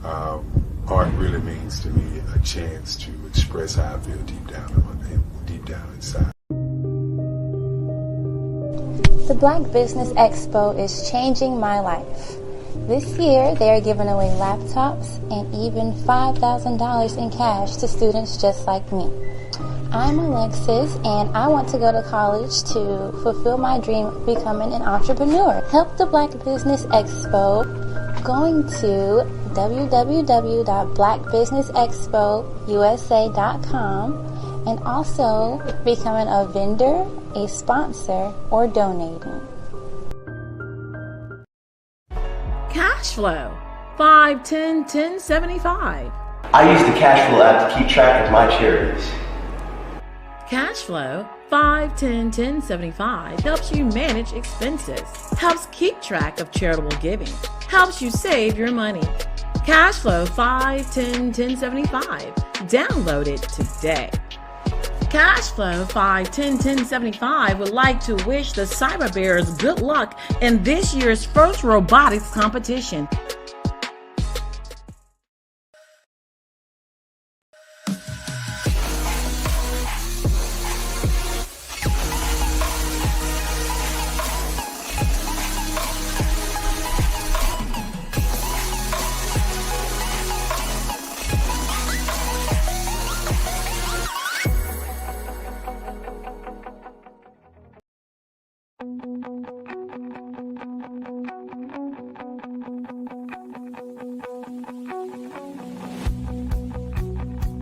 S9: Art really means to me a chance to express how I feel deep down inside.
S22: The Black Business Expo is changing my life. This year, they are giving away laptops and even $5,000 in cash to students just like me. I'm Alexis, and I want to go to college to fulfill my dream of becoming an entrepreneur. Help the Black Business Expo going to www.blackbusinessexpousa.com and also becoming a vendor, a sponsor, or donating.
S23: Cash flow 5, 10, 10, 75.
S24: I use the cash flow app to keep track of my charities.
S23: Cash flow 5, 10, 10, 75 helps you manage expenses, helps keep track of charitable giving, helps you save your money. Cash flow 5, 10, 10, 75. Download it today. Cashflow 5, 10, 10, 75 would like to wish the Cyber Bears good luck in this year's first robotics competition.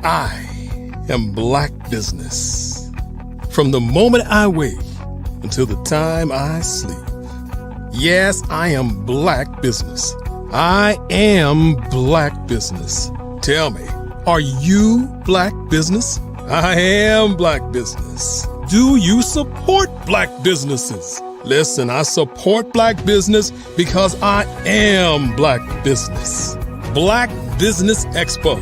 S3: I am Black Business. From the moment I wake until the time I sleep. Yes, I am Black Business. I am Black Business. Tell me, are you Black Business? I am Black Business. Do you support Black businesses? Listen, I support Black business because I am Black Business. Black Business Expo,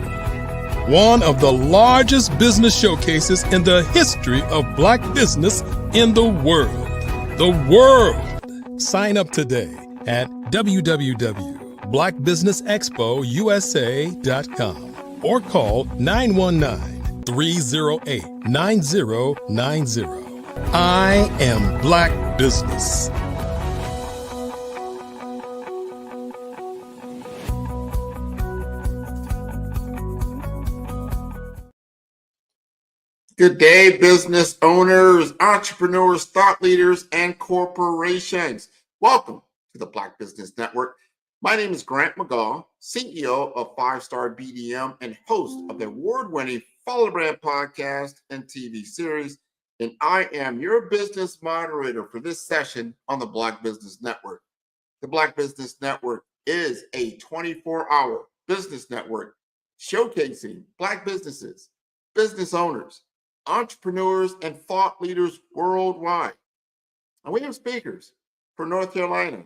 S3: one of the largest business showcases in the history of Black business in the world. The world! Sign up today at www.blackbusinessexpousa.com or call 919-308-9090. I am Black Business.
S7: Good day, business owners, entrepreneurs, thought leaders, and corporations. Welcome to the Black Business Network. My name is Grant McGaw, CEO of 5-Star BDM and host of the award-winning Follow the Brand podcast and TV series. And I am your business moderator for this session on the Black Business Network. The Black Business Network is a 24-hour business network showcasing Black businesses, business owners, entrepreneurs, and thought leaders worldwide. And we have speakers from North Carolina,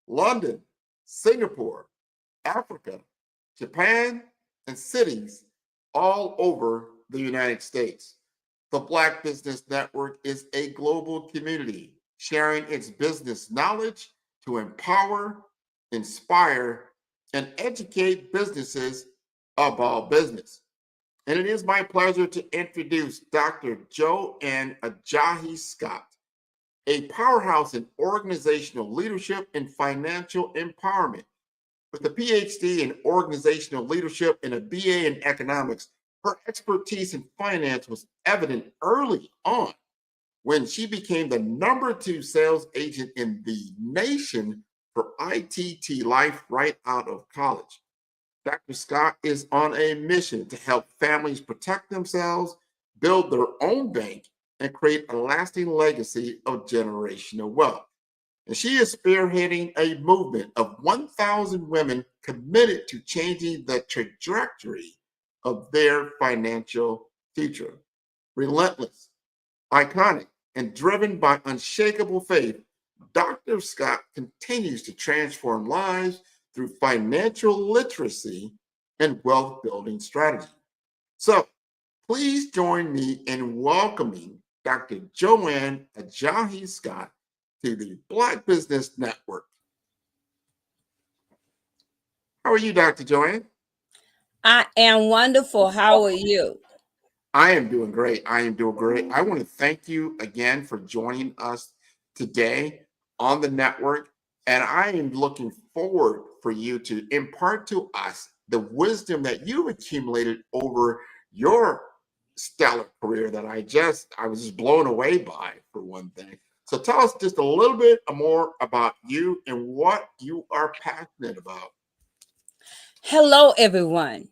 S7: London, Singapore, Africa, Japan, and cities all over the United States. The Black Business Network is a global community sharing its business knowledge to empower, inspire, and educate businesses about business. And it is my pleasure to introduce Dr. Joanne Ajayi Scott, a powerhouse in organizational leadership and financial empowerment. With a PhD in organizational leadership and a BA in economics, her expertise in finance was evident early on when she became the #2 sales agent in the nation for ITT Life right out of college. Dr. Scott is on a mission to help families protect themselves, build their own bank, and create a lasting legacy of generational wealth. And she is spearheading a movement of 1,000 women committed to changing the trajectory of their financial future. Relentless, iconic, and driven by unshakable faith, Dr. Scott continues to transform lives through financial literacy and wealth building strategy. So please join me in welcoming Dr. Joanne Ajayi Scott to the Black Business Network. How are you, Dr. Joanne?
S10: I am wonderful. How are you?
S7: I am doing great. I want to thank you again for joining us today on the network. And I am looking forward for you to impart to us the wisdom that you've accumulated over your stellar career that I was just blown away by, for one thing. So tell us just a little bit more about you and what you are passionate about.
S10: Hello, everyone.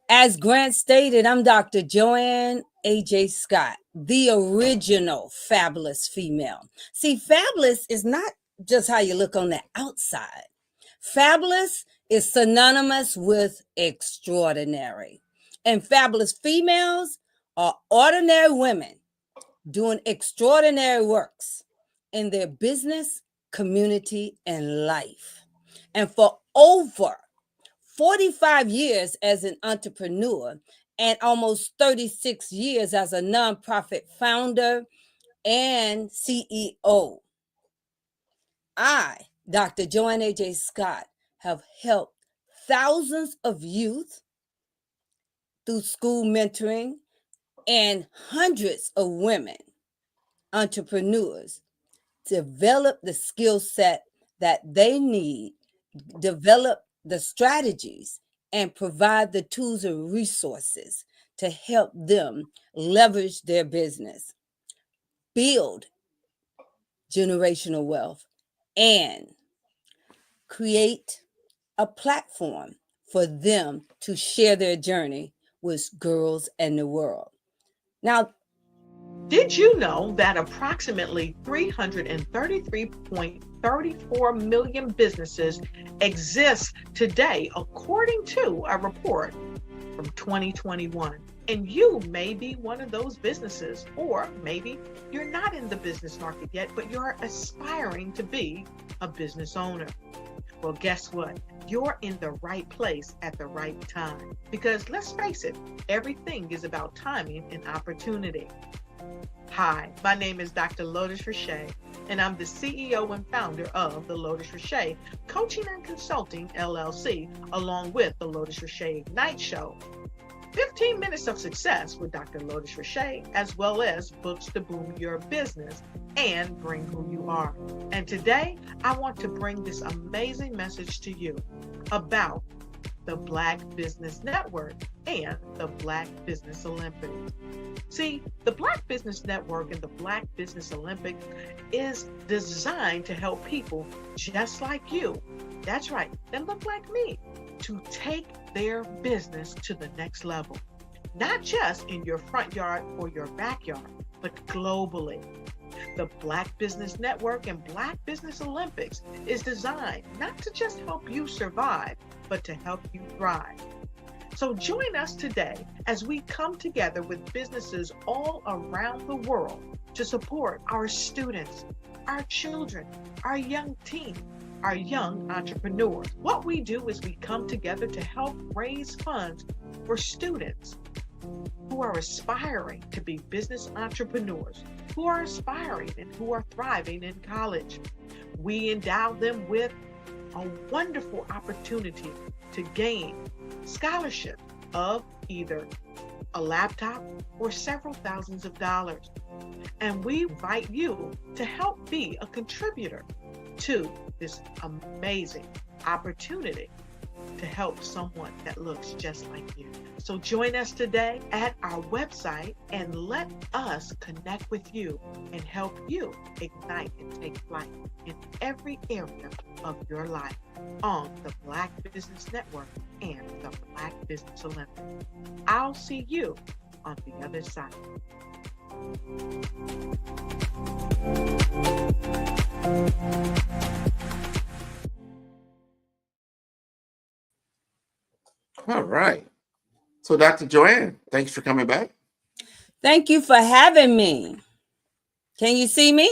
S10: As Grant stated, I'm Dr. Joanne A.J. Scott, the original fabulous female. See, fabulous is not just how you look on the outside. Fabulous is synonymous with extraordinary. And fabulous females are ordinary women doing extraordinary works in their business, community, and life. And for over 45 years as an entrepreneur and almost 36 years as a nonprofit founder and CEO, I, Dr. Joanne A.J. Scott, have helped thousands of youth through school mentoring and hundreds of women entrepreneurs develop the skill set that they need, develop the strategies, and provide the tools and resources to help them leverage their business, build generational wealth, and create a platform for them to share their journey with girls and the world. Now,
S1: did you know that approximately 333.34 million businesses exist today, according to a report from 2021? And you may be one of those businesses, or maybe you're not in the business market yet, but you're aspiring to be a business owner. Well, guess what? You're in the right place at the right time. Because let's face it, everything is about timing and opportunity. Hi, my name is Dr. Lotus Richey, and I'm the CEO and founder of the Lotus Richey Coaching and Consulting LLC, along with the Lotus Richey Ignite Show. 15 minutes of success with Dr. Lotus Richey, as well as books to boom your business and bring who you are. And today, I want to bring this amazing message to you about the Black Business Network and the Black Business Olympics. See, the Black Business Network and the Black Business Olympics is designed to help people just like you, that's right, that look like me, to take their business to the next level. Not just in your front yard or your backyard, but globally. The Black Business Network and Black Business Olympics is designed not to just help you survive, but to help you thrive. So join us today as we come together with businesses all around the world to support our students, our children, our young teens, our young entrepreneurs. What we do is we come together to help raise funds for students, who are aspiring to be business entrepreneurs, who are aspiring and who are thriving in college. We endow them with a wonderful opportunity to gain scholarship of either a laptop or several thousands of dollars. And we invite you to help be a contributor to this amazing opportunity to help someone that looks just like you. So join us today at our website and let us connect with you and help you ignite and take flight in every area of your life on the Black Business Network and the Black Business Olympics. I'll see you on the other side.
S7: All right. So, Dr. Joanne, thanks for coming back.
S10: Thank you for having me. Can you see me?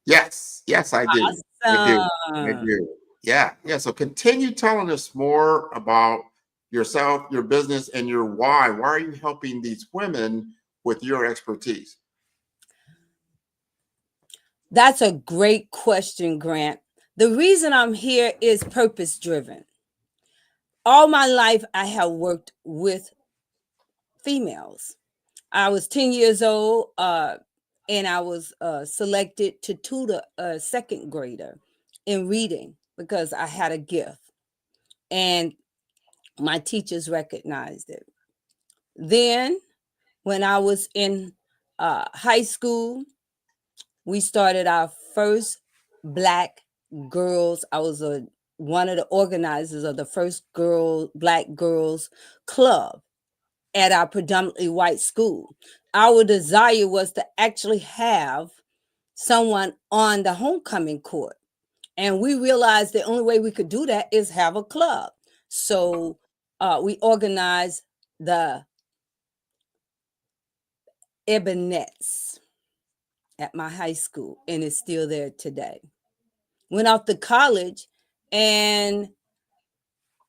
S7: Yes, I do.
S10: Awesome.
S7: I do. Yeah. So continue telling us more about yourself, your business, and your why. Why are you helping these women with your expertise?
S10: That's a great question, Grant. The reason I'm here is purpose driven. All my life, I have worked with females. I was 10 years old, and I was selected to tutor a second grader in reading because I had a gift. And my teachers recognized it. Then, when I was in high school, we started our first Black girls. I was one of the organizers of the first Black girls club at our predominantly white school. Our desire was to actually have someone on the homecoming court. And we realized the only way we could do that is have a club. So we organized the Ebonettes at my high school, and it's still there today. Went off to college, and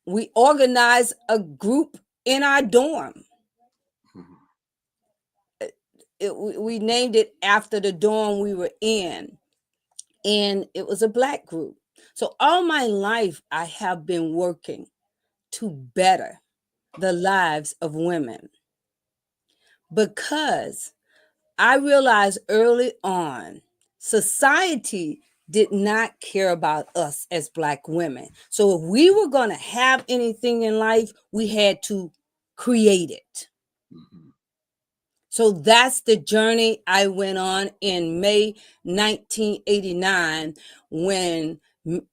S10: we organized a group in our dorm. We named it after the dorm we were in, and it was a Black group. So all my life, I have been working to better the lives of women, because I realized early on, society did not care about us as Black women. So if we were going to have anything in life, we had to create it. So that's the journey I went on in May 1989, when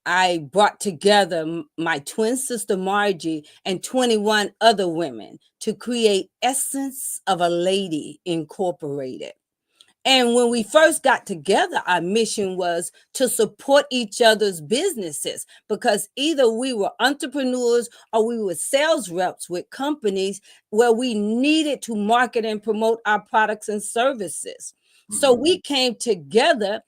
S10: I brought together my twin sister Margie and 21 other women to create Essence of a Lady Incorporated. And when we first got together, our mission was to support each other's businesses, because either we were entrepreneurs or we were sales reps with companies where we needed to market and promote our products and services. So we came together,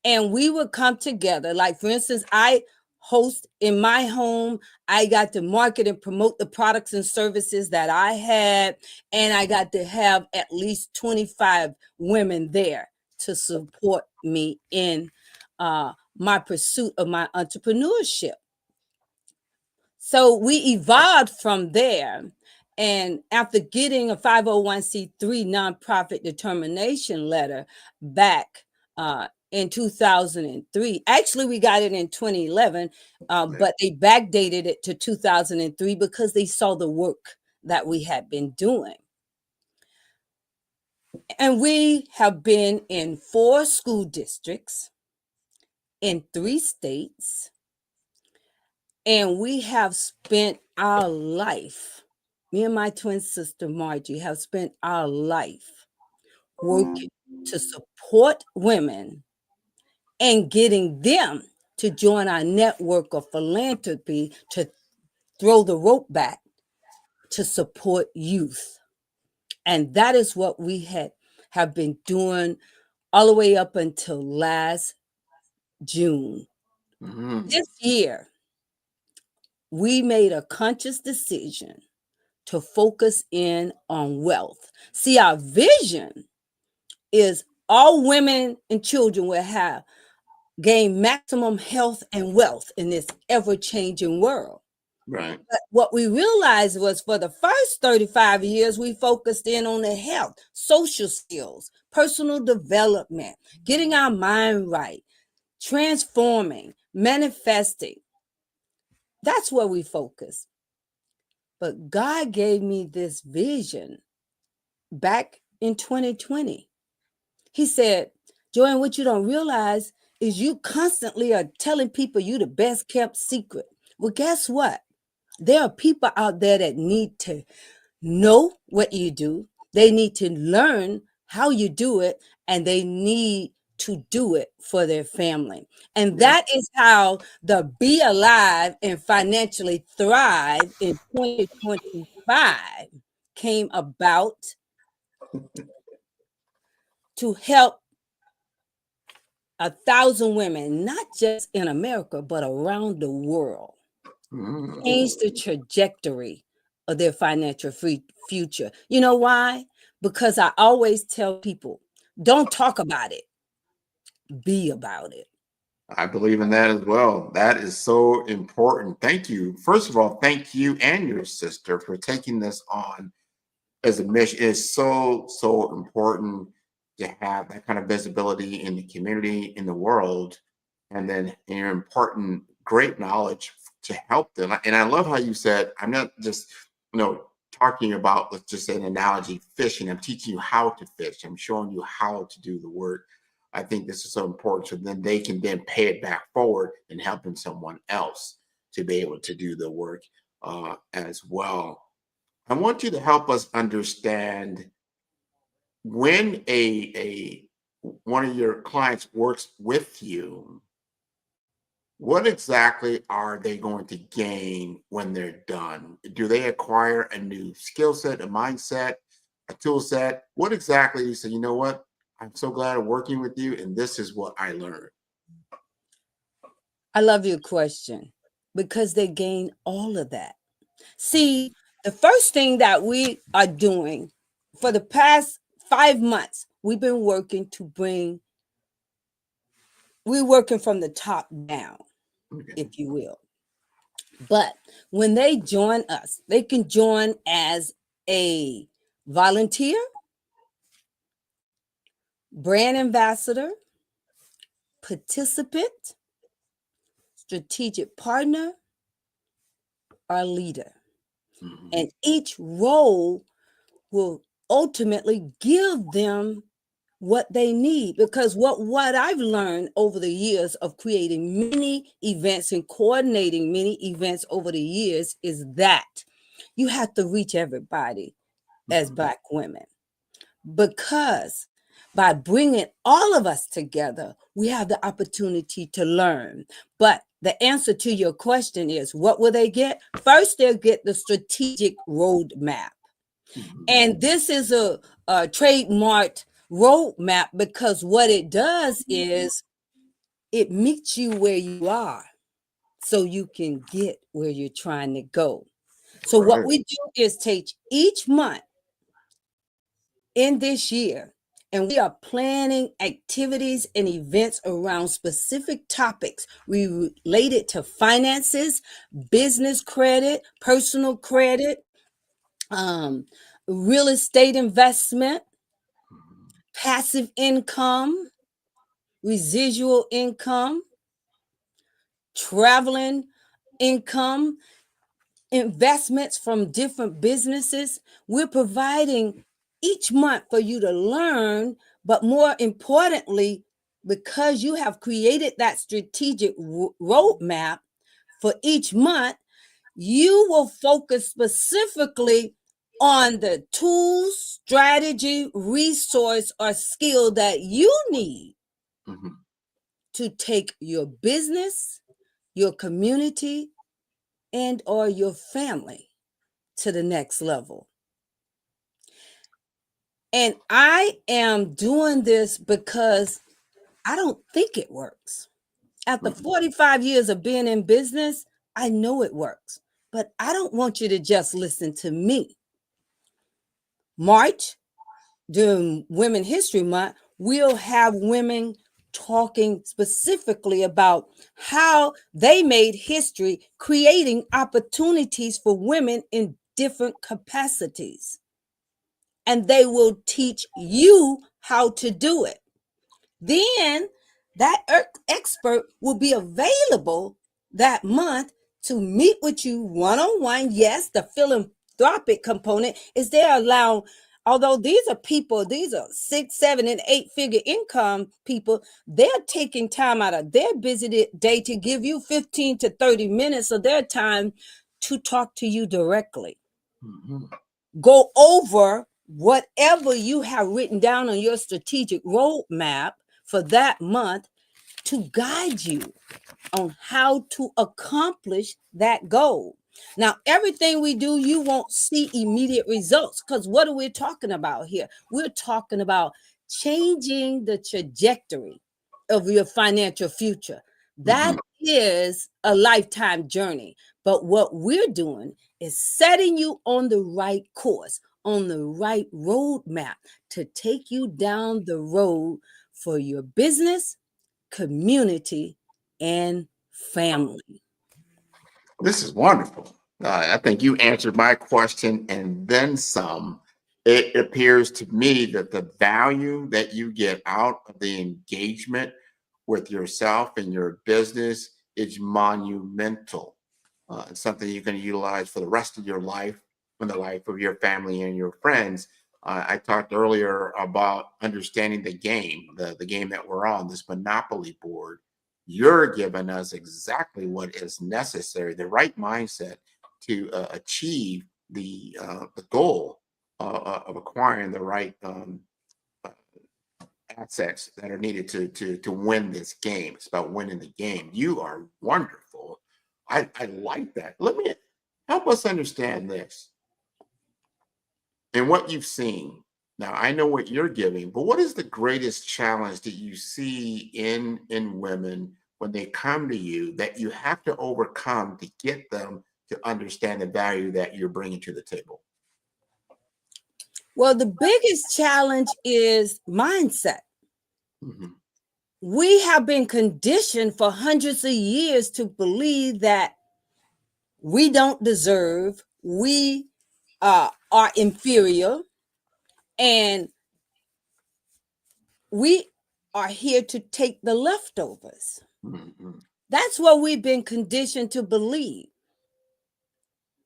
S10: and we would come together. Like, for instance, I host in my home. I got to market and promote the products and services that I had, and I got to have at least 25 women there to support me in my pursuit of my entrepreneurship. So we evolved from there, and after getting a 501c3 nonprofit determination letter back in 2003. Actually, we got it in 2011, but they backdated it to 2003 because they saw the work that we had been doing. And we have been in 4 school districts in 3 states, and we have spent our life, me and my twin sister Margie have spent our life working to support women and getting them to join our network of philanthropy to throw the rope back to support youth. And that is what we have been doing all the way up until last June. This year, we made a conscious decision to focus in on wealth. See, our vision is all women and children will have gain maximum health and wealth in this ever-changing world.
S7: Right.
S10: But what we realized was for the first 35 years, we focused in on the health, social skills, personal development, getting our mind right, transforming, manifesting. That's where we focus. But God gave me this vision back in 2020. He said, Joanne, what you don't realize is you constantly are telling people you the best kept secret. Well, guess what? There are people out there that need to know what you do. They need to learn how you do it, and they need to do it for their family. And that is how the Be Alive and Financially Thrive in 2025 came about to help 1,000 women, not just in America, but around the world, change the trajectory of their financial future. You know why? Because I always tell people, don't talk about it, be about it.
S7: I believe in that as well. That is so important. Thank you. First of all, thank you and your sister for taking this on as a mission. It's so, so important to have that kind of visibility in the community, in the world, and then you're imparting great knowledge to help them. And I love how you said, I'm not just, talking about, let's just say an analogy, fishing. I'm teaching you how to fish. I'm showing you how to do the work. I think this is so important. So then they can then pay it back forward and helping someone else to be able to do the work as well. I want you to help us understand when one of your clients works with you, what exactly are they going to gain when they're done? Do they acquire a new skill set, a mindset, a tool set? What exactly you say, you know what? I'm so glad of working with you, and this is what I learned.
S10: I love your question because they gain all of that. See, the first thing that we are doing for the past 5 months, we've been working we're working from the top down, if you will. But when they join us, they can join as a volunteer, brand ambassador, participant, strategic partner, or leader. And each role will ultimately give them what they need, because what I've learned over the years of creating many events and coordinating many events over the years is that you have to reach everybody as Black women, because by bringing all of us together, we have the opportunity to learn. But the answer to your question is, what will they get? First, they'll get the strategic roadmap. And this is a trademarked roadmap, because what it does is it meets you where you are so you can get where you're trying to go. So what we do is take each month in this year, and we are planning activities and events around specific topics related to finances, business credit, personal credit, real estate investment, passive income, residual income, traveling income, investments from different businesses. We're providing each month for you to learn, but more importantly, because you have created that strategic roadmap for each month, you will focus specifically on the tools, strategy, resource, or skill that you need to take your business, your community, and or your family to the next level. And I am doing this because I don't think it works. After 45 years of being in business, I know it works. But I don't want you to just listen to me. March, during Women History Month, we'll have women talking specifically about how they made history, creating opportunities for women in different capacities. And they will teach you how to do it. Then that expert will be available that month to meet with you one-on-one. Yes, the philanthropic component is there allow, although these are people, these are 6, 7, and 8-figure income people, they're taking time out of their busy day to give you 15 to 30 minutes of their time to talk to you directly. Go over whatever you have written down on your strategic roadmap for that month to guide you on how to accomplish that goal. Now, everything we do, you won't see immediate results, because what are we talking about here? We're talking about changing the trajectory of your financial future. That is a lifetime journey. But what we're doing is setting you on the right course, on the right roadmap to take you down the road for your business, community, and family.
S7: This is wonderful. I think you answered my question and then some. It appears to me that the value that you get out of the engagement with yourself and your business is monumental. It's something you can utilize for the rest of your life and the life of your family and your friends. I talked earlier about understanding the game that we're on, this Monopoly board. You're giving us exactly what is necessary, the right mindset to achieve the goal of acquiring the right assets that are needed to win this game. It's about winning the game. You are wonderful. I like that. Let me help us understand this and what you've seen. Now, I know what you're giving, but what is the greatest challenge that you see in women when they come to you that you have to overcome to get them to understand the value that you're bringing to the table?
S10: Well, the biggest challenge is mindset. We have been conditioned for hundreds of years to believe that we don't deserve, we are inferior, and we are here to take the leftovers. That's what we've been conditioned to believe.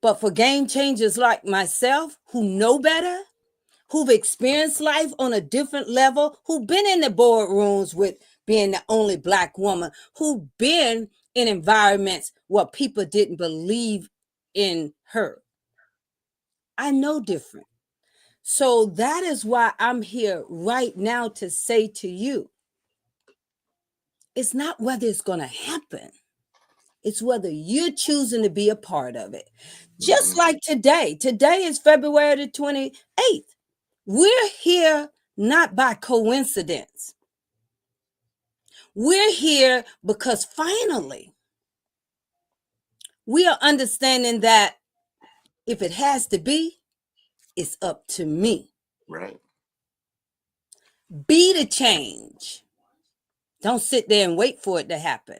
S10: But for game changers like myself who know better, who've experienced life on a different level, who've been in the boardrooms with being the only Black woman, who've been in environments where people didn't believe in her, I know different. So that is why I'm here right now to say to you, it's not whether it's going to happen. It's whether you're choosing to be a part of it. Just like today. Today is February the 28th. We're here not by coincidence. We're here because finally we are understanding that if it has to be, it's up to me.
S7: Right.
S10: Be the change. Don't sit there and wait for it to happen.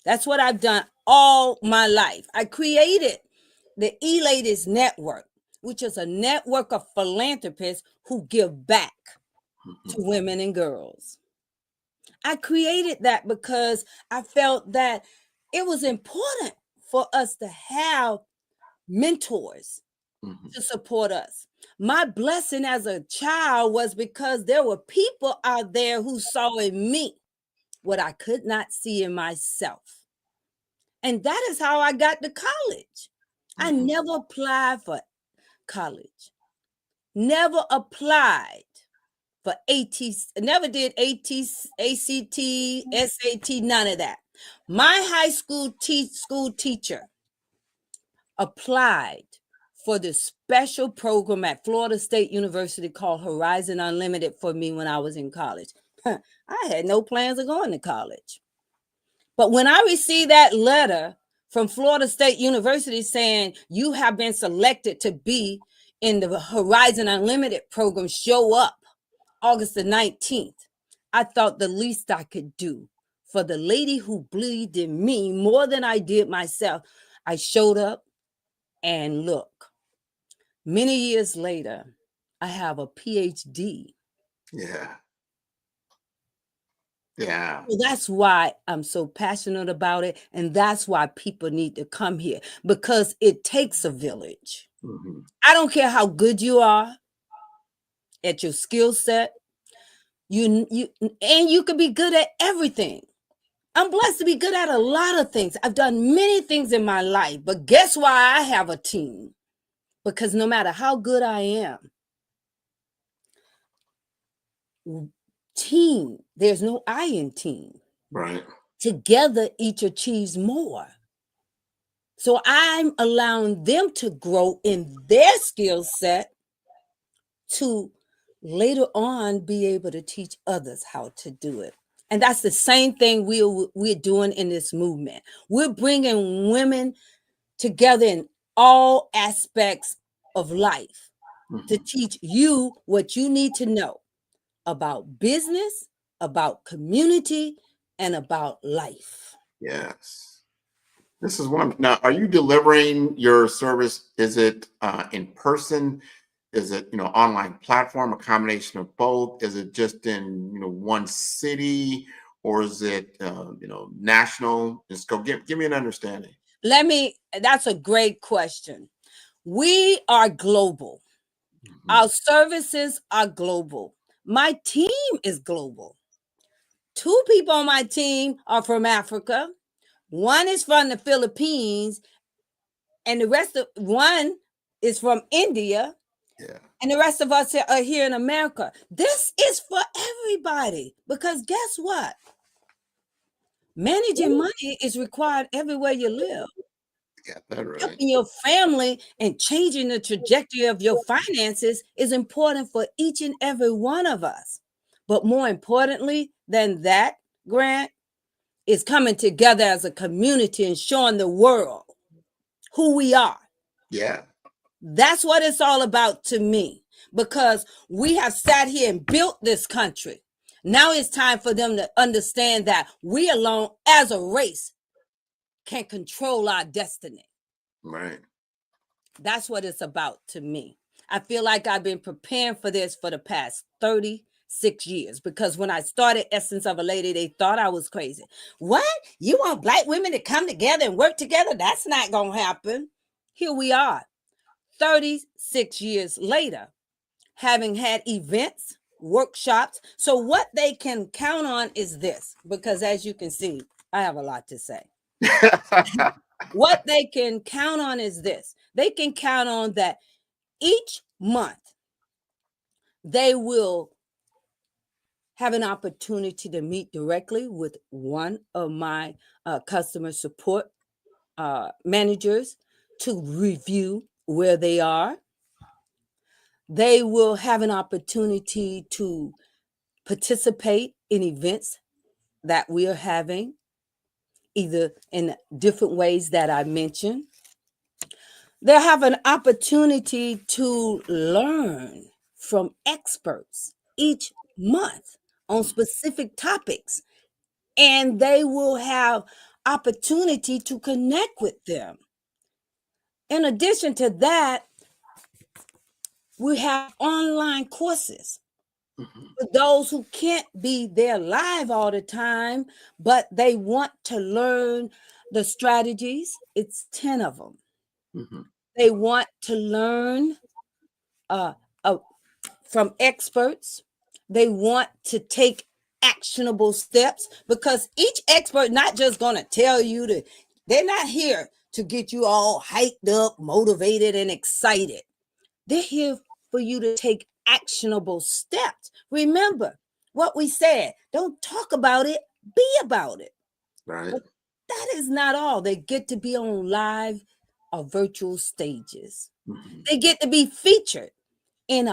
S10: That's what I've done all my life. I created the E-Ladies Network, which is a network of philanthropists who give back to women and girls. I created that because I felt that it was important for us to have mentors to support us. My blessing as a child was because there were people out there who saw in me what I could not see in myself. And that is how I got to college. I never applied for college, never applied for AT, never did ACT, SAT, none of that. My high school school teacher applied for the special program at Florida State University called Horizon Unlimited for me when I was in college. I had no plans of going to college. But when I received that letter from Florida State University saying you have been selected to be in the Horizon Unlimited program. Show up August the 19th. I thought the least I could do for the lady who believed in me more than I did myself. I showed up, and look, many years later, I have a PhD.
S7: Yeah. Yeah.
S10: So that's why I'm so passionate about it. And that's why people need to come here, because it takes a village.
S7: Mm-hmm.
S10: I don't care how good you are at your skill set. You can be good at everything. I'm blessed to be good at a lot of things. I've done many things in my life, but guess why I have a team? Because no matter how good I am, team, there's no I in team.
S7: Right.
S10: Together, each achieves more. So I'm allowing them to grow in their skill set to later on be able to teach others how to do it. And that's the same thing we're doing in this movement. We're bringing women together in all aspects of life to teach you what you need to know about business, about community, and about life.
S7: Yes. This is one. Now, are you delivering your service? Is it in person? Is it, online platform, a combination of both? Is it just in, one city, or is it, national? Just go give me an understanding.
S10: That's a great question. We are global. Our services are global. My team is global. 2 people on my team are from Africa. 1 is from the Philippines, and one is from India.
S7: Yeah.
S10: And the rest of us are here in America. This is for everybody, because guess what? Managing money is required everywhere you live.
S7: Got that right.
S10: Helping your family and changing the trajectory of your finances is important for each and every one of us. But more importantly than that, Grant, is coming together as a community and showing the world who we are.
S7: Yeah.
S10: That's what it's all about to me, because we have sat here and built this country. Now it's time for them to understand that we alone as a race can control our destiny.
S7: Right.
S10: That's what it's about to me. I feel like I've been preparing for this for the past 36 years, because when I started Essence of a Lady, they thought I was crazy. What? You want Black women to come together and work together? That's not going to happen. Here we are, 36 years later, having had events, workshops. So what they can count on is this, because as you can see, I have a lot to say. What they can count on is this. They can count on that each month they will have an opportunity to meet directly with one of my customer support managers to review where they are. They will have an opportunity to participate in events that we are having, either in different ways that I mentioned. They'll have an opportunity to learn from experts each month on specific topics, and they will have opportunity to connect with them. In addition to that, we have online courses for those who can't be there live all the time, but they want to learn the strategies. It's 10 of them. They want to learn from experts. They want to take actionable steps, because each expert not just going to tell you they're not here to get you all hyped up, motivated, and excited. They're here for you to take actionable steps. Remember what we said. Don't talk about it, be about it.
S7: Right.
S10: But that is not all. They get to be on live or virtual stages. They get to be featured in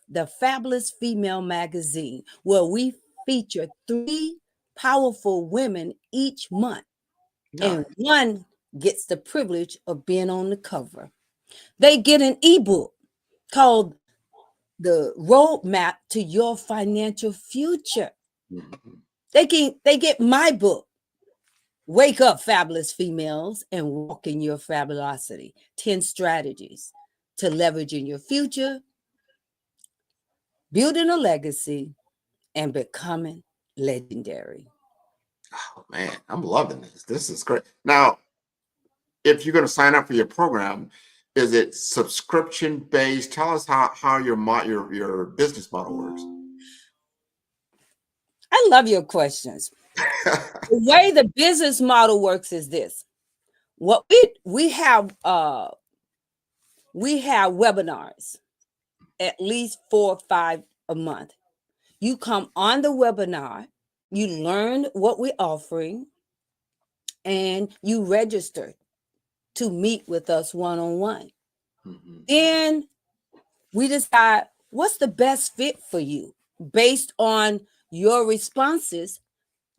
S10: the Fabulous Female magazine, where we feature 3 powerful women each month. And one gets the privilege of being on the cover. They get an ebook called The Roadmap to Your Financial Future. They get my book, Wake Up, Fabulous Females, and Walk in Your Fabulosity. 10 strategies to leverage in your future, building a legacy, and becoming legendary.
S7: Oh, man, I'm loving this. This is great. Now, if you're going to sign up for your program, is it subscription based? Tell us how your business model works.
S10: I love your questions. The way the business model works is this. What we have webinars, at least 4 or 5 a month. You come on the webinar, you learn what we're offering, and you register to meet with us one-on-one. Then we decide what's the best fit for you based on your responses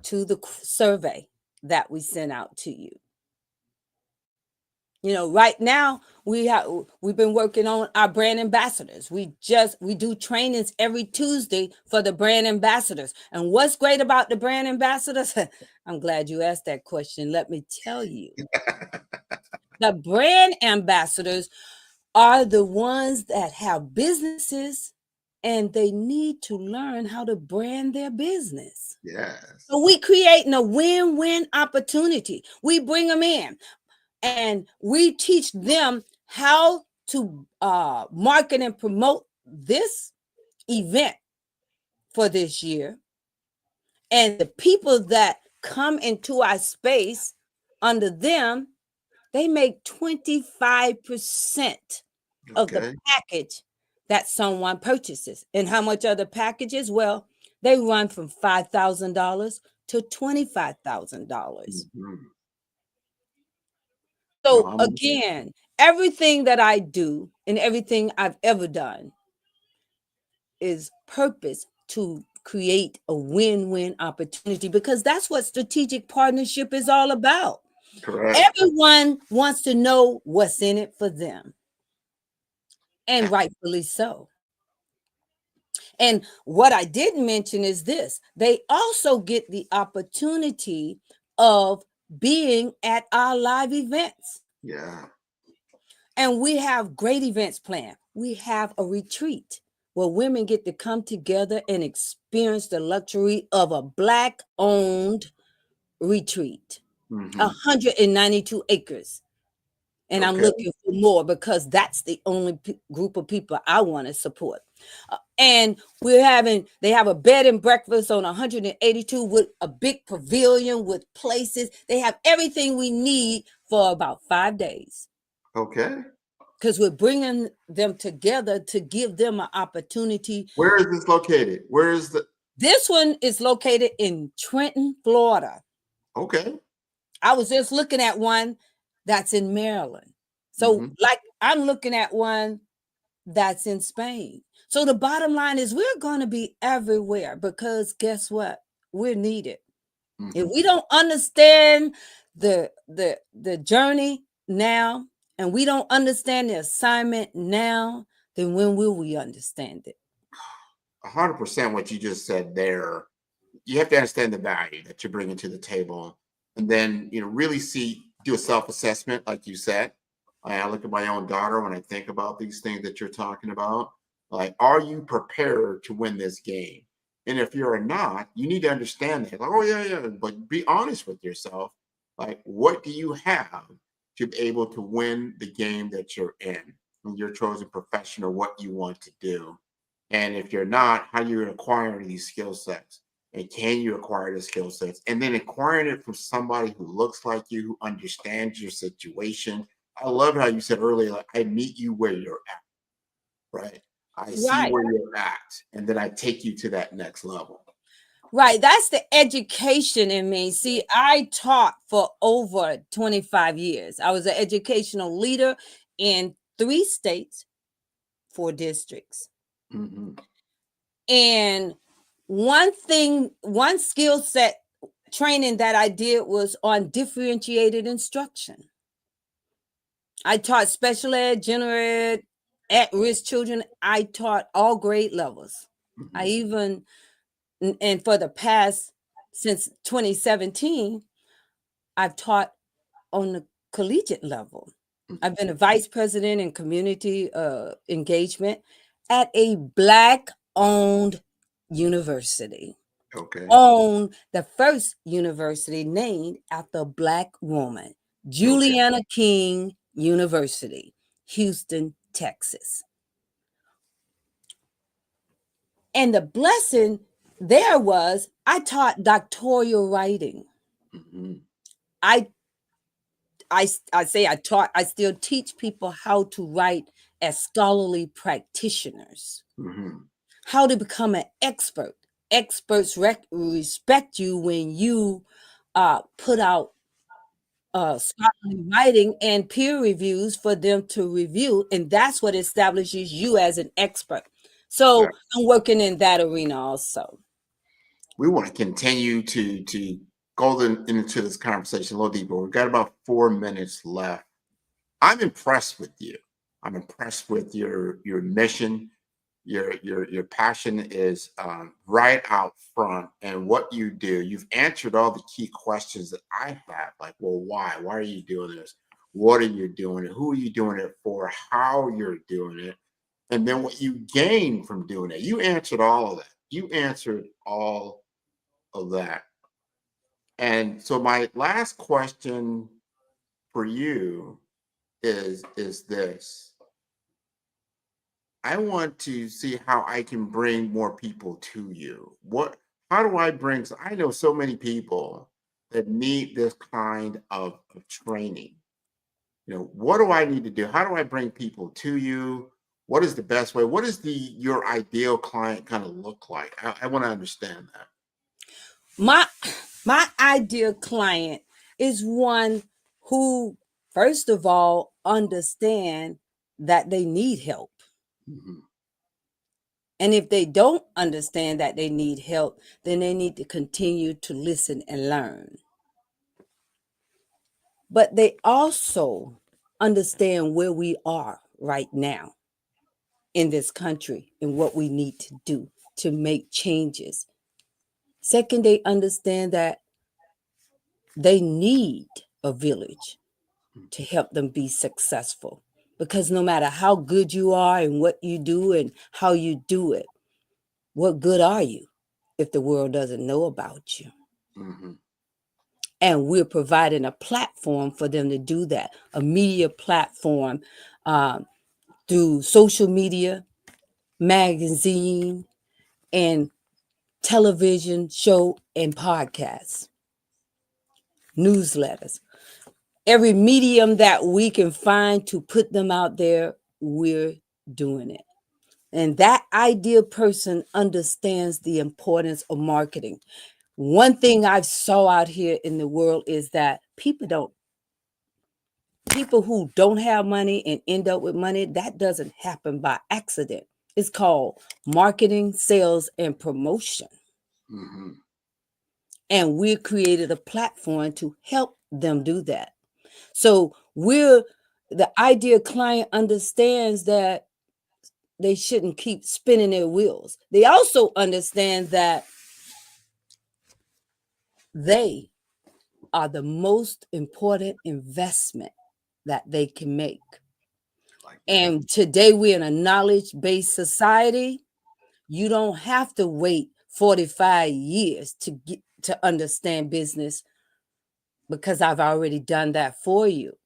S10: to the survey that we sent out to you. You know, right now we've been working on our brand ambassadors. We do trainings every Tuesday for the brand ambassadors. And what's great about the brand ambassadors? I'm glad you asked that question. Let me tell you. The brand ambassadors are the ones that have businesses and they need to learn how to brand their business.
S7: Yes.
S10: So we creating a win-win opportunity. We bring them in. And we teach them how to market and promote this event for this year. And the people that come into our space under them, they make 25% of the package that someone purchases. And how much are the packages? Well, they run from $5,000 to $25,000. So again, everything that I do and everything I've ever done is purpose to create a win-win opportunity, because that's what strategic partnership is all about.
S7: Correct.
S10: Everyone wants to know what's in it for them, and rightfully so. And what I didn't mention is this: they also get the opportunity of being at our live events.
S7: Yeah.
S10: And we have great events planned. We have a retreat where women get to come together and experience the luxury of a Black-owned retreat. 192 acres. And I'm looking for more, because that's the only group of people I want to support. And they have a bed and breakfast on 182 with a big pavilion with places. They have everything we need for about 5 days.
S7: Okay.
S10: Because we're bringing them together to give them an opportunity.
S7: Where is this located?
S10: This one is located in Trenton, Florida.
S7: Okay.
S10: I was just looking at one that's in Maryland. So like I'm looking at one that's in Spain. So the bottom line is we're going to be everywhere, because guess what? We're needed. If we don't understand the journey now, and we don't understand the assignment now, then when will we understand it?
S7: 100% what you just said there. You have to understand the value that you're bringing to the table, and then really do a self-assessment, like you said. I look at my own daughter when I think about these things that you're talking about. Like, are you prepared to win this game? And if you're not, you need to understand that. Like, oh yeah, but be honest with yourself. Like, what do you have to be able to win the game that you're in, and your chosen profession, or what you want to do? And if you're not, how you're acquiring these skill sets, and can you acquire the skill sets, and then acquiring it from somebody who looks like you, who understands your situation. I love how you said earlier, like, I meet you where you're at, right? I see where you're at, and then I take you to that next level.
S10: Right. That's the education in me. See, I taught for over 25 years. I was an educational leader in 3 states, 4 districts. And one skill set training that I did was on differentiated instruction. I taught special ed, general ed, at-risk children. I taught all grade levels. I even, and for the past, since 2017, I've taught on the collegiate level. I've been a vice president in community engagement at a Black-owned university.
S7: Okay.
S10: On the first university named after a Black woman, Juliana King University, Houston, Texas. And the blessing there was I taught doctoral writing. I say I taught, I still teach people how to write as scholarly practitioners, how to become an expert. Experts respect you when you put out scholarly writing and peer reviews for them to review, and that's what establishes you as an expert. So I'm working in that arena also.
S7: We want to continue to go into this conversation a little deeper. We've got about 4 minutes left. I'm impressed with you. I'm impressed with your mission. Your passion is right out front, and what you do. You've answered all the key questions that I have, like, well, why? Why are you doing this? What are you doing it? Who are you doing it for? How you're doing it? And then what you gain from doing it. You answered all of that. You answered all of that. And so my last question for you is this. I want to see how I can bring more people to you. How do I bring, I know so many people that need this kind of training. You know, what do I need to do? How do I bring people to you? What is the best way? What does your ideal client kind of look like? I want to understand that.
S10: My ideal client is one who, first of all, understand that they need help. And if they don't understand that they need help, then they need to continue to listen and learn. But they also understand where we are right now in this country and what we need to do to make changes. Second, they understand that they need a village to help them be successful. Because no matter how good you are and what you do and how you do it, what good are you if the world doesn't know about you? And we're providing a platform for them to do that, a media platform through social media, magazine, and television show and podcasts, newsletters. Every medium that we can find to put them out there, we're doing it. And that ideal person understands the importance of marketing. One thing I've saw out here in the world is that people who don't have money and end up with money, that doesn't happen by accident. It's called marketing, sales, and promotion. And we created a platform to help them do that. So the ideal client understands that they shouldn't keep spinning their wheels. They also understand that they are the most important investment that they can make. And today we're in a knowledge-based society. You don't have to wait 45 years to understand business, because I've already done that for you.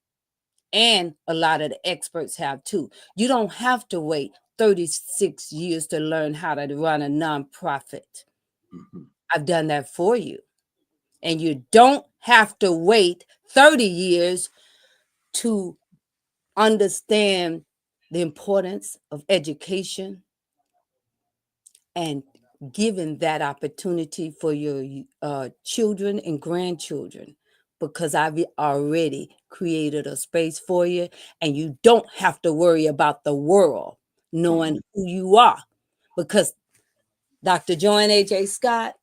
S10: And a lot of the experts have too. You don't have to wait 36 years to learn how to run a nonprofit. I've done that for you. And you don't have to wait 30 years to understand the importance of education and giving that opportunity for your children and grandchildren, because I've already created a space for you, and you don't have to worry about the world knowing who you are, because Dr. Joanne A.J. Scott,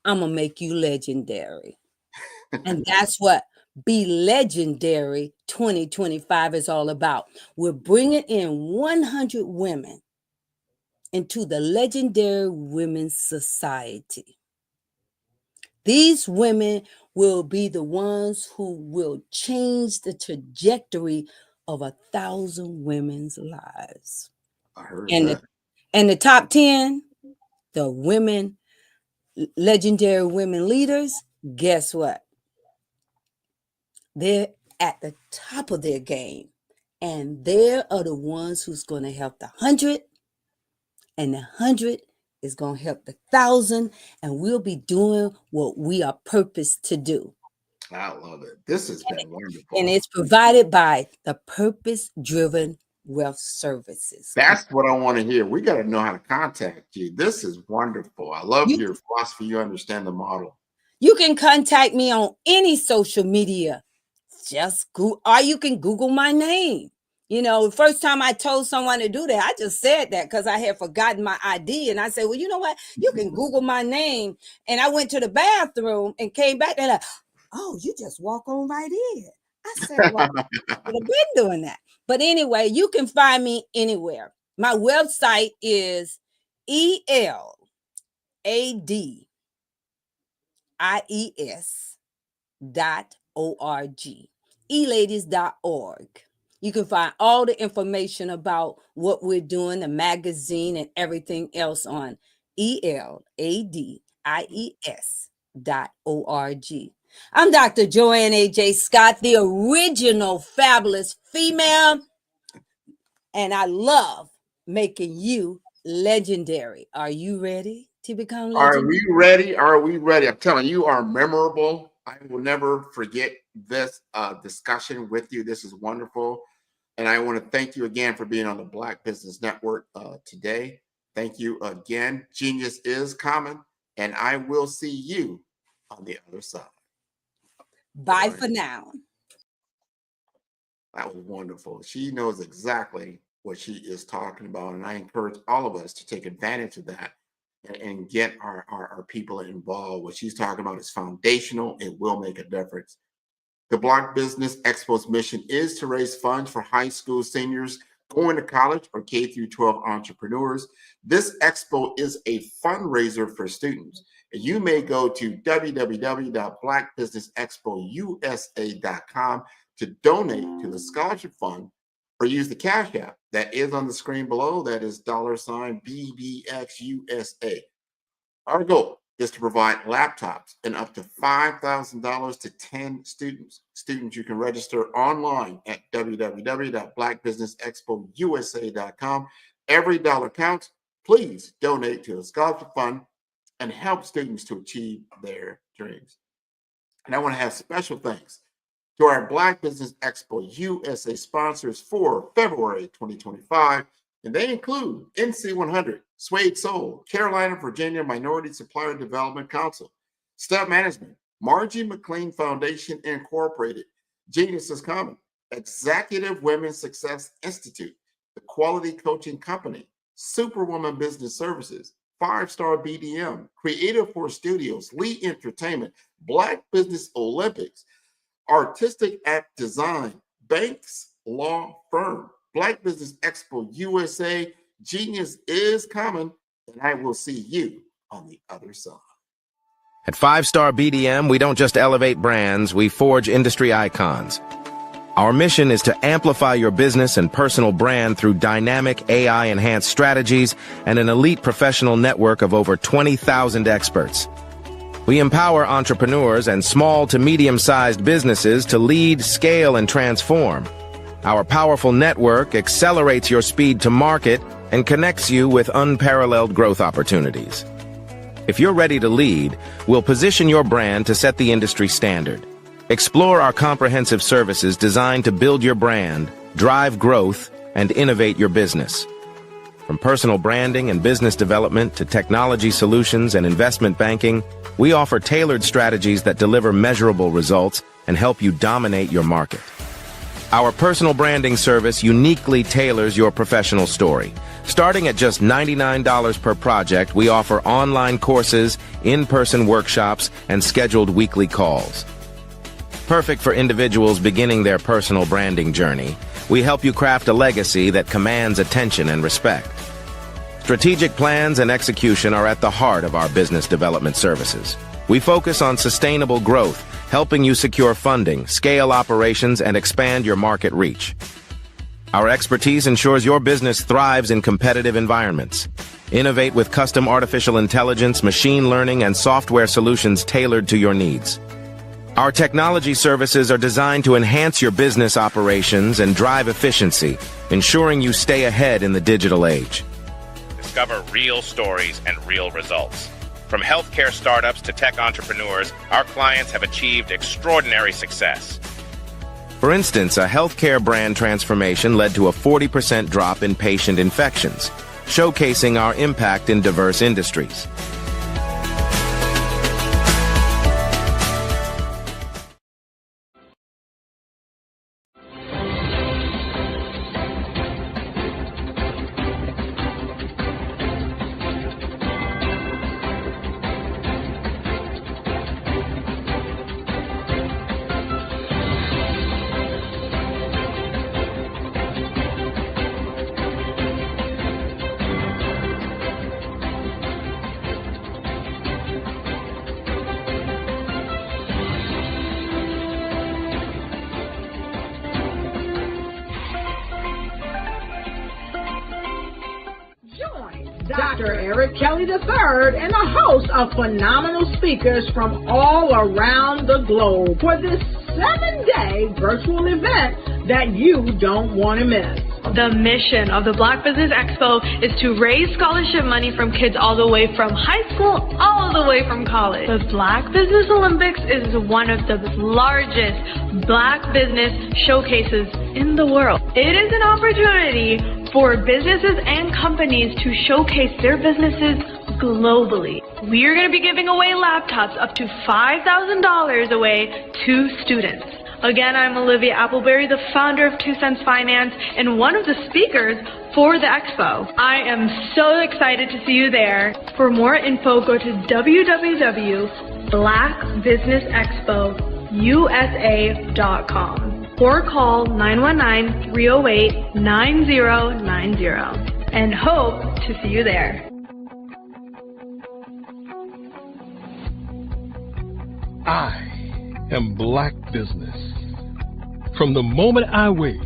S10: I'm going to make you legendary. And that's what Be Legendary 2025 is all about. We're bringing in 100 women into the Legendary Women's Society. These women will be the ones who will change the trajectory of 1,000 women's lives.
S7: I heard
S10: and
S7: that.
S10: And the top 10, the women, Legendary Women Leaders, guess what? They're at the top of their game. And they are the ones who's going to help the 100. And the 100 is going to help the 1,000. And we'll be doing what we are purposed to do.
S7: I love it. This has been wonderful.
S10: And it's provided by the Purpose Driven Wealth Services.
S7: That's what I want to hear. We got to know how to contact you. This is wonderful. I love your philosophy. You understand the model.
S10: You can contact me on any social media. Just Google, or you can Google my name. You know, the first time I told someone to do that, I just said that because I had forgotten my ID. And I said, well, you know what? You can Google my name. And I went to the bathroom and came back. They're like, oh, you just walk on right in. I said, well, I would have been doing that. But anyway, you can find me anywhere. My website is eladies.org. eladies.org. You can find all the information about what we're doing, the magazine and everything else on eladies.org. I'm Dr. Joanne A.J. Scott, the original fabulous female, and I love making you legendary. Are you ready to become legendary?
S7: Are we ready? Are we ready? I'm telling you, you are memorable. I will never forget this discussion with you. This is wonderful. And I want to thank you again for being on the Black Business Network today. Thank you again. Genius is common, and I will see you on the other side.
S10: Bye for now.
S7: That was wonderful. She knows exactly what she is talking about, and I encourage all of us to take advantage of that and get our people involved. What she's talking about is foundational. It will make a difference. The Black Business Expo's mission is to raise funds for high school seniors going to college or K through 12 entrepreneurs. This expo is a fundraiser for students. And you may go to www.blackbusinessexpousa.com to donate to the scholarship fund or use the Cash App that is on the screen below. That is $BBXUSA. Our goal is to provide laptops and up to $5,000 to 10 students. Students, you can register online at www.blackbusinessexpousa.com. Every dollar counts. Please donate to the scholarship fund and help students to achieve their dreams. And I want to have special thanks to our Black Business Expo USA sponsors for February 2025, and they include NC100, Suede Soul, Carolina, Virginia Minority Supplier Development Council, Step Management, Margie McLean Foundation Incorporated, Genius is Common, Executive Women's Success Institute, the Quality Coaching Company, Superwoman Business Services, 5-Star BDM, Creative Force Studios, Lee Entertainment, Black Business Olympics, Artistic App Design, Banks Law Firm, Black Business Expo USA, Genius is Common, and I will see you on the other side.
S6: At 5-Star BDM, we don't just elevate brands, we forge industry icons. Our mission is to amplify your business and personal brand through dynamic AI-enhanced strategies and an elite professional network of over 20,000 experts. We empower entrepreneurs and small to medium-sized businesses to lead, scale, and transform. Our powerful network accelerates your speed to market and connects you with unparalleled growth opportunities. If you're ready to lead, we'll position your brand to set the industry standard. Explore our comprehensive services designed to build your brand, drive growth, and innovate your business. From personal branding and business development to technology solutions and investment banking, we offer tailored strategies that deliver measurable results and help you dominate your market. Our personal branding service uniquely tailors your professional story. Starting at just $99 per project, we offer online courses, in-person workshops, and scheduled weekly calls. Perfect for individuals beginning their personal branding journey, we help you craft a legacy that commands attention and respect. Strategic plans and execution are at the heart of our business development services. We focus on sustainable growth, helping you secure funding, scale operations, and expand your market reach. Our expertise ensures your business thrives in competitive environments. Innovate with custom artificial intelligence, machine learning, and software solutions tailored to your needs. Our technology services are designed to enhance your business operations and drive efficiency, ensuring you stay ahead in the digital age.
S14: Discover real stories and real results. From healthcare startups to tech entrepreneurs, our clients have achieved extraordinary success.
S6: For instance, a healthcare brand transformation led to a 40% drop in patient infections, showcasing our impact in diverse industries.
S1: Dr. Eric Kelly III and a host of phenomenal speakers from all around the globe for this 7-day virtual event that you don't want to miss.
S2: The mission of the Black Business Expo is to raise scholarship money from kids all the way from high school, all the way from college. The Black Business Olympics is one of the largest Black business showcases in the world. It is an opportunity for businesses and companies to showcase their businesses globally. We are going to be giving away laptops up to $5,000 away to students. Again, I'm Olivia Appleberry, the founder of 2 Cents Finance and one of the speakers for the expo. I am so excited to see you there. For more info, go to www.blackbusinessexpousa.com or call 919-308-9090 and hope to see you there.
S3: I am Black Business. From the moment I wake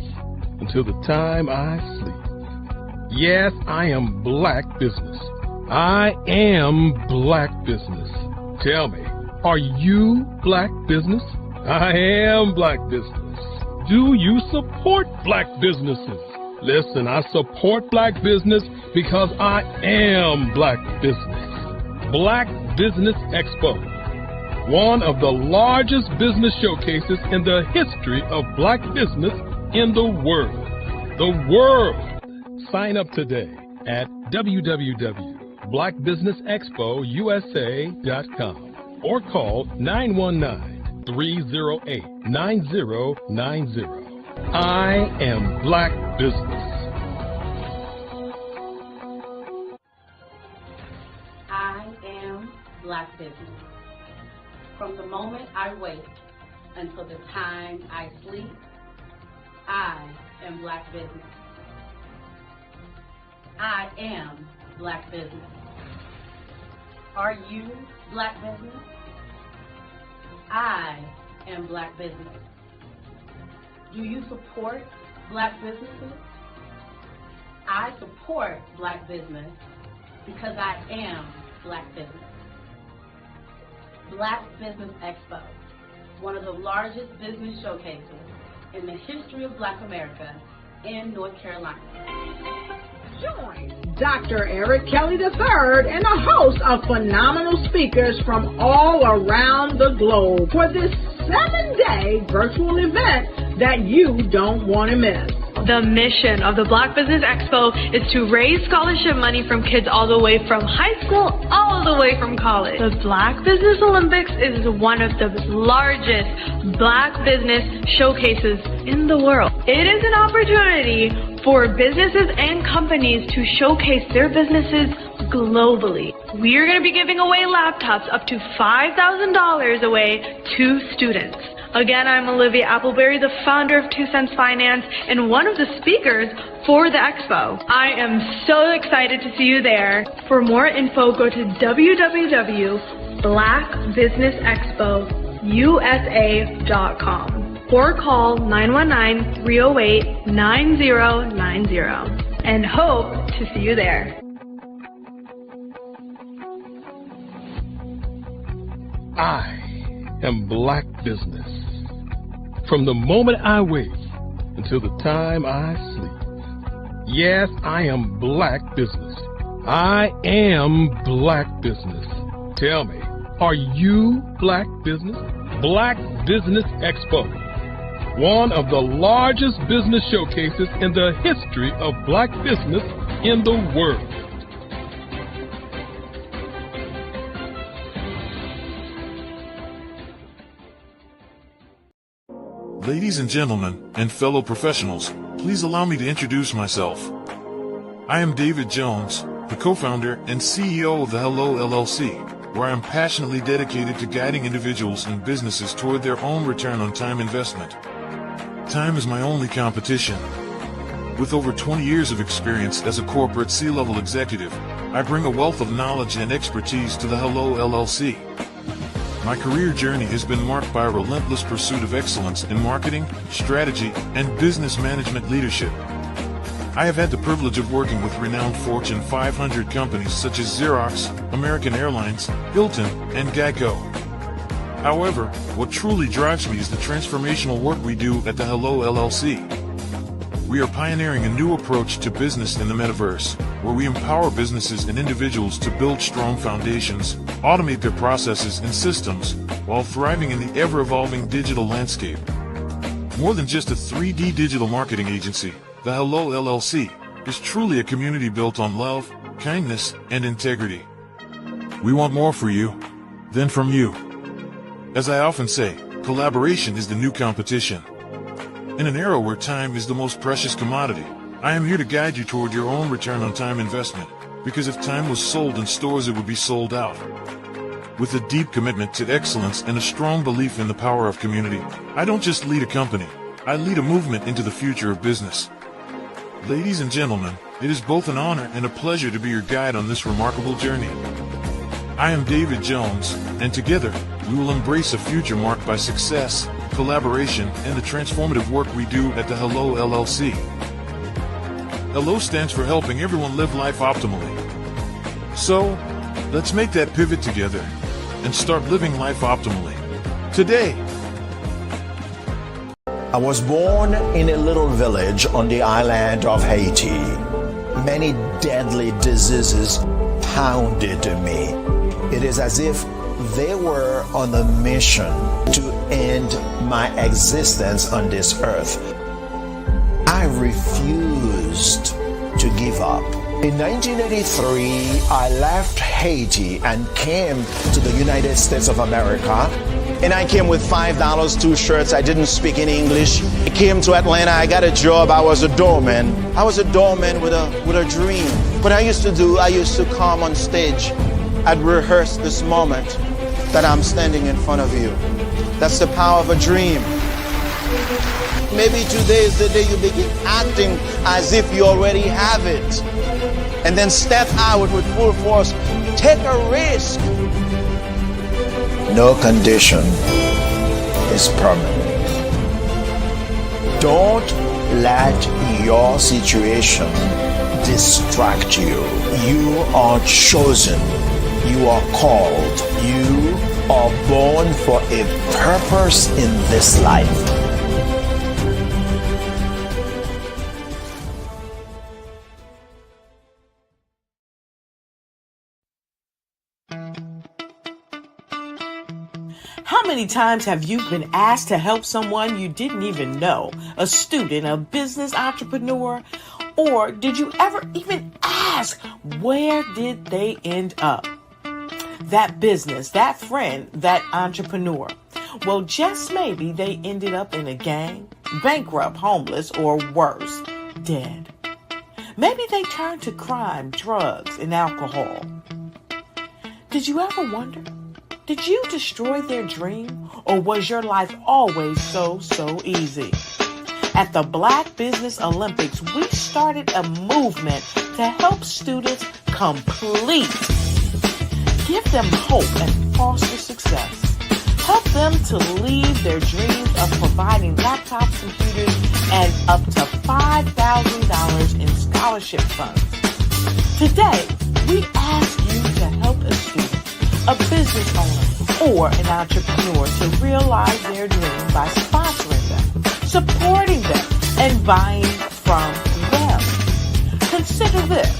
S3: until the time I sleep. Yes, I am Black Business. I am Black Business. Tell me, are you Black Business? I am Black Business. Do you support Black businesses? Listen, I support Black business because I am Black Business. Black Business Expo, one of the largest business showcases in the history of Black business in the world. The world! Sign up today at www.blackbusinessexpousa.com or call 919-308-9090. I am Black Business.
S4: I am Black Business. From the moment I wake until the time I sleep, I am Black Business. I am Black Business. Are you Black Business? I am Black Business. Do you support Black businesses? I support Black business because I am Black business. Black Business Expo, one of the largest business showcases in the history of Black America in North Carolina.
S1: Join Dr. Eric Kelly III and a host of phenomenal speakers from all around the globe for this 7-day virtual event that you don't want to miss.
S2: The mission of the Black Business Expo is to raise scholarship money from kids all the way from high school, all the way from college. The Black Business Olympics is one of the largest Black business showcases in the world. It is an opportunity for businesses and companies to showcase their businesses globally. We are going to be giving away laptops up to $5,000 away to students. Again, I'm Olivia Appleberry, the founder of 2 Cents Finance and one of the speakers for the expo. I am so excited to see you there. For more info, go to www.blackbusinessexpousa.com or call 919-308-9090 and hope to see you there.
S3: I am Black Business. From the moment I wake until the time I sleep. Yes, I am Black Business. I am Black Business. Tell me, are you Black Business? Black Business Expo, one of the largest business showcases in the history of Black business in the world.
S8: Ladies and gentlemen, and fellow professionals, please allow me to introduce myself. I am David Jones, the co-founder and CEO of the Hello LLC, where I am passionately dedicated to guiding individuals and businesses toward their own return on time investment. Time is my only competition. With over 20 years of experience as a corporate C-level executive, I bring a wealth of knowledge and expertise to the Hello LLC. My career journey has been marked by a relentless pursuit of excellence in marketing, strategy, and business management leadership. I have had the privilege of working with renowned Fortune 500 companies such as Xerox, American Airlines, Hilton, and Geico. However, what truly drives me is the transformational work we do at the Hello LLC. We are pioneering a new approach to business in the metaverse, where we empower businesses and individuals to build strong foundations, automate their processes and systems, while thriving in the ever-evolving digital landscape. More than just a 3D digital marketing agency, the Hello LLC is truly a community built on love, kindness, and integrity. We want more for you than from you. As I often say, collaboration is the new competition. In an era where time is the most precious commodity, I am here to guide you toward your own return on time investment, because if time was sold in stores, it would be sold out. With a deep commitment to excellence and a strong belief in the power of community, I don't just lead a company, I lead a movement into the future of business. Ladies and gentlemen, it is both an honor and a pleasure to be your guide on this remarkable journey. I am David Jones, and together, we will embrace a future marked by success, collaboration, and the transformative work we do at the Hello LLC. Hello stands for helping everyone live life optimally. So, let's make that pivot together and start living life optimally today.
S15: I was born in a little village on the island of Haiti. Many deadly diseases pounded me. It is as if they were on a mission to end my existence on this earth. I refused to give up. In 1983, I left Haiti and came to the United States of America. And I came with $5, 2 shirts. I didn't speak in English. I came to Atlanta. I got a job. I was a doorman. I was a doorman with a dream. What I used to come on stage. I'd rehearse this moment that I'm standing in front of you. That's the power of a dream. Maybe today is the day you begin acting as if you already have it. And then step out with full force. Take a risk. No condition is permanent. Don't let your situation distract you. You are chosen. You are called. You are born for a purpose in this life.
S16: How many times have you been asked to help someone you didn't even know? A student, a business entrepreneur? Or did you ever even ask, where did they end up? That business, that friend, that entrepreneur. Well, just maybe they ended up in a gang, bankrupt, homeless, or worse, dead. Maybe they turned to crime, drugs, and alcohol. Did you ever wonder? Did you destroy their dream, or was your life always so easy? At the Black Business Olympics, we started a movement to help students complete. Give them hope and foster success. Help them to leave their dreams of providing laptops, computers, and up to $5,000 in scholarship funds. Today, we ask you to help a student, a business owner, or an entrepreneur to realize their dream by sponsoring them, supporting them, and buying from them. Consider this.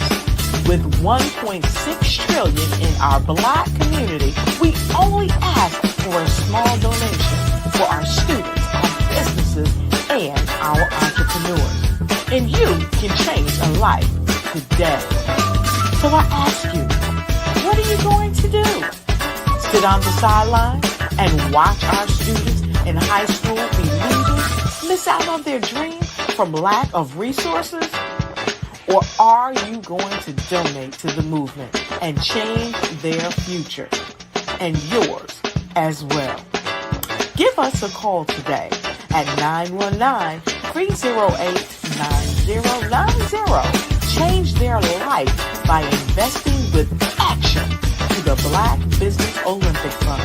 S16: With $1.6 trillion in our Black community, we only ask for a small donation for our students, our businesses, and our entrepreneurs. And you can change a life today. So I ask you, what are you going to do? Sit on the sideline and watch our students in high school be losers, miss out on their dream from lack of resources? Or are you going to donate to the movement and change their future and yours as well? Give us a call today at 919-308-9090. Change their life by investing with action to the Black Business Olympic Fund.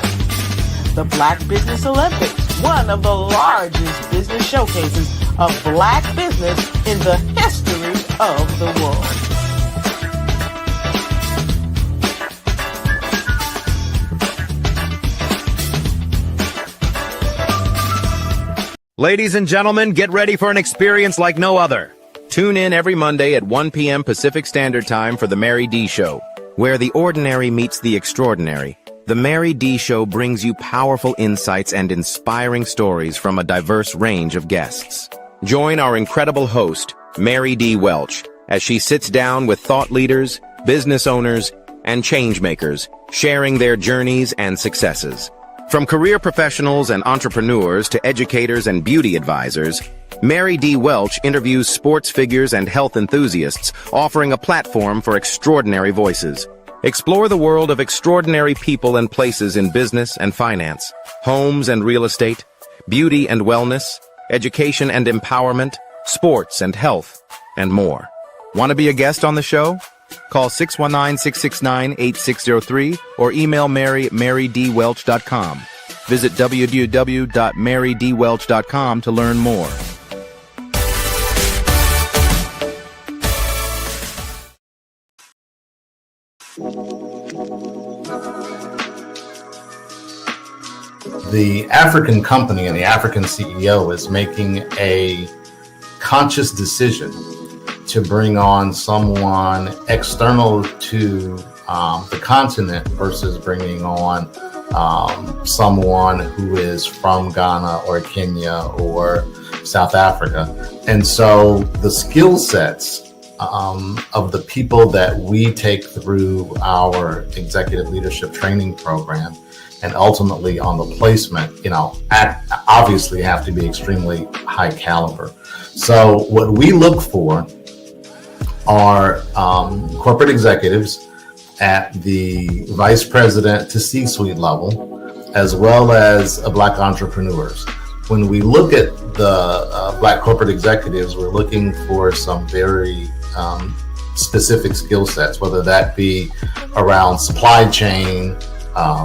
S16: The Black Business Olympics, one of the largest business showcases of Black business in the history of the world.
S6: Ladies and gentlemen, get ready for an experience like no other. Tune in every Monday at 1 p.m. Pacific Standard Time for The Mary D. Show, where the ordinary meets the extraordinary. The Mary D. Show brings you powerful insights and inspiring stories from a diverse range of guests. Join our incredible host, Mary D. Welch, as she sits down with thought leaders, business owners, and changemakers, sharing their journeys and successes. From career professionals and entrepreneurs to educators and beauty advisors, Mary D. Welch interviews sports figures and health enthusiasts, offering a platform for extraordinary voices. Explore the world of extraordinary people and places in business and finance, homes and real estate, beauty and wellness, education and empowerment, sports and health, and more. Want to be a guest on the show? Call 619-669-8603 or email Mary at marydwelch.com. Visit www.marydwelch.com to learn more.
S17: The African company and the African CEO is making a conscious decision to bring on someone external to the continent versus bringing on someone who is from Ghana or Kenya or South Africa. And so the skill sets of the people that we take through our executive leadership training program and ultimately on the placement, obviously have to be extremely high caliber. So what we look for are corporate executives at the vice president to C-suite level, as well as Black entrepreneurs. When we look at the Black corporate executives, we're looking for some very specific skill sets, whether that be around supply chain,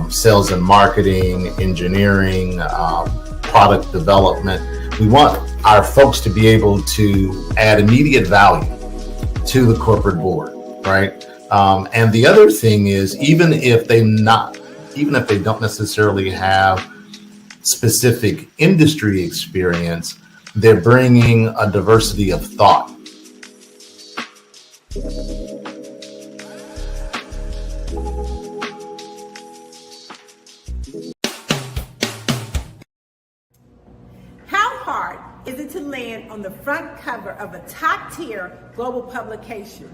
S17: sales and marketing, engineering, product development. We want our folks to be able to add immediate value to the corporate board, right? And the other thing is, even if they don't necessarily have specific industry experience, they're bringing a diversity of thought.
S13: How hard is it to land on the front cover of a top-tier global publication?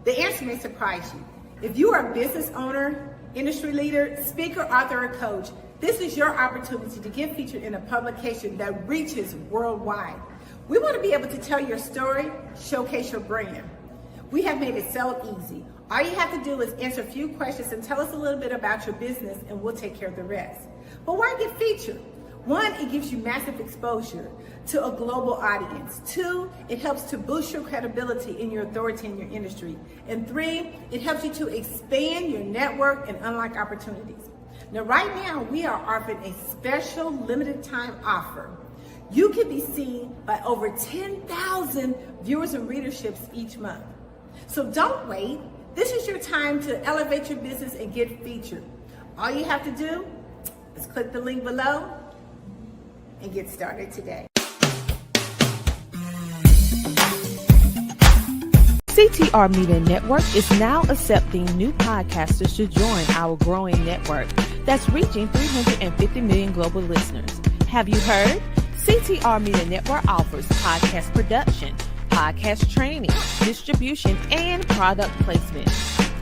S13: The answer may surprise you. If you are a business owner, industry leader, speaker, author, or coach, this is your opportunity to get featured in a publication that reaches worldwide. We want to be able to tell your story, showcase your brand. We have made it so easy. All you have to do is answer a few questions and tell us a little bit about your business, and we'll take care of the rest. But why get featured? 1, it gives you massive exposure to a global audience. 2, it helps to boost your credibility and your authority in your industry. And 3, it helps you to expand your network and unlock opportunities. Now, right now, we are offering a special limited time offer. You can be seen by over 10,000 viewers and readerships each month. So don't wait. This is your time to elevate your business and get featured. All you have to do is click the link below and get started today.
S18: CTR Media Network is now accepting new podcasters to join our growing network that's reaching 350 million global listeners. Have you heard? CTR Media Network offers podcast production, podcast training, distribution, and product placement.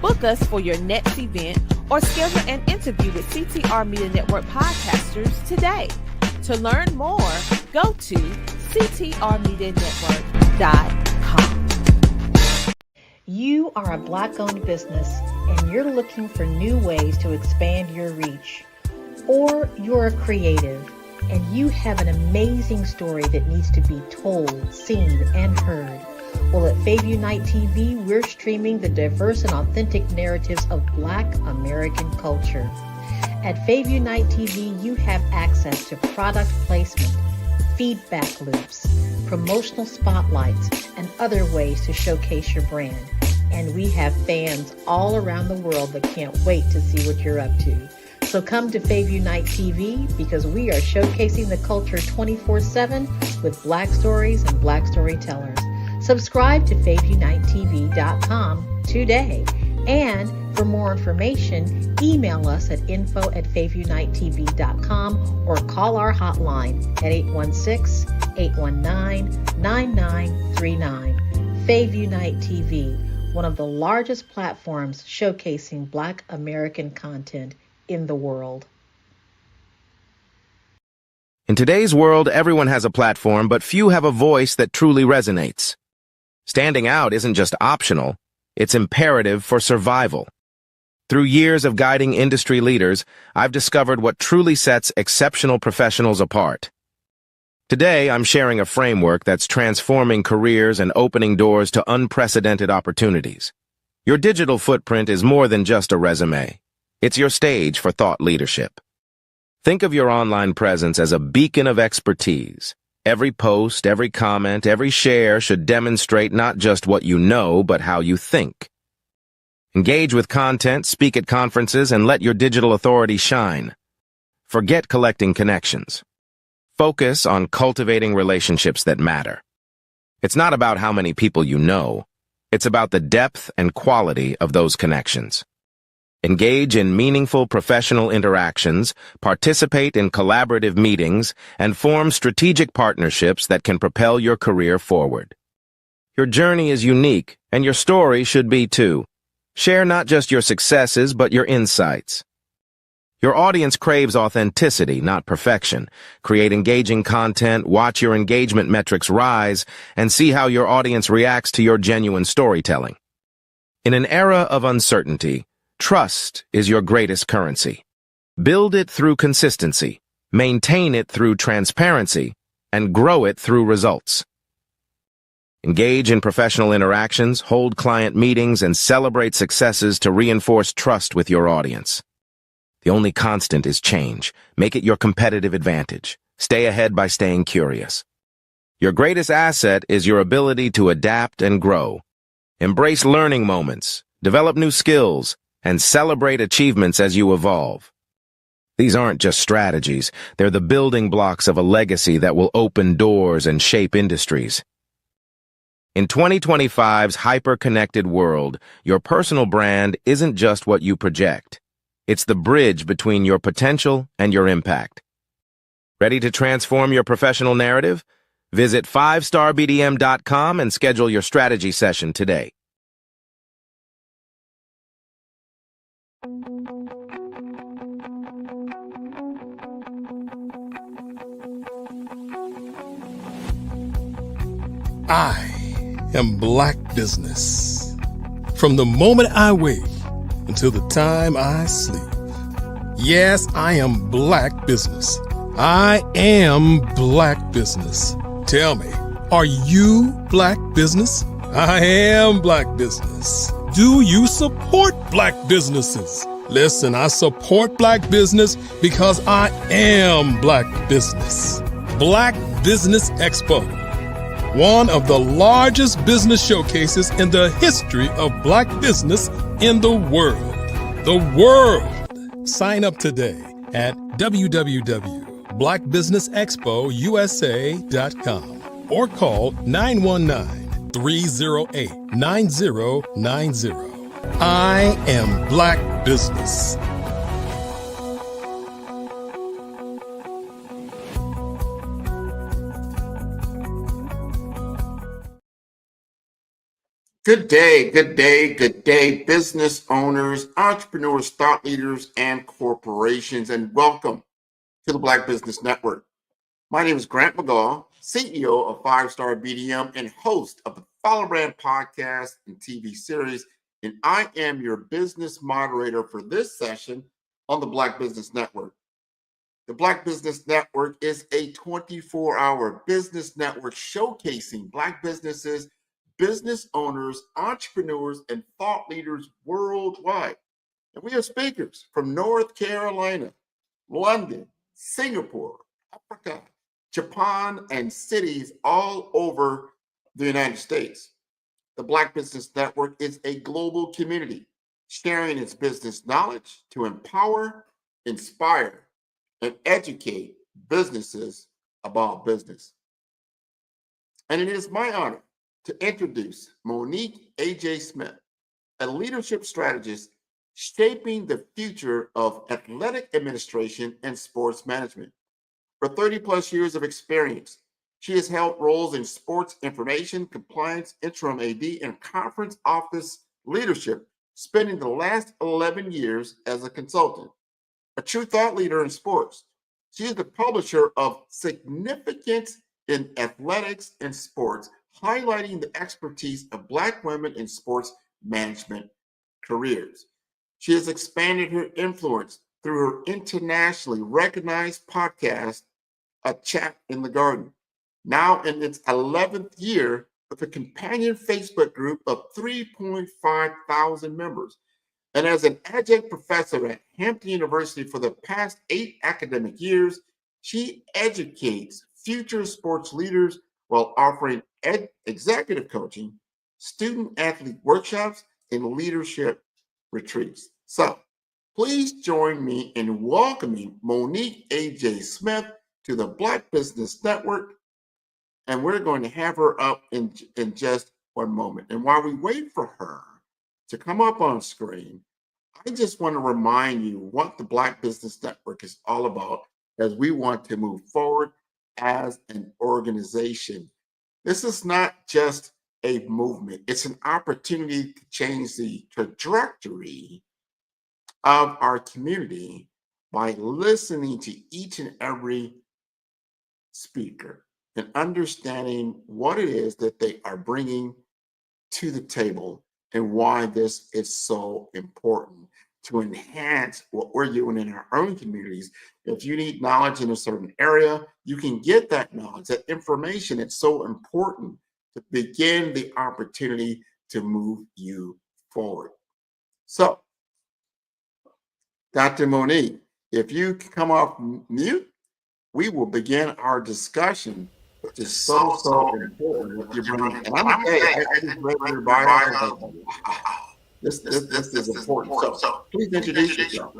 S18: Book us for your next event or schedule an interview with CTR Media Network podcasters today. To learn more, go to ctrmedianetwork.com.
S19: You are a Black-owned business and you're looking for new ways to expand your reach. Or you're a creative and you have an amazing story that needs to be told, seen, and heard. Well, at Fayview Night TV, we're streaming the diverse and authentic narratives of Black American culture. At Fayview Night TV, you have access to product placement, feedback loops, promotional spotlights, and other ways to showcase your brand. And we have fans all around the world that can't wait to see what you're up to. So come to Fayview Night TV because we are showcasing the culture 24/7 with Black stories and Black storytellers. Subscribe to FayviewNightTV.com today. And for more information, email us at info@FayviewNightTV.com or call our hotline at 816-819-9939. Fayview Night TV, one of the largest platforms showcasing Black American content in the world.
S6: In today's world, everyone has a platform, but few have a voice that truly resonates. Standing out isn't just optional, it's imperative for survival. Through years of guiding industry leaders, I've discovered what truly sets exceptional professionals apart. Today, I'm sharing a framework that's transforming careers and opening doors to unprecedented opportunities. Your digital footprint is more than just a resume. It's your stage for thought leadership. Think of your online presence as a beacon of expertise. Every post, every comment, every share should demonstrate not just what you know, but how you think. Engage with content, speak at conferences, and let your digital authority shine. Forget collecting connections. Focus on cultivating relationships that matter. It's not about how many people you know. It's about the depth and quality of those connections. Engage in meaningful professional interactions, participate in collaborative meetings, and form strategic partnerships that can propel your career forward. Your journey is unique, and your story should be too. Share not just your successes, but your insights. Your audience craves authenticity, not perfection. Create engaging content, watch your engagement metrics rise, and see how your audience reacts to your genuine storytelling. In an era of uncertainty, trust is your greatest currency. Build it through consistency, maintain it through transparency, and grow it through results. Engage in professional interactions, hold client meetings, and celebrate successes to reinforce trust with your audience. The only constant is change. Make it your competitive advantage. Stay ahead by staying curious. Your greatest asset is your ability to adapt and grow. Embrace learning moments, develop new skills, and celebrate achievements as you evolve. These aren't just strategies, they're the building blocks of a legacy that will open doors and shape industries. In 2025's hyper-connected world, your personal brand isn't just what you project. It's the bridge between your potential and your impact. Ready to transform your professional narrative? Visit 5starbdm.com and schedule your strategy session today.
S3: I am Black Business. From the moment I wake until the time I sleep. Yes, I am Black business. I am Black business. Tell me, are you Black business? I am Black business. Do you support Black businesses? Listen, I support Black business because I am Black business. Black Business Expo, one of the largest business showcases in the history of Black business in the world. The world. Sign up today at www.blackbusinessexpousa.com or call 919-308-9090. I am Black business.
S7: Good day, business owners, entrepreneurs, thought leaders, and corporations, and welcome to the Black Business Network. My name is Grant McGaw, CEO of 5-Star BDM and host of the Follow Brand podcast and TV series, and I am your business moderator for this session on the Black Business Network. The Black Business Network is a 24-hour business network showcasing Black businesses, business owners, entrepreneurs, and thought leaders worldwide. And we have speakers from North Carolina, London, Singapore, Africa, Japan, and cities all over the United States. The Black Business Network is a global community sharing its business knowledge to empower, inspire, and educate businesses about business. And it is my honor to introduce Monique A.J. Smith, a leadership strategist shaping the future of athletic administration and sports management. For 30 plus years of experience, she has held roles in sports information, compliance, interim AD, and conference office leadership, spending the last 11 years as a consultant. A true thought leader in sports, she is the publisher of Significance in Athletics and Sports, highlighting the expertise of Black women in sports management careers. She has expanded her influence through her internationally recognized podcast, A Chat in the Garden, now in its 11th year with a companion Facebook group of 3.5 thousand members. And as an adjunct professor at Hampton University for the past 8 academic years, she educates future sports leaders while offering executive coaching, student-athlete workshops, and leadership retreats. So please join me in welcoming Monique A.J. Smith to the Black Business Network, and we're going to have her up in just one moment. And while we wait for her to come up on screen, I just want to remind you what the Black Business Network is all about as we want to move forward as an organization. This is not just a movement. It's an opportunity to change the trajectory of our community by listening to each and every speaker and understanding what it is that they are bringing to the table and why this is so important to enhance what we're doing in our own communities. If you need knowledge in a certain area, you can get that knowledge, that information. It's so important to begin the opportunity to move you forward. So, Dr. Monique, if you can come off mute, we will begin our discussion, which is so important what you're bringing. And I'm going to tell you, I just read your bio. This is important. So please introduce yourself.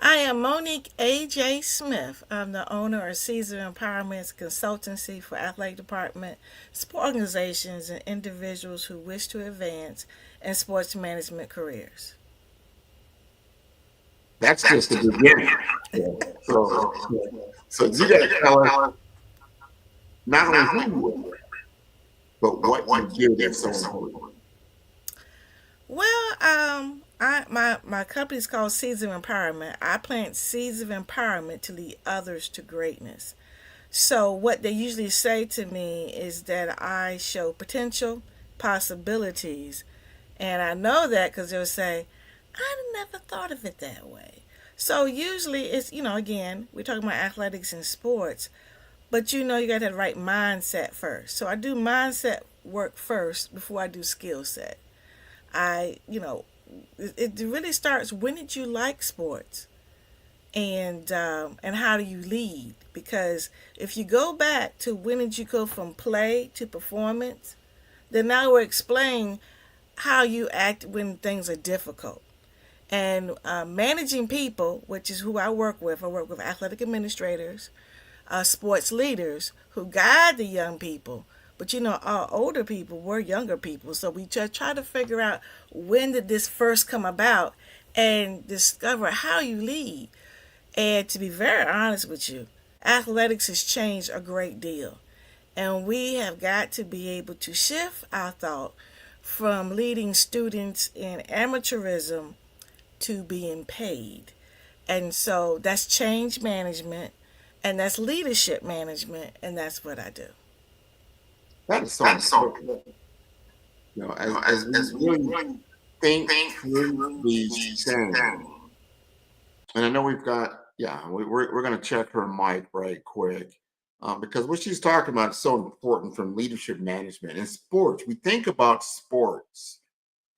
S5: I am Monique A.J. Smith. I'm the owner of Caesar Empowerment Consultancy for athletic department, sport organizations, and individuals who wish to advance in sports management careers.
S7: That's just the beginning. So you got to tell us not only who you are, but what you do that's so important.
S5: Well, my company is called Seeds of Empowerment. I plant seeds of empowerment to lead others to greatness. So what they usually say to me is that I show potential, possibilities, And I know that because they'll say, I never thought of it that way. So usually it's, again, we're talking about athletics and sports, but you got that right mindset first. So I do mindset work first before I do skill set. It really starts, when did you like sports? And how do you lead? Because if you go back to when did you go from play to performance, then now we'll explain how you act when things are difficult. And managing people, which is who I work with athletic administrators, sports leaders who guide the young people. But our older people were younger people, so we just try to figure out when did this first come about and discover how you lead. And to be very honest with you, athletics has changed a great deal. And we have got to be able to shift our thought from leading students in amateurism to being paid. And so that's change management, and that's leadership management, and that's what I do.
S7: That is so important. As we really think through these things, and I know we've got, we're going to check her mic right quick because what she's talking about is so important from leadership management and sports. We think about sports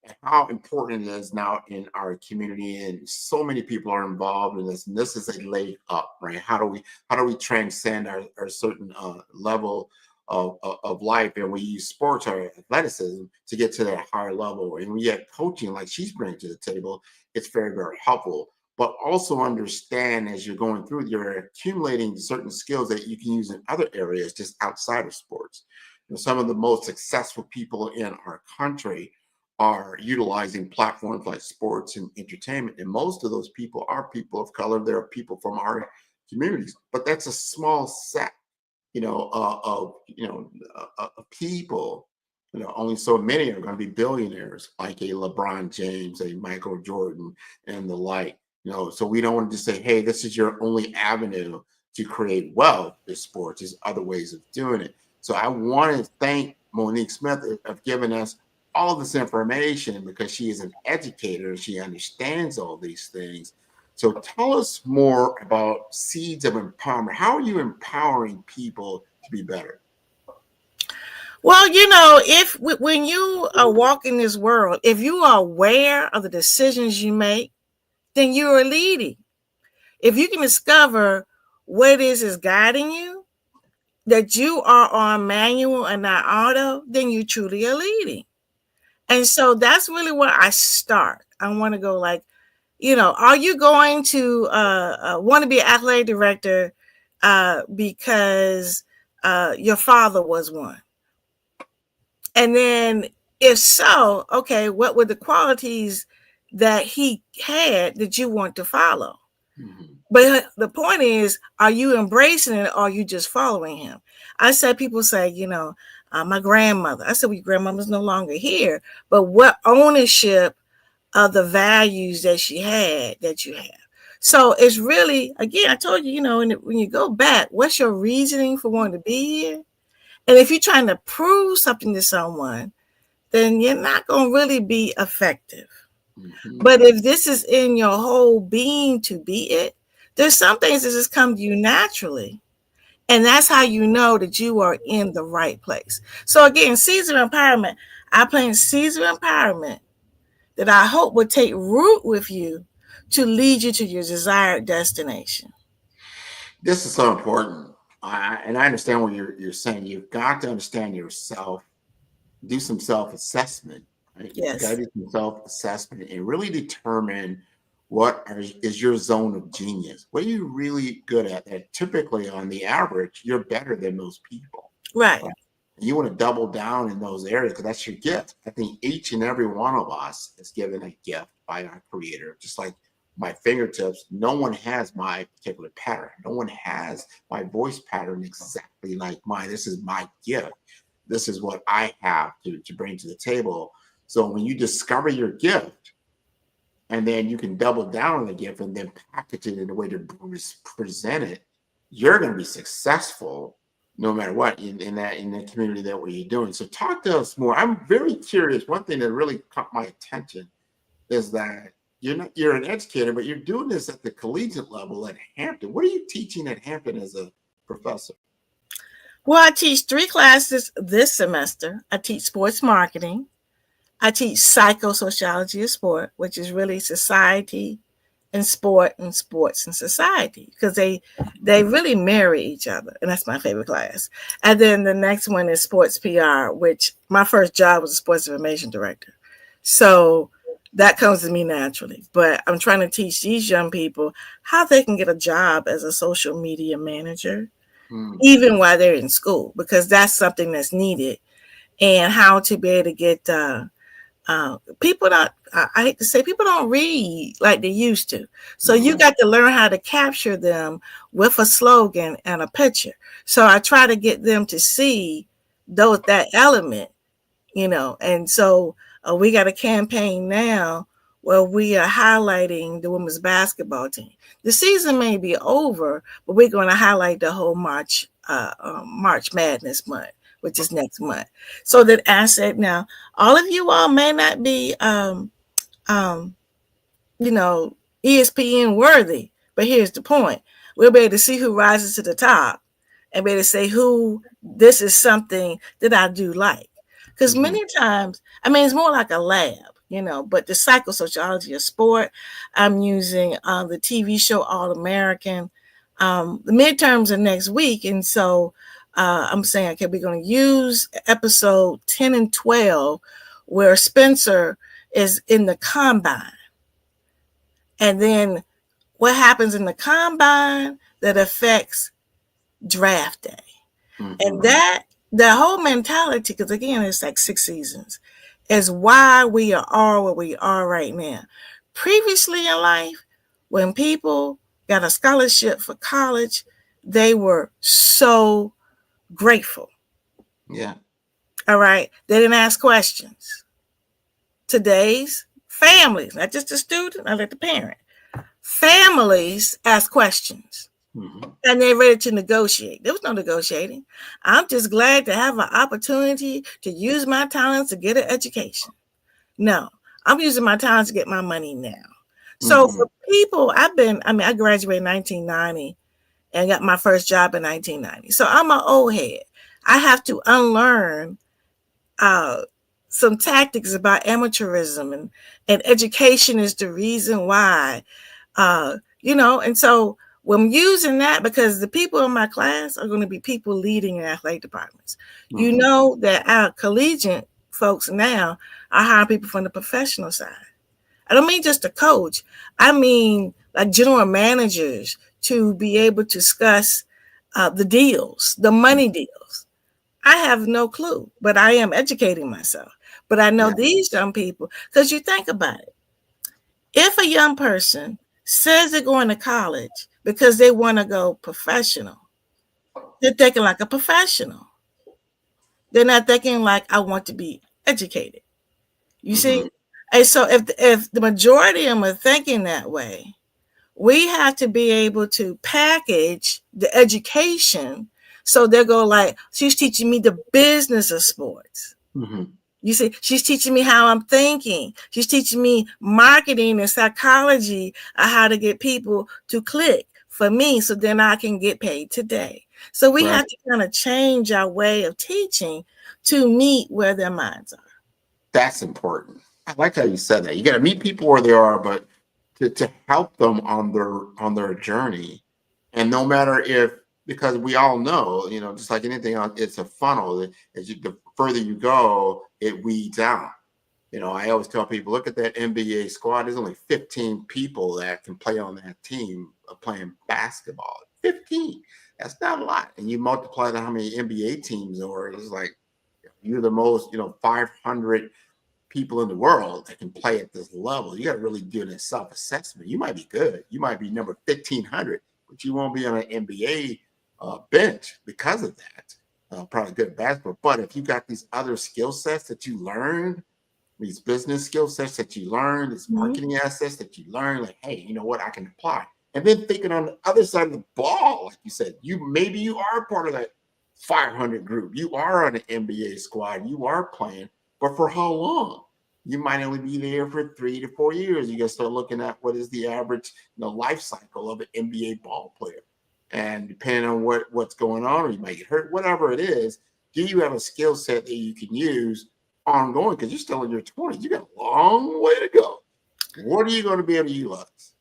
S7: and how important it is now in our community, and so many people are involved in this. And this is a leg up, right? How do we transcend our certain level of life, and we use sports or athleticism to get to that higher level. And we get coaching like she's bringing to the table. It's very, very helpful. But also understand as you're going through, you're accumulating certain skills that you can use in other areas just outside of sports. Some of the most successful people in our country are utilizing platforms like sports and entertainment. And most of those people are people of color. They're people from our communities, but that's a small set, of people. Only so many are going to be billionaires, like a LeBron James, a Michael Jordan, and the like. So we don't want to just say, hey, this is your only avenue to create wealth. There's sports, there's other ways of doing it. So I want to thank Monique Smith of giving us all of this information, because she is an educator. She understands all these things. So tell us more about Seeds of Empowerment. How are you empowering people to be better?
S5: Well, when you are walking this world, if you are aware of the decisions you make, then you are leading. If you can discover what it is guiding you, that you are on manual and not auto, then you truly are leading. And so that's really where I start. I want to go like, are you going to want to be an athletic director because your father was one? And then if so, okay, what were the qualities that he had that you want to follow? Mm-hmm. But the point is, are you embracing it, or are you just following him? I said, people say, my grandmother. I said, well, your grandmother's no longer here, but what ownership of the values that she had that you have? So it's really, again, I told you, when you go back, what's your reasoning for wanting to be here? And if you're trying to prove something to someone, then you're not going to really be effective. Mm-hmm. But if this is in your whole being to be it, there's some things that just come to you naturally. And that's how you know that you are in the right place. So again, Seeds of Empowerment, I plant seeds of empowerment that I hope will take root with you to lead you to your desired destination.
S7: This is so important. And I understand what you're saying. You've got to understand yourself, do some self-assessment. Right? Yes. You've got to do some self-assessment and really determine what is your zone of genius. What are you really good at? That typically, on the average, you're better than most people.
S5: Right.
S7: You want to double down in those areas because that's your gift. I think each and every one of us is given a gift by our Creator. Just like my fingertips, no one has my particular pattern. No one has my voice pattern exactly like mine. This is my gift. This is what I have to bring to the table. So when you discover your gift, and then you can double down on the gift and then package it in a way to present it, you're going to be successful no matter what in the community that what you're doing. So talk to us more. I'm very curious. One thing that really caught my attention is that you're an educator, but you're doing this at the collegiate level at Hampton. What are you teaching at Hampton as a professor?
S5: Well, I teach 3 classes this semester. I teach sports marketing. I teach psychosociology of sport, which is really society and sport and sports and society, because they really marry each other, and that's my favorite class. And then the next one is sports PR, which my first job was a sports information director, so that comes to me naturally. But I'm trying to teach these young people how they can get a job as a social media manager, even while they're in school, because that's something that's needed, and how to be able to get people don't, I hate to say, people don't read like they used to. So you got to learn how to capture them with a slogan and a picture. So I try to get them to see that element, and so we got a campaign now where we are highlighting the women's basketball team. The season may be over, but we're going to highlight the whole March Madness month, which is next month. So that I said, now, all of you all may not be, ESPN worthy, but here's the point. We'll be able to see who rises to the top and be able to say this is something that I do like. Because many times, it's more like a lab, but the psychosociology of sport, I'm using the TV show All American. The midterms are next week, and so I'm saying, okay, we're going to use episode 10 and 12 where Spencer is in the combine. And then what happens in the combine that affects draft day. And that whole mentality, because again, it's like 6 seasons, is why we are where we are right now. Previously in life, when people got a scholarship for college, they were so grateful.
S7: Yeah.
S5: All right. They didn't ask questions. Today's families, not just the student, not like the parent. Families ask questions. And they're ready to negotiate. There was no negotiating. I'm just glad to have an opportunity to use my talents to get an education. No, I'm using my talents to get my money now. So for people, I graduated in 1990 and got my first job in 1990. So I'm an old head. I have to unlearn some tactics about amateurism, and education is the reason why, and so when I'm using that, because the people in my class are going to be people leading in athletic departments. You know that our collegiate folks now are hiring people from the professional side. I don't mean just a coach. I mean like general managers to be able to discuss the deals, the money deals. I have no clue, but I am educating myself. But I know these young people, because you think about it. If a young person says they're going to college because they want to go professional, they're thinking like a professional. They're not thinking like, I want to be educated. You see? And so if the majority of them are thinking that way, we have to be able to package the education so they'll go like, she's teaching me the business of sports. You see, she's teaching me how I'm thinking. She's teaching me marketing and psychology of how to get people to click for me so then I can get paid today. So we have to kind of change our way of teaching to meet where their minds are.
S7: That's important. I like how you said that. You got to meet people where they are, but to help them on their journey. And no matter if, because we all know, just like anything else, it's a funnel. The further you go, it weeds out. I always tell people, look at that NBA squad. There's only 15 people that can play on that team playing basketball. 15. That's not a lot. And you multiply that how many NBA teams are. It's like you're the most, 500 people in the world that can play at this level. You got to really do a self-assessment. You might be good. You might be number 1,500, but you won't be on an NBA bench because of that. Probably good at basketball. But if you got these other skill sets that you learned, these business skill sets that you learn, these marketing assets that you learn, like, hey, you know what, I can apply. And then thinking on the other side of the ball, like you said, maybe you are part of that 500 group. You are on an NBA squad. You are playing, but for how long? You might only be there for 3 to 4 years. You got to start looking at what is the average, life cycle of an NBA ball player. And depending on what's going on, or you might get hurt, whatever it is, do you have a skill set that you can use ongoing? Because you're still in your 20s. You got a long way to go. What are you going to be able to utilize?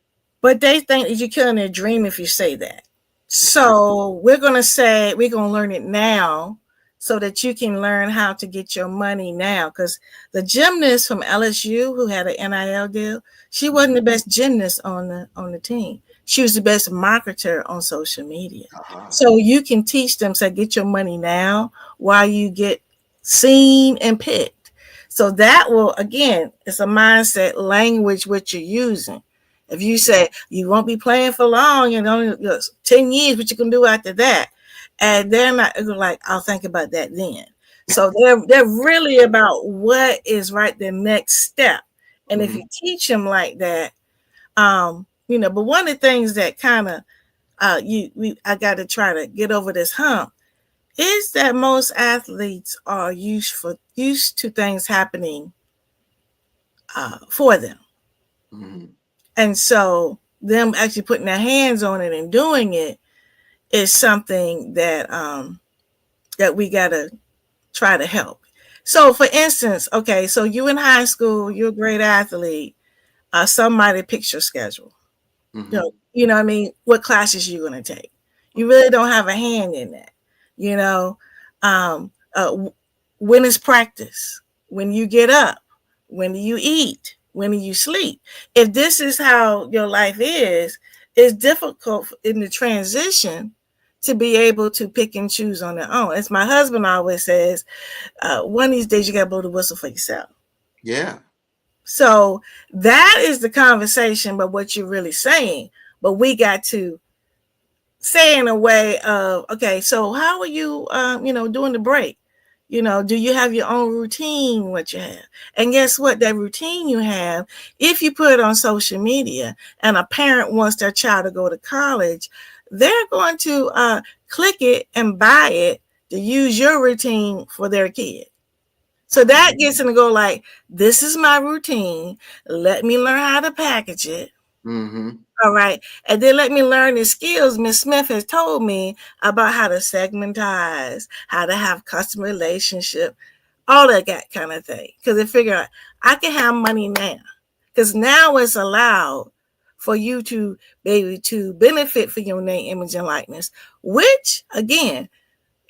S5: But they think that you're killing their dream if you say that. So we're going to say we're going to learn it now so that you can learn how to get your money now. Because the gymnast from LSU who had an NIL deal, she wasn't the best gymnast on the team. She was the best marketer on social media. So you can teach them, say, get your money now while you get seen and picked. So that will, again, it's a mindset language what you're using. If you say you won't be playing for long, 10 years, what you can do after that? And they're not like, I'll think about that then. So they're really about what is right the next step. And if you teach them like that, but one of the things that kind of I got to try to get over this hump is that most athletes are used to things happening for them. And so them actually putting their hands on it and doing it is something that that we got to try to help. So for instance, okay, so you in high school, you're a great athlete, somebody picks your schedule. You know what I mean? What classes you going to take? You really don't have a hand in that. When is practice? When you get up? When do you eat? When do you sleep? If this is how your life is, it's difficult in the transition to be able to pick and choose on their own. As my husband always says, one of these days you got to blow the whistle for yourself.
S7: Yeah.
S5: So that is the conversation about what you're really saying. But we got to say in a way of, okay, so how are you, doing the break? Do you have your own routine, what you have? And guess what? That routine you have, if you put it on social media and a parent wants their child to go to college, they're going to click it and buy it to use your routine for their kid. So that gets them to go like, this is my routine. Let me learn how to package it. All right. And then let me learn the skills Ms. Smith has told me about how to segmentize, how to have customer relationship, all that kind of thing. Because they figure out I can have money now. Because now it's allowed for you to be able to benefit from your name, image, and likeness, which, again,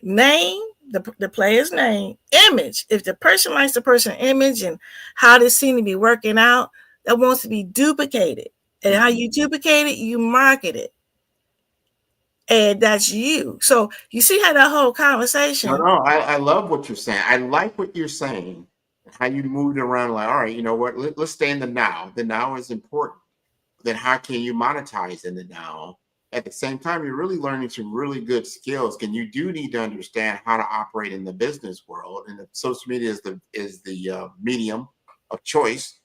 S5: name, the player's name, image. If the person likes the person image and how they seem to be working out, that wants to be duplicated. And how you duplicate it, you market it. And that's you. So you see how that whole conversation.
S7: No, I love what you're saying. I like what you're saying. How you moved around like, all right, you know what? Let's stay in the now. The now is important. Then how can you monetize in the now? At the same time, you're really learning some really good skills. And you do need to understand how to operate in the business world. And the social media is the medium of choice.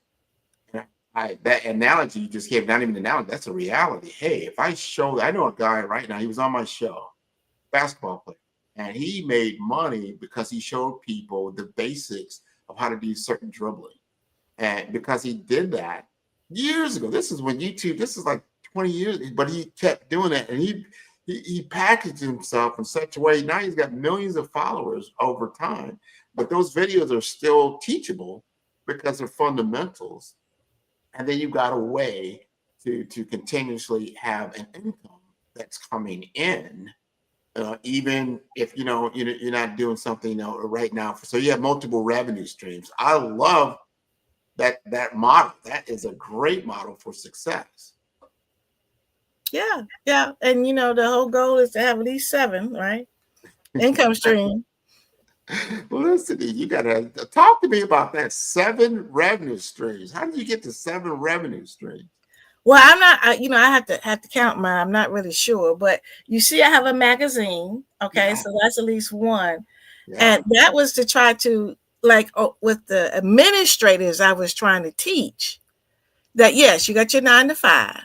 S7: That analogy you just gave, not even an analogy, that's a reality. Hey, if I know a guy right now, he was on my show, basketball player, and he made money because he showed people the basics of how to do certain dribbling. And because he did that years ago, this is when YouTube, this is like 20 years, but he kept doing that. And he packaged himself in such a way. Now he's got millions of followers over time, but those videos are still teachable because they're fundamentals. And then you've got a way to continuously have an income that's coming in, even if you're not doing something right now. So you have multiple revenue streams. I love that model. That is a great model for success.
S5: Yeah. And the whole goal is to have at least 7, right? Income stream.
S7: Listen, you gotta talk to me about that 7 revenue streams. How did you get to 7 revenue streams?
S5: Well, I'm not. I have to count mine. I'm not really sure, but you see, I have a magazine. Okay, yeah. So that's at least 1, and that was to try to with the administrators I was trying to teach that yes, you got your 9 to 5,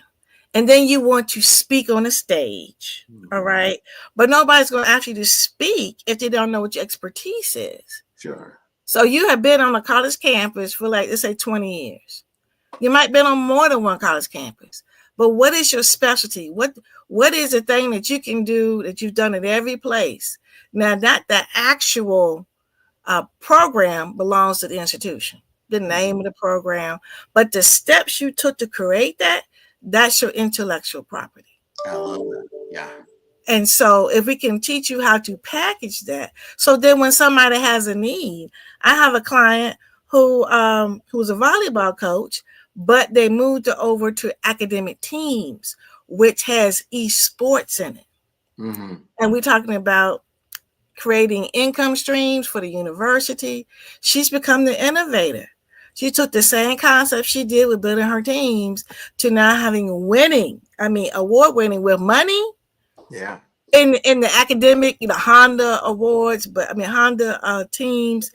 S5: And then you want to speak on a stage, all right? But nobody's going to ask you to speak if they don't know what your expertise is.
S7: Sure.
S5: So you have been on a college campus for like, let's say 20 years. You might have been on more than one college campus. But what is your specialty? What is the thing that you can do that you've done at every place? Now, not the actual program belongs to the institution, the name of the program, but the steps you took to create that, that's your intellectual property.
S7: I love that. Yeah.
S5: And so if we can teach you how to package that, so then when somebody has a need, I have a client who's a volleyball coach, but they moved over to academic teams, which has esports in it.
S7: Mm-hmm.
S5: And we're talking about creating income streams for the university. She's become the innovator. She took the same concept she did with building her teams to now having award winning with money.
S7: Yeah.
S5: In the academic, Honda awards, Honda teams,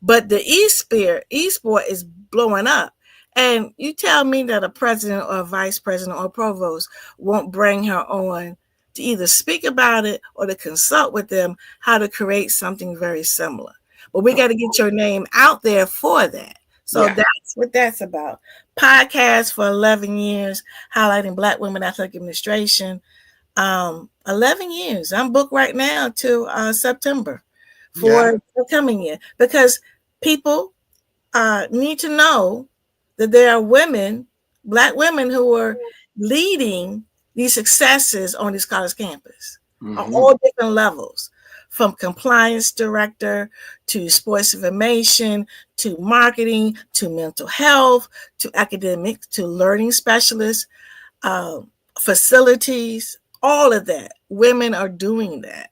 S5: but the esport is blowing up. And you tell me that a president or a vice president or provost won't bring her on to either speak about it or to consult with them how to create something very similar. But we got to get your name out there for that. So that's what that's about. Podcast for 11 years, highlighting Black women athletic administration. 11 years. I'm booked right now till September for the coming year, because people need to know that there are women, Black women, who are leading these successes on this college campus on all different levels, from compliance director to sports information to marketing to mental health to academics to learning specialists, facilities, all of that. Women are doing that.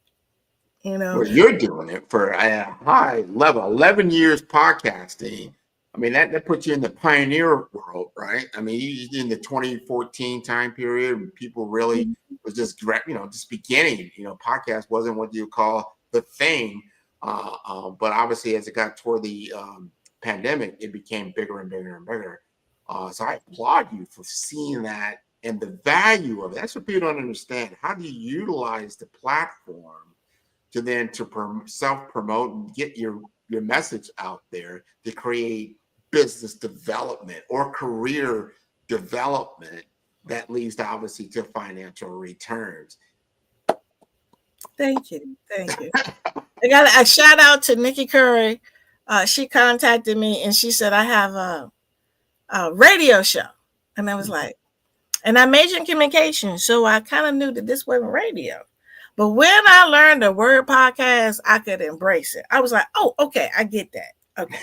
S7: Well, you're doing it for a high level, 11 years podcasting. I mean, that puts you in the pioneer world, right? I mean, you in the 2014 time period when people really was just beginning. Podcast wasn't what you call the thing. But obviously, as it got toward the pandemic, it became bigger and bigger and bigger. So I applaud you for seeing that and the value of it. That's what people don't understand. How do you utilize the platform to then self-promote and get your message out there to create business development or career development that leads obviously to financial returns?
S5: Thank you. I got a shout out to Nikki Curry. She contacted me and she said, I have a radio show. And I was like, and I majored in communication, so I kind of knew that this wasn't radio. But when I learned the word podcast, I could embrace it. I was like, oh, okay, I get that. Okay.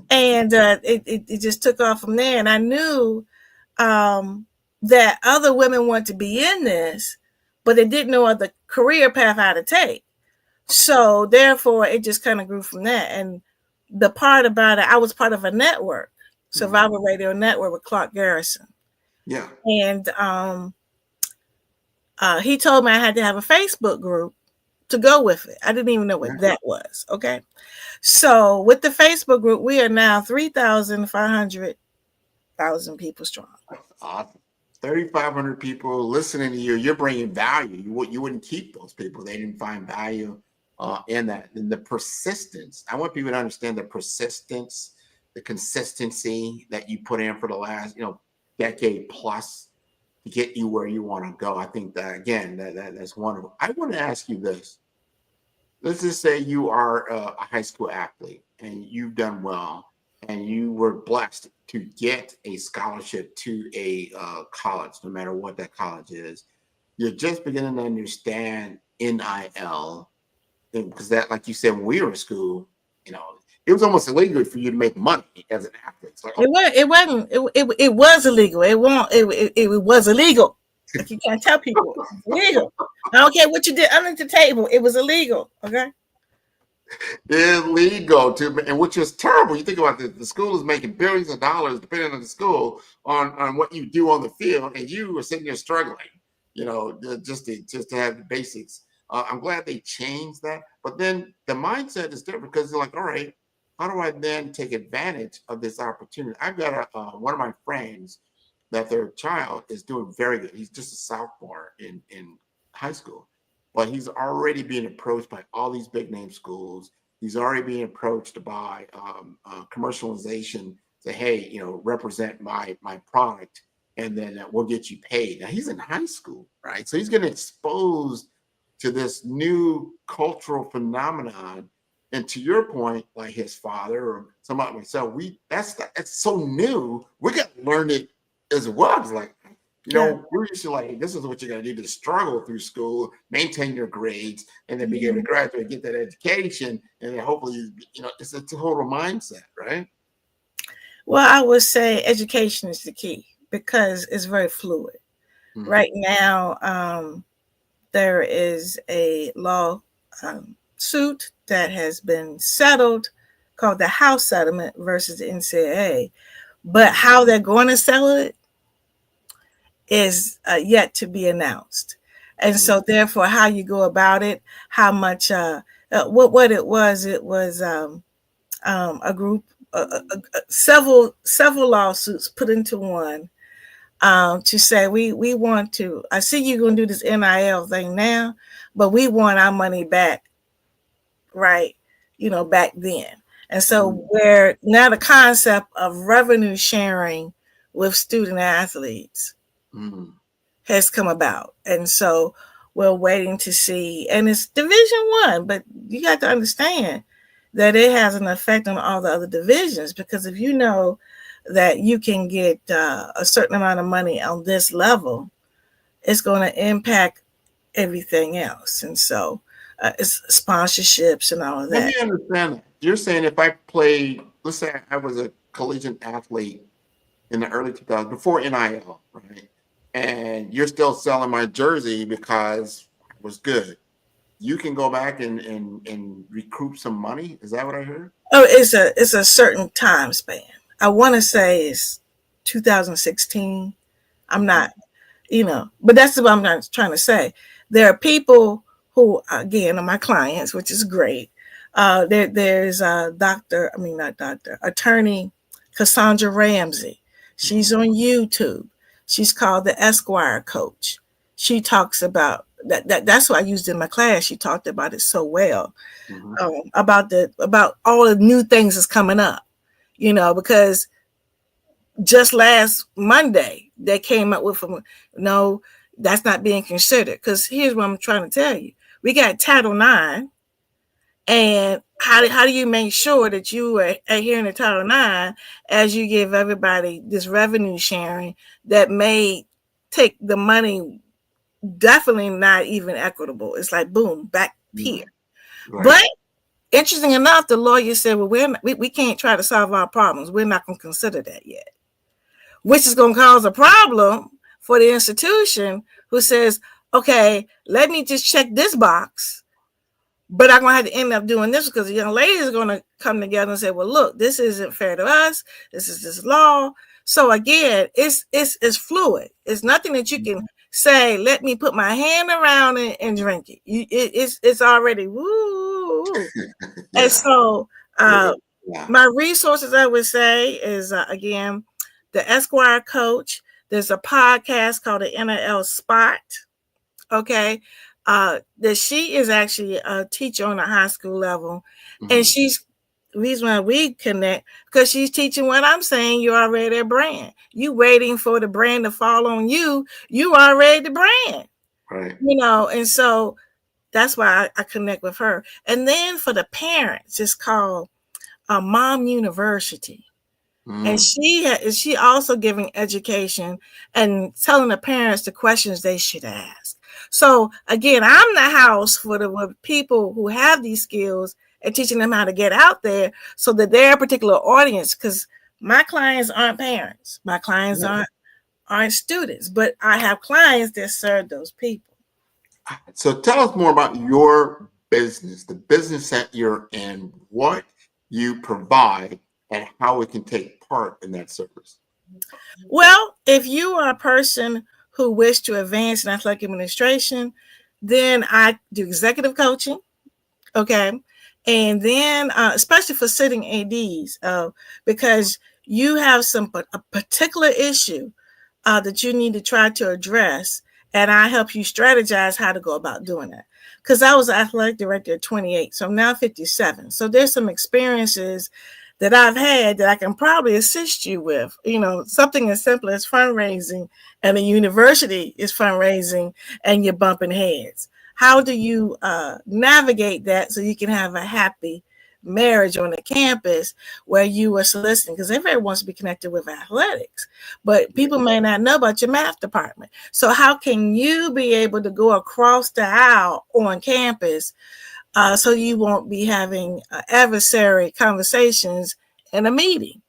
S5: And it just took off from there. And I knew that other women want to be in this, but they didn't know the career path how to take. So therefore, it just kind of grew from that. And the part about it, I was part of a network, Survival Radio Network with Clark Garrison.
S7: Yeah.
S5: And he told me I had to have a Facebook group to go with it. I didn't even know what that was. Okay. So with the Facebook group, we are now 3,500 people strong.
S7: Awesome. 3,500 people listening to you. You're bringing value. You wouldn't keep those people. They didn't find value in that. And the persistence. I want people to understand the persistence, the consistency that you put in for the last, decade plus to get you where you want to go. I think that, again, that's wonderful. I want to ask you this. Let's just say you are a high school athlete and you've done well and you were blessed to get a scholarship to a college, no matter what that college is. You're just beginning to understand NIL, because that, like you said, when we were in school, it was almost illegal for you to make money as an athlete. It's like,
S5: It was illegal. It was illegal. Like, you can't tell people it's illegal. I don't care what you did under the table. It was illegal. Okay.
S7: Illegal and which is terrible. You think about the school is making billions of dollars, depending on the school, on what you do on the field, and you are sitting there struggling, just to have the basics. I'm glad they changed that, but then the mindset is different because they're like, all right, how do I then take advantage of this opportunity? I've got one of my friends that their child is doing very good. He's just a sophomore in high school, but he's already being approached by all these big name schools. He's already being approached by commercialization. Say, hey, represent my product, and then we'll get you paid. Now he's in high school, right? So he's getting exposed to this new cultural phenomenon. And to your point, like his father or somebody like myself, that's so new. We got to learn it as well. It's like, we're used to like, this is what you're going to do to struggle through school, maintain your grades, and then be able to graduate, get that education, and then hopefully, it's a total mindset, right?
S5: Well, I would say education is the key because it's very fluid. Mm-hmm. Right now, there is a law suit that has been settled called the House Settlement versus the NCAA. But how they're going to settle it is yet to be announced. And so therefore, how you go about it, how much, what it was a group, several lawsuits put into one to say, we want to, I see you're going to do this NIL thing now, but we want our money back, right? Back then. And so where now the concept of revenue sharing with student athletes has come about. And so we're waiting to see, and it's Division I, but you got to understand that it has an effect on all the other divisions, because if you know that you can get a certain amount of money on this level, it's going to impact everything else. And so it's sponsorships and all of that.
S7: Let me understand that. You're saying if I played, let's say I was a collegiate athlete in the early 2000s, before NIL, right? And you're still selling my jersey because it was good. You can go back and recoup some money. Is that what I heard?
S5: Oh, it's a certain time span. I want to say it's 2016. I'm not, but that's what I'm not trying to say. There are people who, again, are my clients, which is great. There's attorney Cassandra Ramsey. She's on YouTube. She's called the Esquire Coach. She talks about that's what I used in my class. She talked about it so well, about all the new things that's coming up, because just last Monday they came up with no, that's not being considered. Because here's what I'm trying to tell you: we got Title IX, and how do you make sure that you are adhering to Title IX as you give everybody this revenue sharing that may take the money? Definitely not even equitable. It's like, boom, back here. Right. But interesting enough, the lawyer said, well, we can't try to solve our problems. We're not going to consider that yet, which is going to cause a problem for the institution who says, okay, let me just check this box, but I'm going to have to end up doing this because the young lady is going to come together and say, well, look, this isn't fair to us. This is this law. So again, it's fluid. It's nothing that you can say, let me put my hand around it and drink it. It's already woo. Yeah. And so my resources, I would say, is again, the Esquire Coach. There's a podcast called the NIL Spot. Okay. That she is actually a teacher on a high school level. And she's the reason why we connect, because she's teaching what I'm saying. You're already a brand. You waiting for the brand to fall on you. You already the brand, right? And so that's why I connect with her. And then for the parents, it's called Mom University. And she also giving education and telling the parents the questions they should ask. So again, I'm the house for the people who have these skills and teaching them how to get out there so that their particular audience, because my clients aren't parents, my clients aren't students, but I have clients that serve those people.
S7: So tell us more about your business, the business that you're in, what you provide, and how it can take part in that service.
S5: Well, if you are a person who wish to advance in athletic administration, then I do executive coaching. Okay. And then, especially for sitting ADs, because you have a particular issue that you need to try to address, and I help you strategize how to go about doing that. Because I was an athletic director at 28, so I'm now 57. So there's some experiences that I've had that I can probably assist you with. Something as simple as fundraising, and a university is fundraising, and you're bumping heads. How do you navigate that so you can have a happy marriage on the campus where you are soliciting? Because everybody wants to be connected with athletics, but people may not know about your math department. So how can you be able to go across the aisle on campus so you won't be having adversary conversations in a meeting?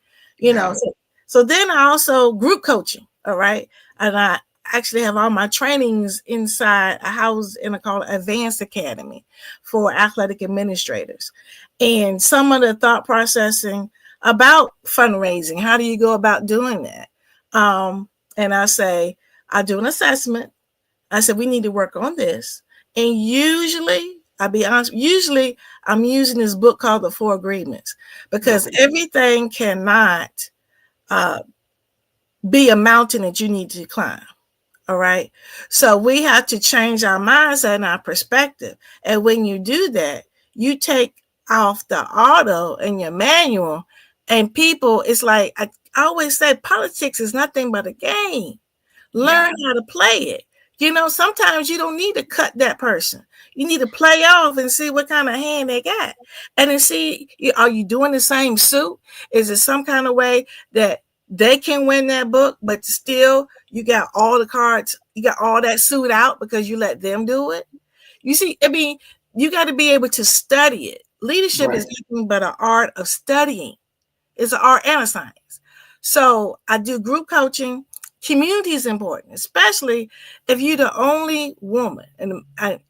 S5: So then I also group coaching, all right? And I actually have all my trainings inside a house in a called Advanced Academy for athletic administrators. And some of the thought processing about fundraising, how do you go about doing that? And I do an assessment. I said, we need to work on this. And usually, I'll be honest, I'm using this book called The Four Agreements, because everything cannot be a mountain that you need to climb. All right. So we have to change our mindset and our perspective. And when you do that, you take off the auto and your manual, and people, it's like I always say, politics is nothing but a game. Learn how to play it. Sometimes you don't need to cut that person. You need to play off and see what kind of hand they got. And then see, are you doing the same suit? Is it some kind of way that they can win that book, but still you got all the cards, you got all that suit out because you let them do it? You see, you got to be able to study it. Leadership is nothing but an art of studying. It's an art and a science. So I do group coaching. Community is important, especially if you're the only woman. And I'm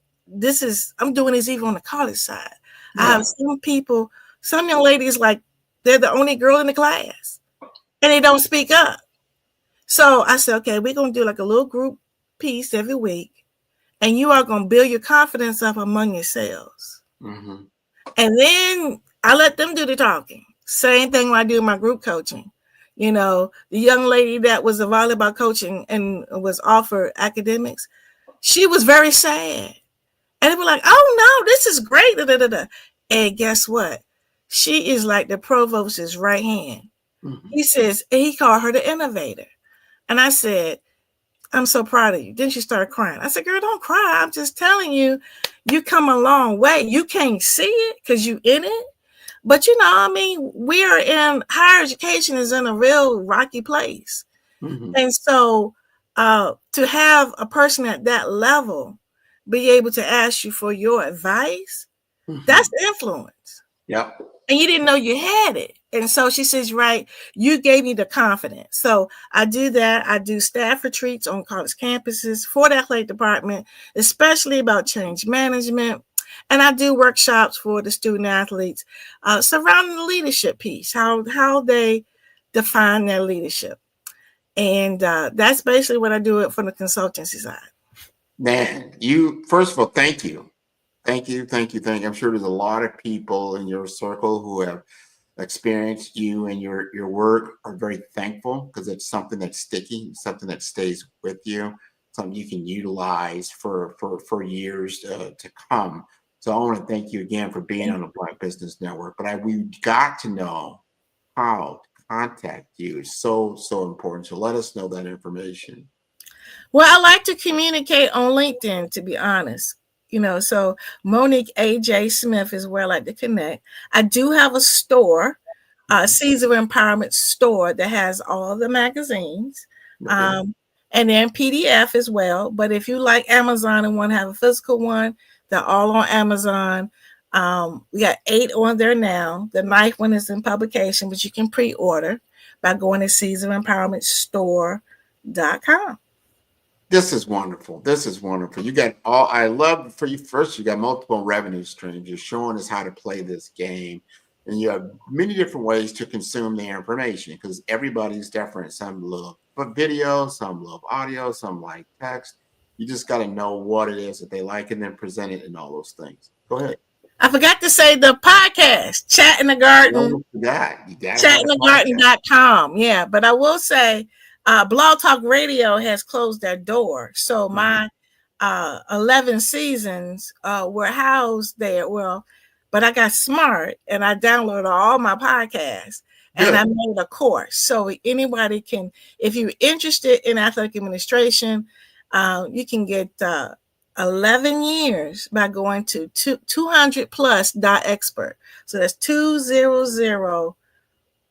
S5: doing this even on the college side. I have some young ladies, like they're the only girl in the class and they don't speak up. So I said, okay, we're going to do like a little group piece every week, and you are going to build your confidence up among yourselves. And then I let them do the talking. Same thing when I do my group coaching. The young lady that was a volleyball coach and was offered academics, she was very sad. And they were like, oh no, this is great. Da, da, da, da. And guess what? She is like the provost's right hand. He called her the innovator. And I said, I'm so proud of you. Then she started crying. I said, girl, don't cry. I'm just telling you, you come a long way. You can't see it because you in it. But we're in higher education is in a real rocky place. And so to have a person at that level be able to ask you for your advice, that's influence.
S7: Yep.
S5: And you didn't know you had it. And so she says, right, you gave me the confidence. So I do that. I do staff retreats on college campuses for the athletic department, especially about change management. And I do workshops for the student athletes surrounding the leadership piece, how they define their leadership. And that's basically what I do it from the consultancy side.
S7: Man, first of all, thank you. Thank you. I'm sure there's a lot of people in your circle who have experienced you and your work are very thankful, because it's something that's sticky, something that stays with you, something you can utilize for years to come. So I want to thank you again for being on the Black Business Network. But we got to know how to contact you. It's so important. So let us know that information.
S5: Well, I like to communicate on LinkedIn, to be honest. So Monique AJ Smith is where I like to connect. I do have a store, Caesar Empowerment store, that has all the magazines. And then PDF as well. But if you like Amazon and want to have a physical one, they're all on Amazon. We got 8 on there now. The 9th one is in publication, but you can pre-order by going to CaesarEmpowermentStore.com.
S7: This is wonderful. You got I love for you. First, you got multiple revenue streams. You're showing us how to play this game. And you have many different ways to consume the information, because everybody's different. Some love video, some love audio, some like text. You just got to know what it is that they like and then present it and all those things. Go ahead.
S5: I forgot to say the podcast, Chat in the Garden.
S7: You got
S5: Chatinthegarden.com. Yeah, but I will say Blog Talk Radio has closed their door. So my 11 seasons were housed there. Well, but I got smart and I downloaded all my podcasts and I made a course. So anybody can, if you're interested in athletic administration, you can get 11 years by going to 200plus.expert. So that's 200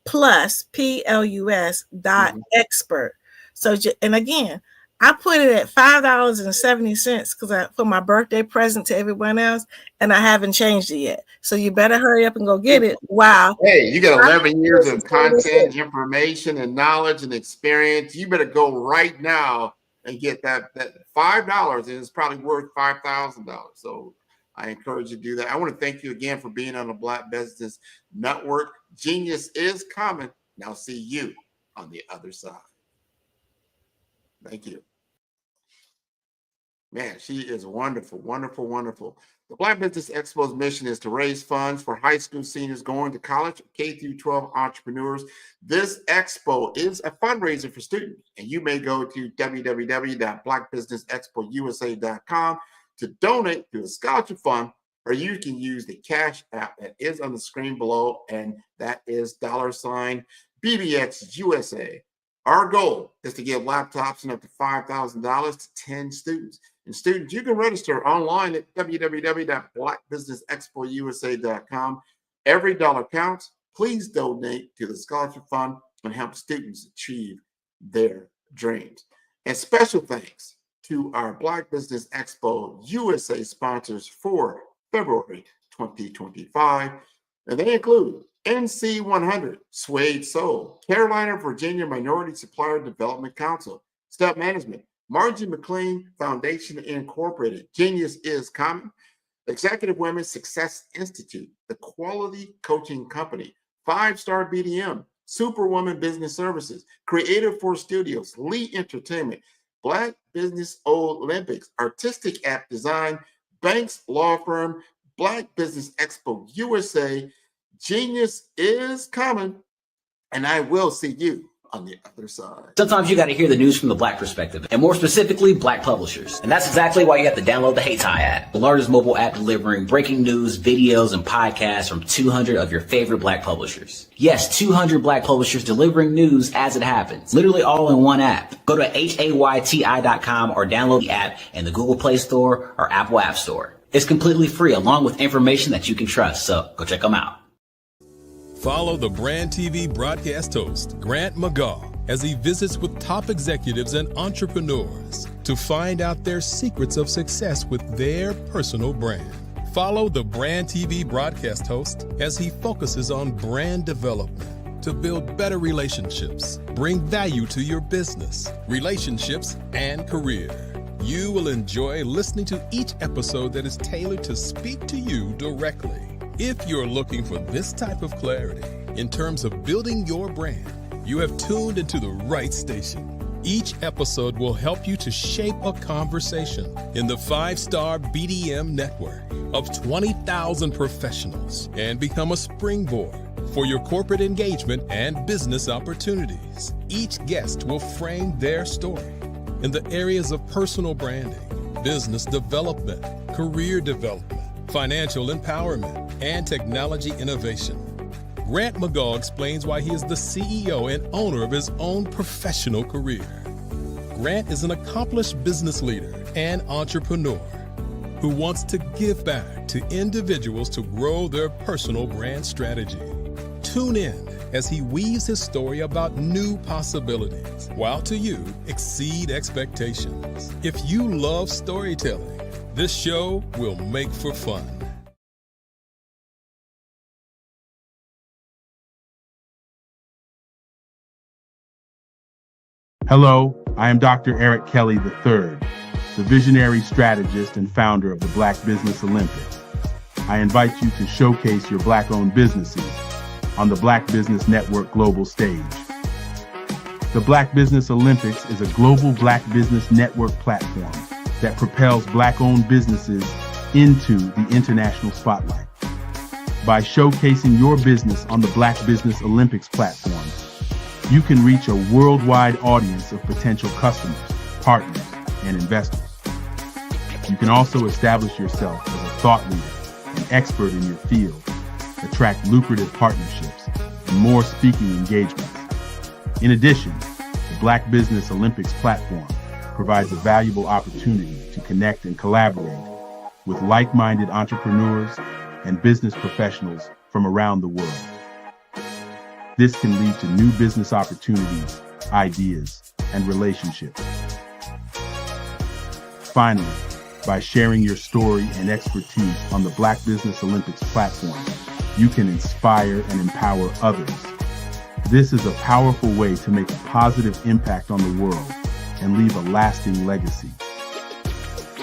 S5: plus plus.expert. So, and again, I put it at $5.70 because for my birthday present to everyone else, and I haven't changed it yet. So you better hurry up and go get it. Wow.
S7: Hey, you got 11 years of content, information, and knowledge and experience. You better go right now and get that $5, and it's probably worth $5,000. So I encourage you to do that. I want to thank you again for being on the Black Business Network. Genius is coming. Now see you on the other side. Thank you. Man, she is wonderful, wonderful, wonderful. The Black Business Expo's mission is to raise funds for high school seniors going to college, K through 12 entrepreneurs. This expo is a fundraiser for students, and you may go to www.blackbusinessexpousa.com to donate to the scholarship fund, or you can use the Cash App that is on the screen below, and that is $BBX USA. Our goal is to give laptops and up to $5,000 to 10 students. And students, you can register online at www.blackbusinessexpousa.com. Every dollar counts. Please donate to the scholarship fund and help students achieve their dreams. And special thanks to our Black Business Expo USA sponsors for February 2025. And they include NC100, Suede Soul, Carolina, Virginia Minority Supplier Development Council, Step Management, Margie McLean Foundation Incorporated, Genius is Common, Executive Women's Success Institute, The Quality Coaching Company, 5-Star BDM, Superwoman Business Services, Creative Force Studios, Lee Entertainment, Black Business Olympics, Artistic App Design, Banks Law Firm, Black Business Expo USA. Genius is coming, and I will see you on the other side.
S11: Sometimes you got to hear the news from the Black perspective, and more specifically, Black publishers. And that's exactly why you have to download the HeyTie app, the largest mobile app delivering breaking news, videos, and podcasts from 200 of your favorite Black publishers. Yes, 200 Black publishers delivering news as it happens, literally all in one app. Go to HAYTI.com or download the app in the Google Play Store or Apple App Store. It's completely free, along with information that you can trust, so go check them out.
S3: Follow the Brand TV broadcast host, Grant McGaw, as he visits with top executives and entrepreneurs to find out their secrets of success with their personal brand. Follow the Brand TV broadcast host as he focuses on brand development to build better relationships, bring value to your business, relationships, and career. You will enjoy listening to each episode that is tailored to speak to you directly. If you're looking for this type of clarity in terms of building your brand, you have tuned into the right station. Each episode will help you to shape a conversation in the 5-Star BDM network of 20,000 professionals and become a springboard for your corporate engagement and business opportunities. Each guest will frame their story in the areas of personal branding, business development, career development, financial empowerment, and technology innovation. Grant McGaw explains why he is the CEO and owner of his own professional career. Grant is an accomplished business leader and entrepreneur who wants to give back to individuals to grow their personal brand strategy. Tune in as he weaves his story about new possibilities, while to you exceed expectations. If you love storytelling, this show will make for fun.
S12: Hello, I am Dr. Eric Kelly III, the visionary strategist and founder of the Black Business Olympics. I invite you to showcase your Black-owned businesses on the Black Business Network global stage. The Black Business Olympics is a global Black Business Network platform that propels Black-owned businesses into the international spotlight. By showcasing your business on the Black Business Olympics platform, You can reach a worldwide audience of potential customers, partners, and investors. You can also establish yourself as a thought leader and expert in your field, attract lucrative partnerships, and more speaking engagements. In addition, the Black Business Olympics platform provides a valuable opportunity to connect and collaborate with like-minded entrepreneurs and business professionals from around the world. This can lead to new business opportunities, ideas, and relationships. Finally, by sharing your story and expertise on the Black Business Olympics platform, you can inspire and empower others. This is a powerful way to make a positive impact on the world and leave a lasting legacy.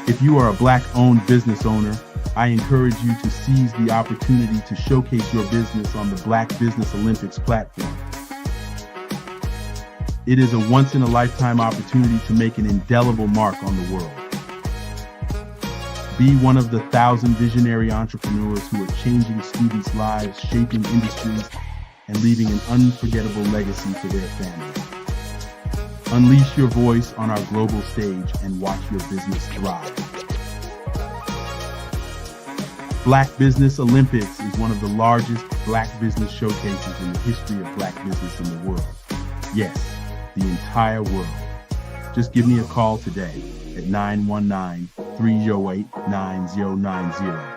S12: If you are a Black-owned business owner, I encourage you to seize the opportunity to showcase your business on the Black Business Olympics platform. It is a once-in-a-lifetime opportunity to make an indelible mark on the world. Be one of the 1,000 visionary entrepreneurs who are changing students' lives, shaping industries, and leaving an unforgettable legacy for their families. Unleash your voice on our global stage and watch your business thrive. Black Business Olympics is one of the largest Black business showcases in the history of Black business in the world. Yes, the entire world. Just give me a call today at 919-308-9090.